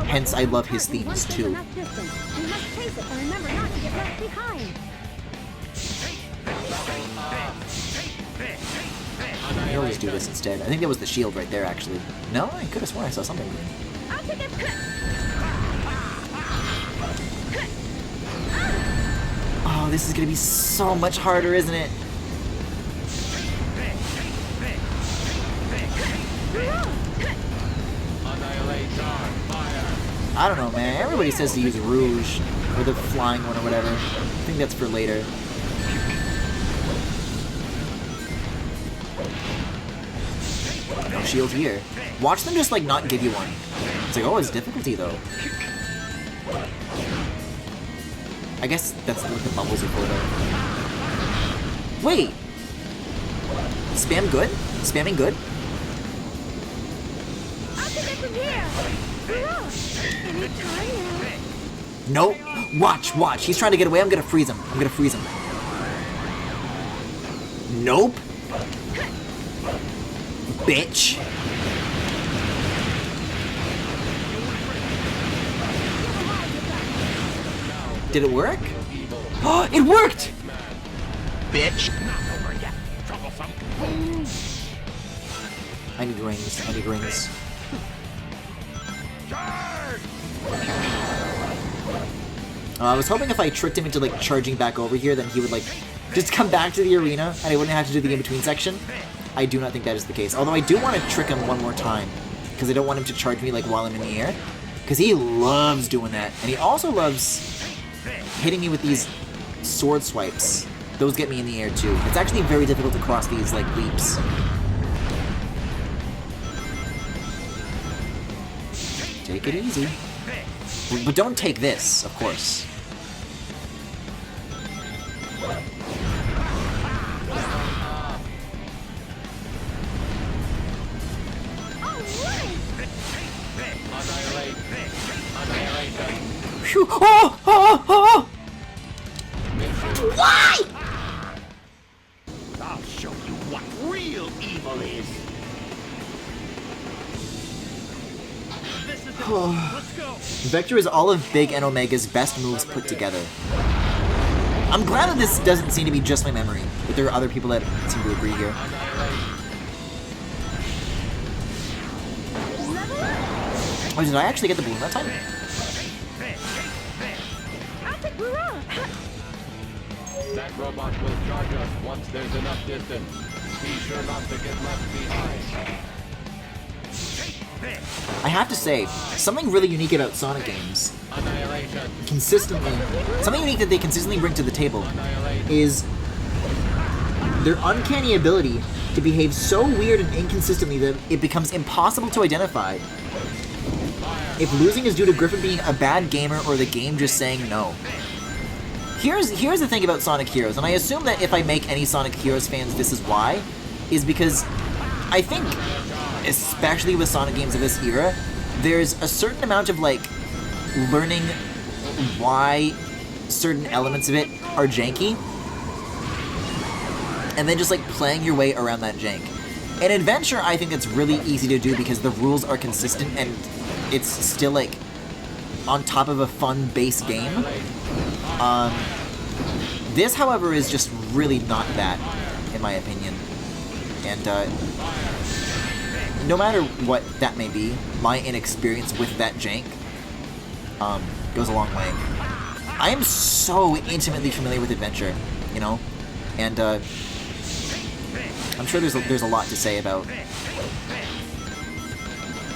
Hence, I love his themes too. I always do this instead. I think that was the shield right there, actually. No? I could have sworn I saw something green. Oh, this is gonna be so much harder, isn't it? I don't know, man. Everybody says to use Rouge, or the flying one or whatever. I think that's for later. No shield here. Watch them just, like, not give you one. It's like, oh, it's difficulty, though. I guess that's what the bubbles are for, though. Wait! Spam good? Spamming good? I'll take it from here. Nope. Watch, watch. He's trying to get away. I'm gonna freeze him. I'm gonna freeze him. Nope. Bitch. Did it work? Oh, it worked! Bitch. I need rings. I need rings. I was hoping if I tricked him into, like, charging back over here, then he would, like, just come back to the arena, and I wouldn't have to do the in-between section. I do not think that is the case. Although I do want to trick him one more time, because I don't want him to charge me, like, while I'm in the air. Because he loves doing that. And he also loves hitting me with these sword swipes. Those get me in the air, too. It's actually very difficult to cross these, like, leaps. Take it easy. But don't take this, of course. Phew. Oh! Oh! Oh! Why? I'll show you what real evil is. Let's go. Vector is all of Big and Omega's best moves put together. I'm glad that this doesn't seem to be just my memory, but there are other people that seem to agree here. Oh, did I actually get the balloon that time? That robot will charge us once there's enough distance. Be sure not to get left behind. I have to say, something really unique about Sonic games, something unique that they consistently bring to the table, is their uncanny ability to behave so weird and inconsistently that it becomes impossible to identify if losing is due to Griffin being a bad gamer or the game just saying no. Here's the thing about Sonic Heroes, and I assume that if I make any Sonic Heroes fans this is why, is because I think, especially with Sonic games of this era, there's a certain amount of, like, learning why certain elements of it are janky, and then just, like, playing your way around that jank. In Adventure, I think that's really easy to do because the rules are consistent and it's still, like, on top of a fun base game. This, however, is just really not that, in my opinion. And no matter what that may be, my inexperience with that jank goes a long way. I am so intimately familiar with adventure, you know, and I'm sure there's a lot to say about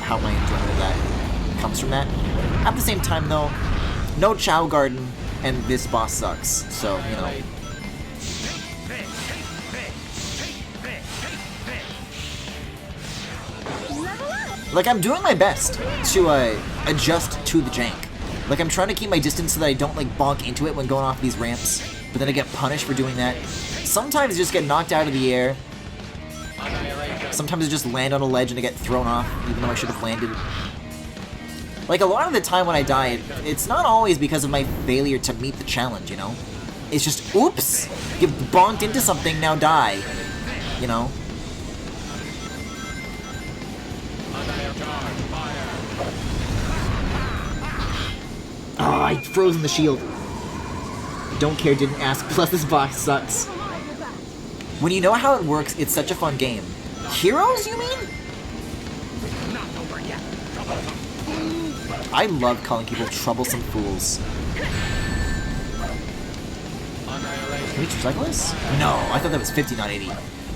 how my enjoyment of that comes from that. At the same time, though, no Chow Garden, and this boss sucks, so, you know. Like, I'm doing my best to adjust to the jank. Like, I'm trying to keep my distance so that I don't, like, bonk into it when going off these ramps, but then I get punished for doing that. Sometimes I just get knocked out of the air. Sometimes I just land on a ledge and I get thrown off, even though I should have landed. Like, a lot of the time when I die, it's not always because of my failure to meet the challenge, you know? It's just, oops! You bonked into something, now die. You know? Oh, I frozen the shield. Don't care, didn't ask, plus this box sucks. When you know how it works, it's such a fun game. Heroes, you mean? I love calling people troublesome fools. Can we recycle this? No, I thought that was 50, not 80.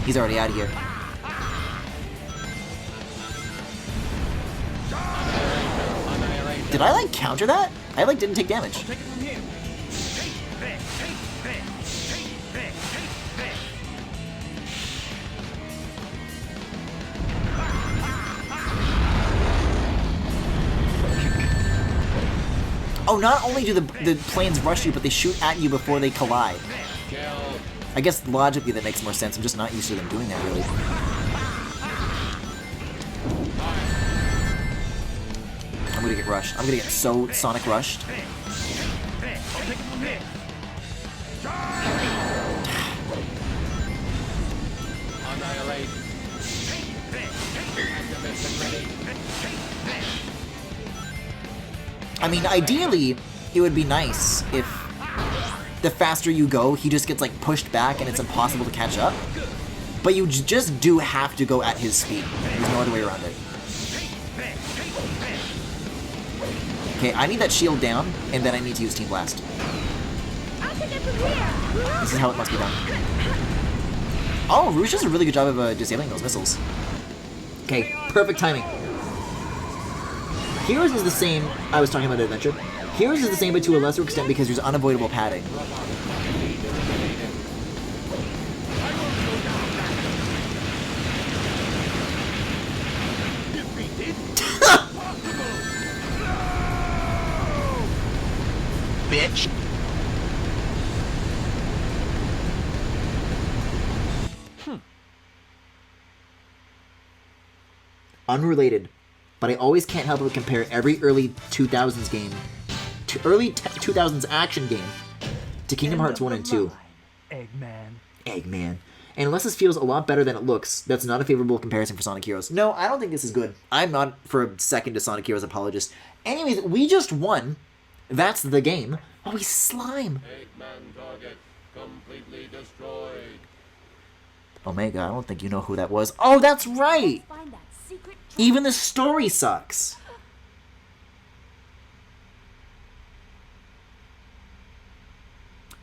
He's already out of here. Did I, like, counter that? I, like, didn't take damage. Oh, not only do the planes rush you, but they shoot at you before they collide. I guess logically that makes more sense. I'm just not used to them doing that, really. I'm gonna get rushed. I'm gonna get so Sonic rushed. I mean, ideally, it would be nice if the faster you go, he just gets, like, pushed back and it's impossible to catch up. But you just do have to go at his speed. There's no other way around it. Okay, I need that shield down, and then I need to use Team Blast. This is how it must be done. Oh, Rouge does a really good job of disabling those missiles. Okay, perfect timing. Heroes is the same. I was talking about Adventure. Heroes is the same, but to a lesser extent because there's unavoidable padding. Bitch. Unrelated, but I always can't help but compare every early 2000s game, to early 2000s action game, to Kingdom Hearts 1 and 2. Eggman. And unless this feels a lot better than it looks, that's not a favorable comparison for Sonic Heroes. No, I don't think this is good. I'm not, for a second, a Sonic Heroes apologist. Anyways, we just won. That's the game. Oh, he's slime. Eggman target completely destroyed. Omega, I don't think you know who that was. Oh, that's right! Even the story sucks.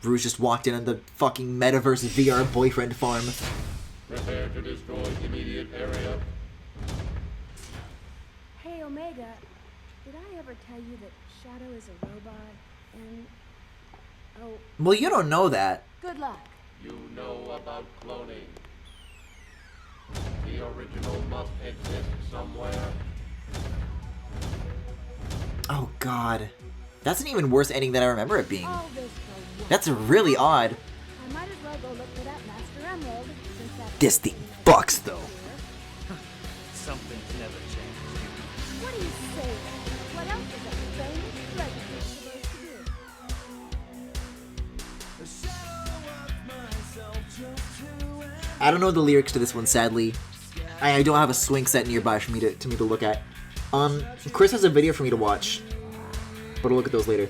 Rouge just walked in on the fucking metaverse VR boyfriend farm. Prepare to destroy immediate area. Hey, Omega, did I ever tell you that Shadow is a robot? And... oh... Well, you don't know that. good luck. You know about cloning. The original must exist somewhere. Oh, God. That's an even worse ending than I remember it being. All this for what? That's really odd. I might as well go look for that Master Emerald, since that's... This thing fucks, though. Something's never changed. What do you say? What else is a famous president supposed to do? I don't know the lyrics to this one, sadly. I don't have a swing set nearby for me to look at. Chris has a video for me to watch, but I'll look at those later.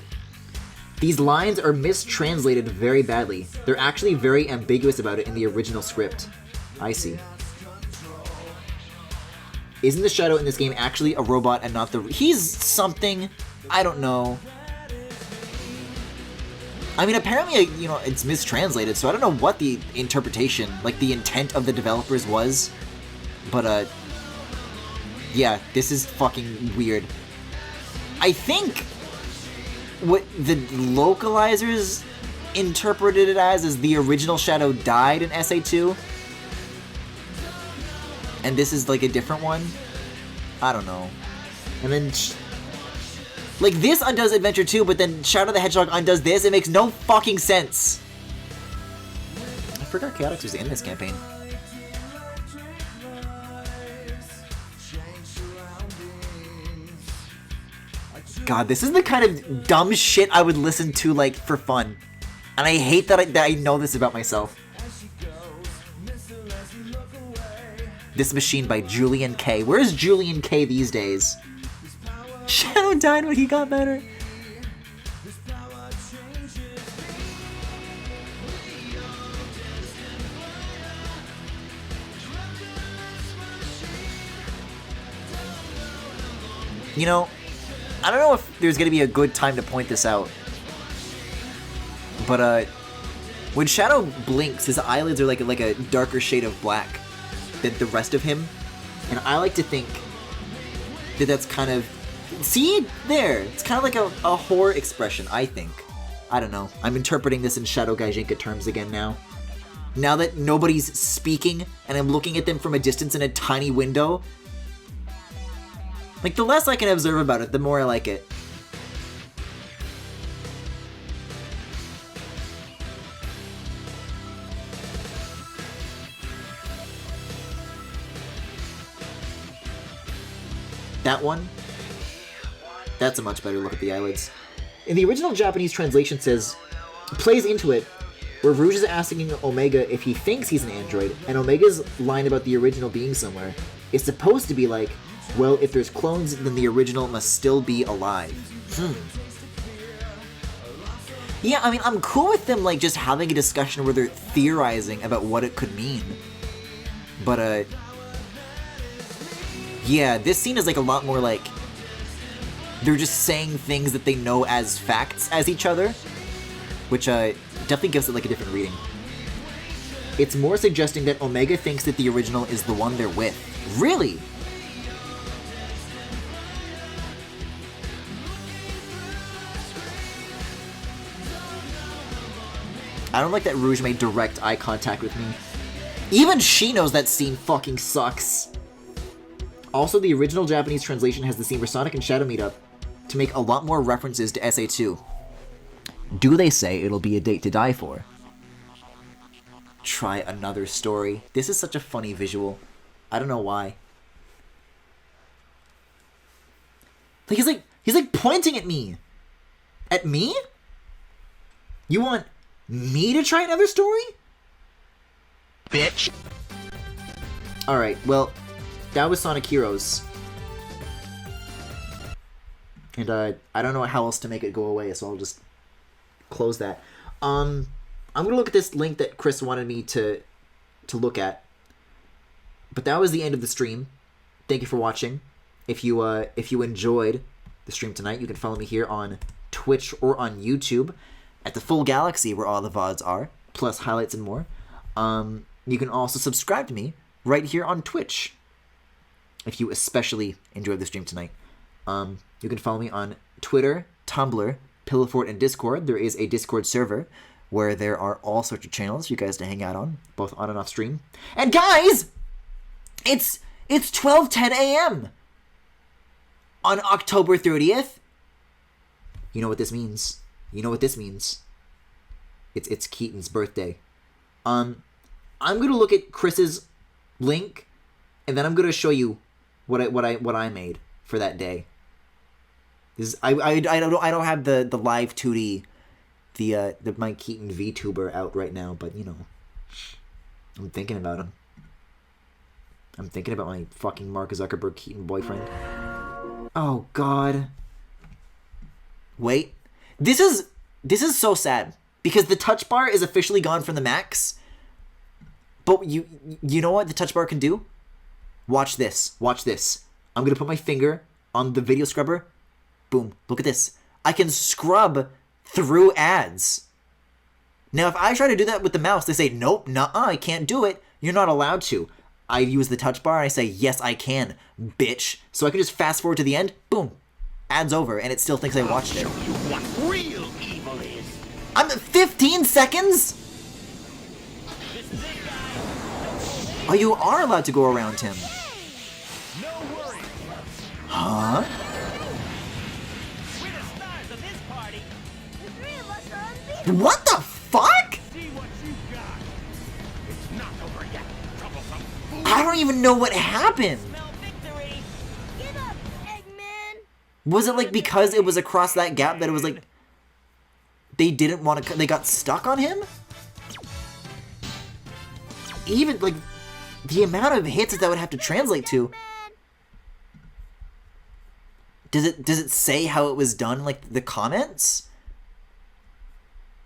These lines are mistranslated very badly. They're actually very ambiguous about it in the original script. I see. Isn't the Shadow in this game actually a robot and not the... He's something. I don't know. I mean, apparently, you know, it's mistranslated, so I don't know what the interpretation, like the intent of the developers was. But, yeah, this is fucking weird. I think what the localizers interpreted it as is the original Shadow died in SA2. And this is like a different one? I don't know. And then... like, this undoes Adventure 2, but then Shadow the Hedgehog undoes this? It makes no fucking sense! I forgot Chaotix was in this campaign. God, this is the kind of dumb shit I would listen to, like, for fun. And I hate that I know this about myself. This Machine by Julian K. Where's Julian K these days? Shadow died when he got better. You know, I don't know if there's gonna be a good time to point this out. But, when Shadow blinks, his eyelids are like a darker shade of black than the rest of him. And I like to think that that's kind of... See? There! It's kind of like a horror expression, I think. I don't know. I'm interpreting this in Shadow Gaijinka terms again now. Now that nobody's speaking, and I'm looking at them from a distance in a tiny window. Like, the less I can observe about it, the more I like it. That one? That's a much better look at the eyelids. In the original Japanese translation says, plays into it, where Rouge is asking Omega if he thinks he's an android, and Omega's line about the original being somewhere is supposed to be like, well, if there's clones, then the original must still be alive. Yeah, I mean, I'm cool with them, like, just having a discussion where they're theorizing about what it could mean. But, yeah, this scene is, like, a lot more, like, they're just saying things that they know as facts as each other, which, definitely gives it, like, a different reading. It's more suggesting that Omega thinks that the original is the one they're with. Really? I don't like that Rouge made direct eye contact with me. Even she knows that scene fucking sucks. Also, the original Japanese translation has the scene where Sonic and Shadow meet up to make a lot more references to SA2. Do they say it'll be a date to die for? Try another story. This is such a funny visual. I don't know why. Like, he's like pointing at me. At me? You want me to try another story? Bitch. Alright, well, that was Sonic Heroes. And, I don't know how else to make it go away, so I'll just close that. I'm gonna look at this link that Chris wanted me to look at. But that was the end of the stream. Thank you for watching. If you enjoyed the stream tonight, you can follow me here on Twitch or on YouTube at the Full Galaxy, where all the VODs are, plus highlights and more. You can also subscribe to me right here on Twitch, if you especially enjoyed the stream tonight. You can follow me on Twitter, Tumblr, Pillowfort, and Discord. There is a Discord server where there are all sorts of channels for you guys to hang out on, both on and off stream. And guys, it's 12:10 a.m. on October 30th. You know what this means. You know what this means. It's Keaton's birthday. I'm gonna look at Chris's link, and then I'm gonna show you what I made for that day. This is, I don't have the live 2D, the my Keaton VTuber out right now, but you know, I'm thinking about him. I'm thinking about my fucking Mark Zuckerberg Keaton boyfriend. Oh God. Wait. This is This is so sad because the touch bar is officially gone from the max. But you know what the touch bar can do? Watch this. Watch this. I'm going to put my finger on the video scrubber. Boom. Look at this. I can scrub through ads. Now, if I try to do that with the mouse, they say, nope, nuh-uh, I can't do it. You're not allowed to. I use the touch bar and I say, yes, I can, bitch. So I can just fast forward to the end. Boom. Ad's over, and it still thinks I watched it. What real evil is. I'm at 15 seconds? This is it, guys. Oh, you are allowed to go around him. No worries. Huh? We're the stars of this party. The three of us are unbeatable. What the fuck? See what you got. It's not over yet, troublesome fool. I don't even know what happened. Smell victory. Get up, Eggman. Was it like because it was across that gap that it was like they didn't want to, they got stuck on him? Even like the amount of hits that would have to translate to. Does it say how it was done, like the comments?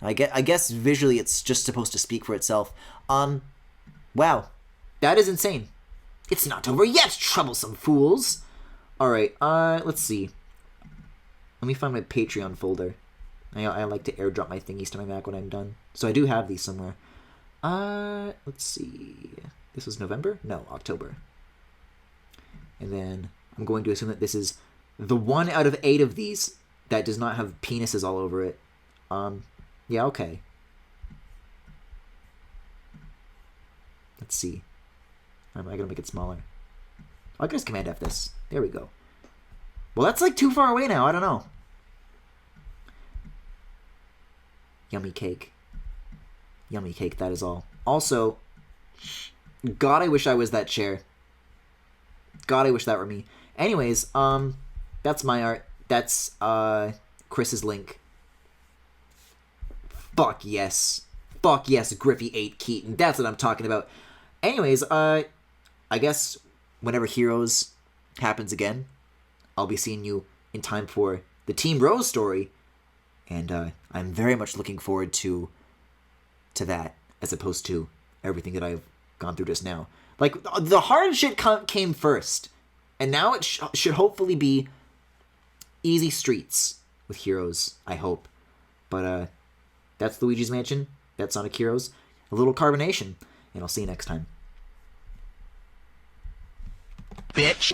I guess visually it's just supposed to speak for itself. Wow. That is insane. It's not over yet, troublesome fools. Alright, let's see. Let me find my Patreon folder. I like to airdrop my thingies to my Mac when I'm done. So I do have these somewhere. Let's see. This was November? No, October. And then I'm going to assume that this is the 1 out of 8 of these that does not have penises all over it. Yeah, okay. Let's see. I gotta make it smaller. I can just Command F this. There we go. Well, that's like too far away now. I don't know. Yummy cake. Yummy cake, that is all. Also, God, I wish I was that chair. God, I wish that were me. Anyways, that's my art. That's, Chris's link. Fuck yes. Fuck yes, Griffy 8 Keaton. That's what I'm talking about. Anyways, I guess whenever Heroes happens again, I'll be seeing you in time for the Team Rose story. And I'm very much looking forward to that, as opposed to everything that I've gone through just now. Like, the hard shit came first. And now it should hopefully be easy streets with Heroes, I hope. But, that's Luigi's Mansion. That's Sonic Heroes. A little carbonation. And I'll see you next time. Bitch.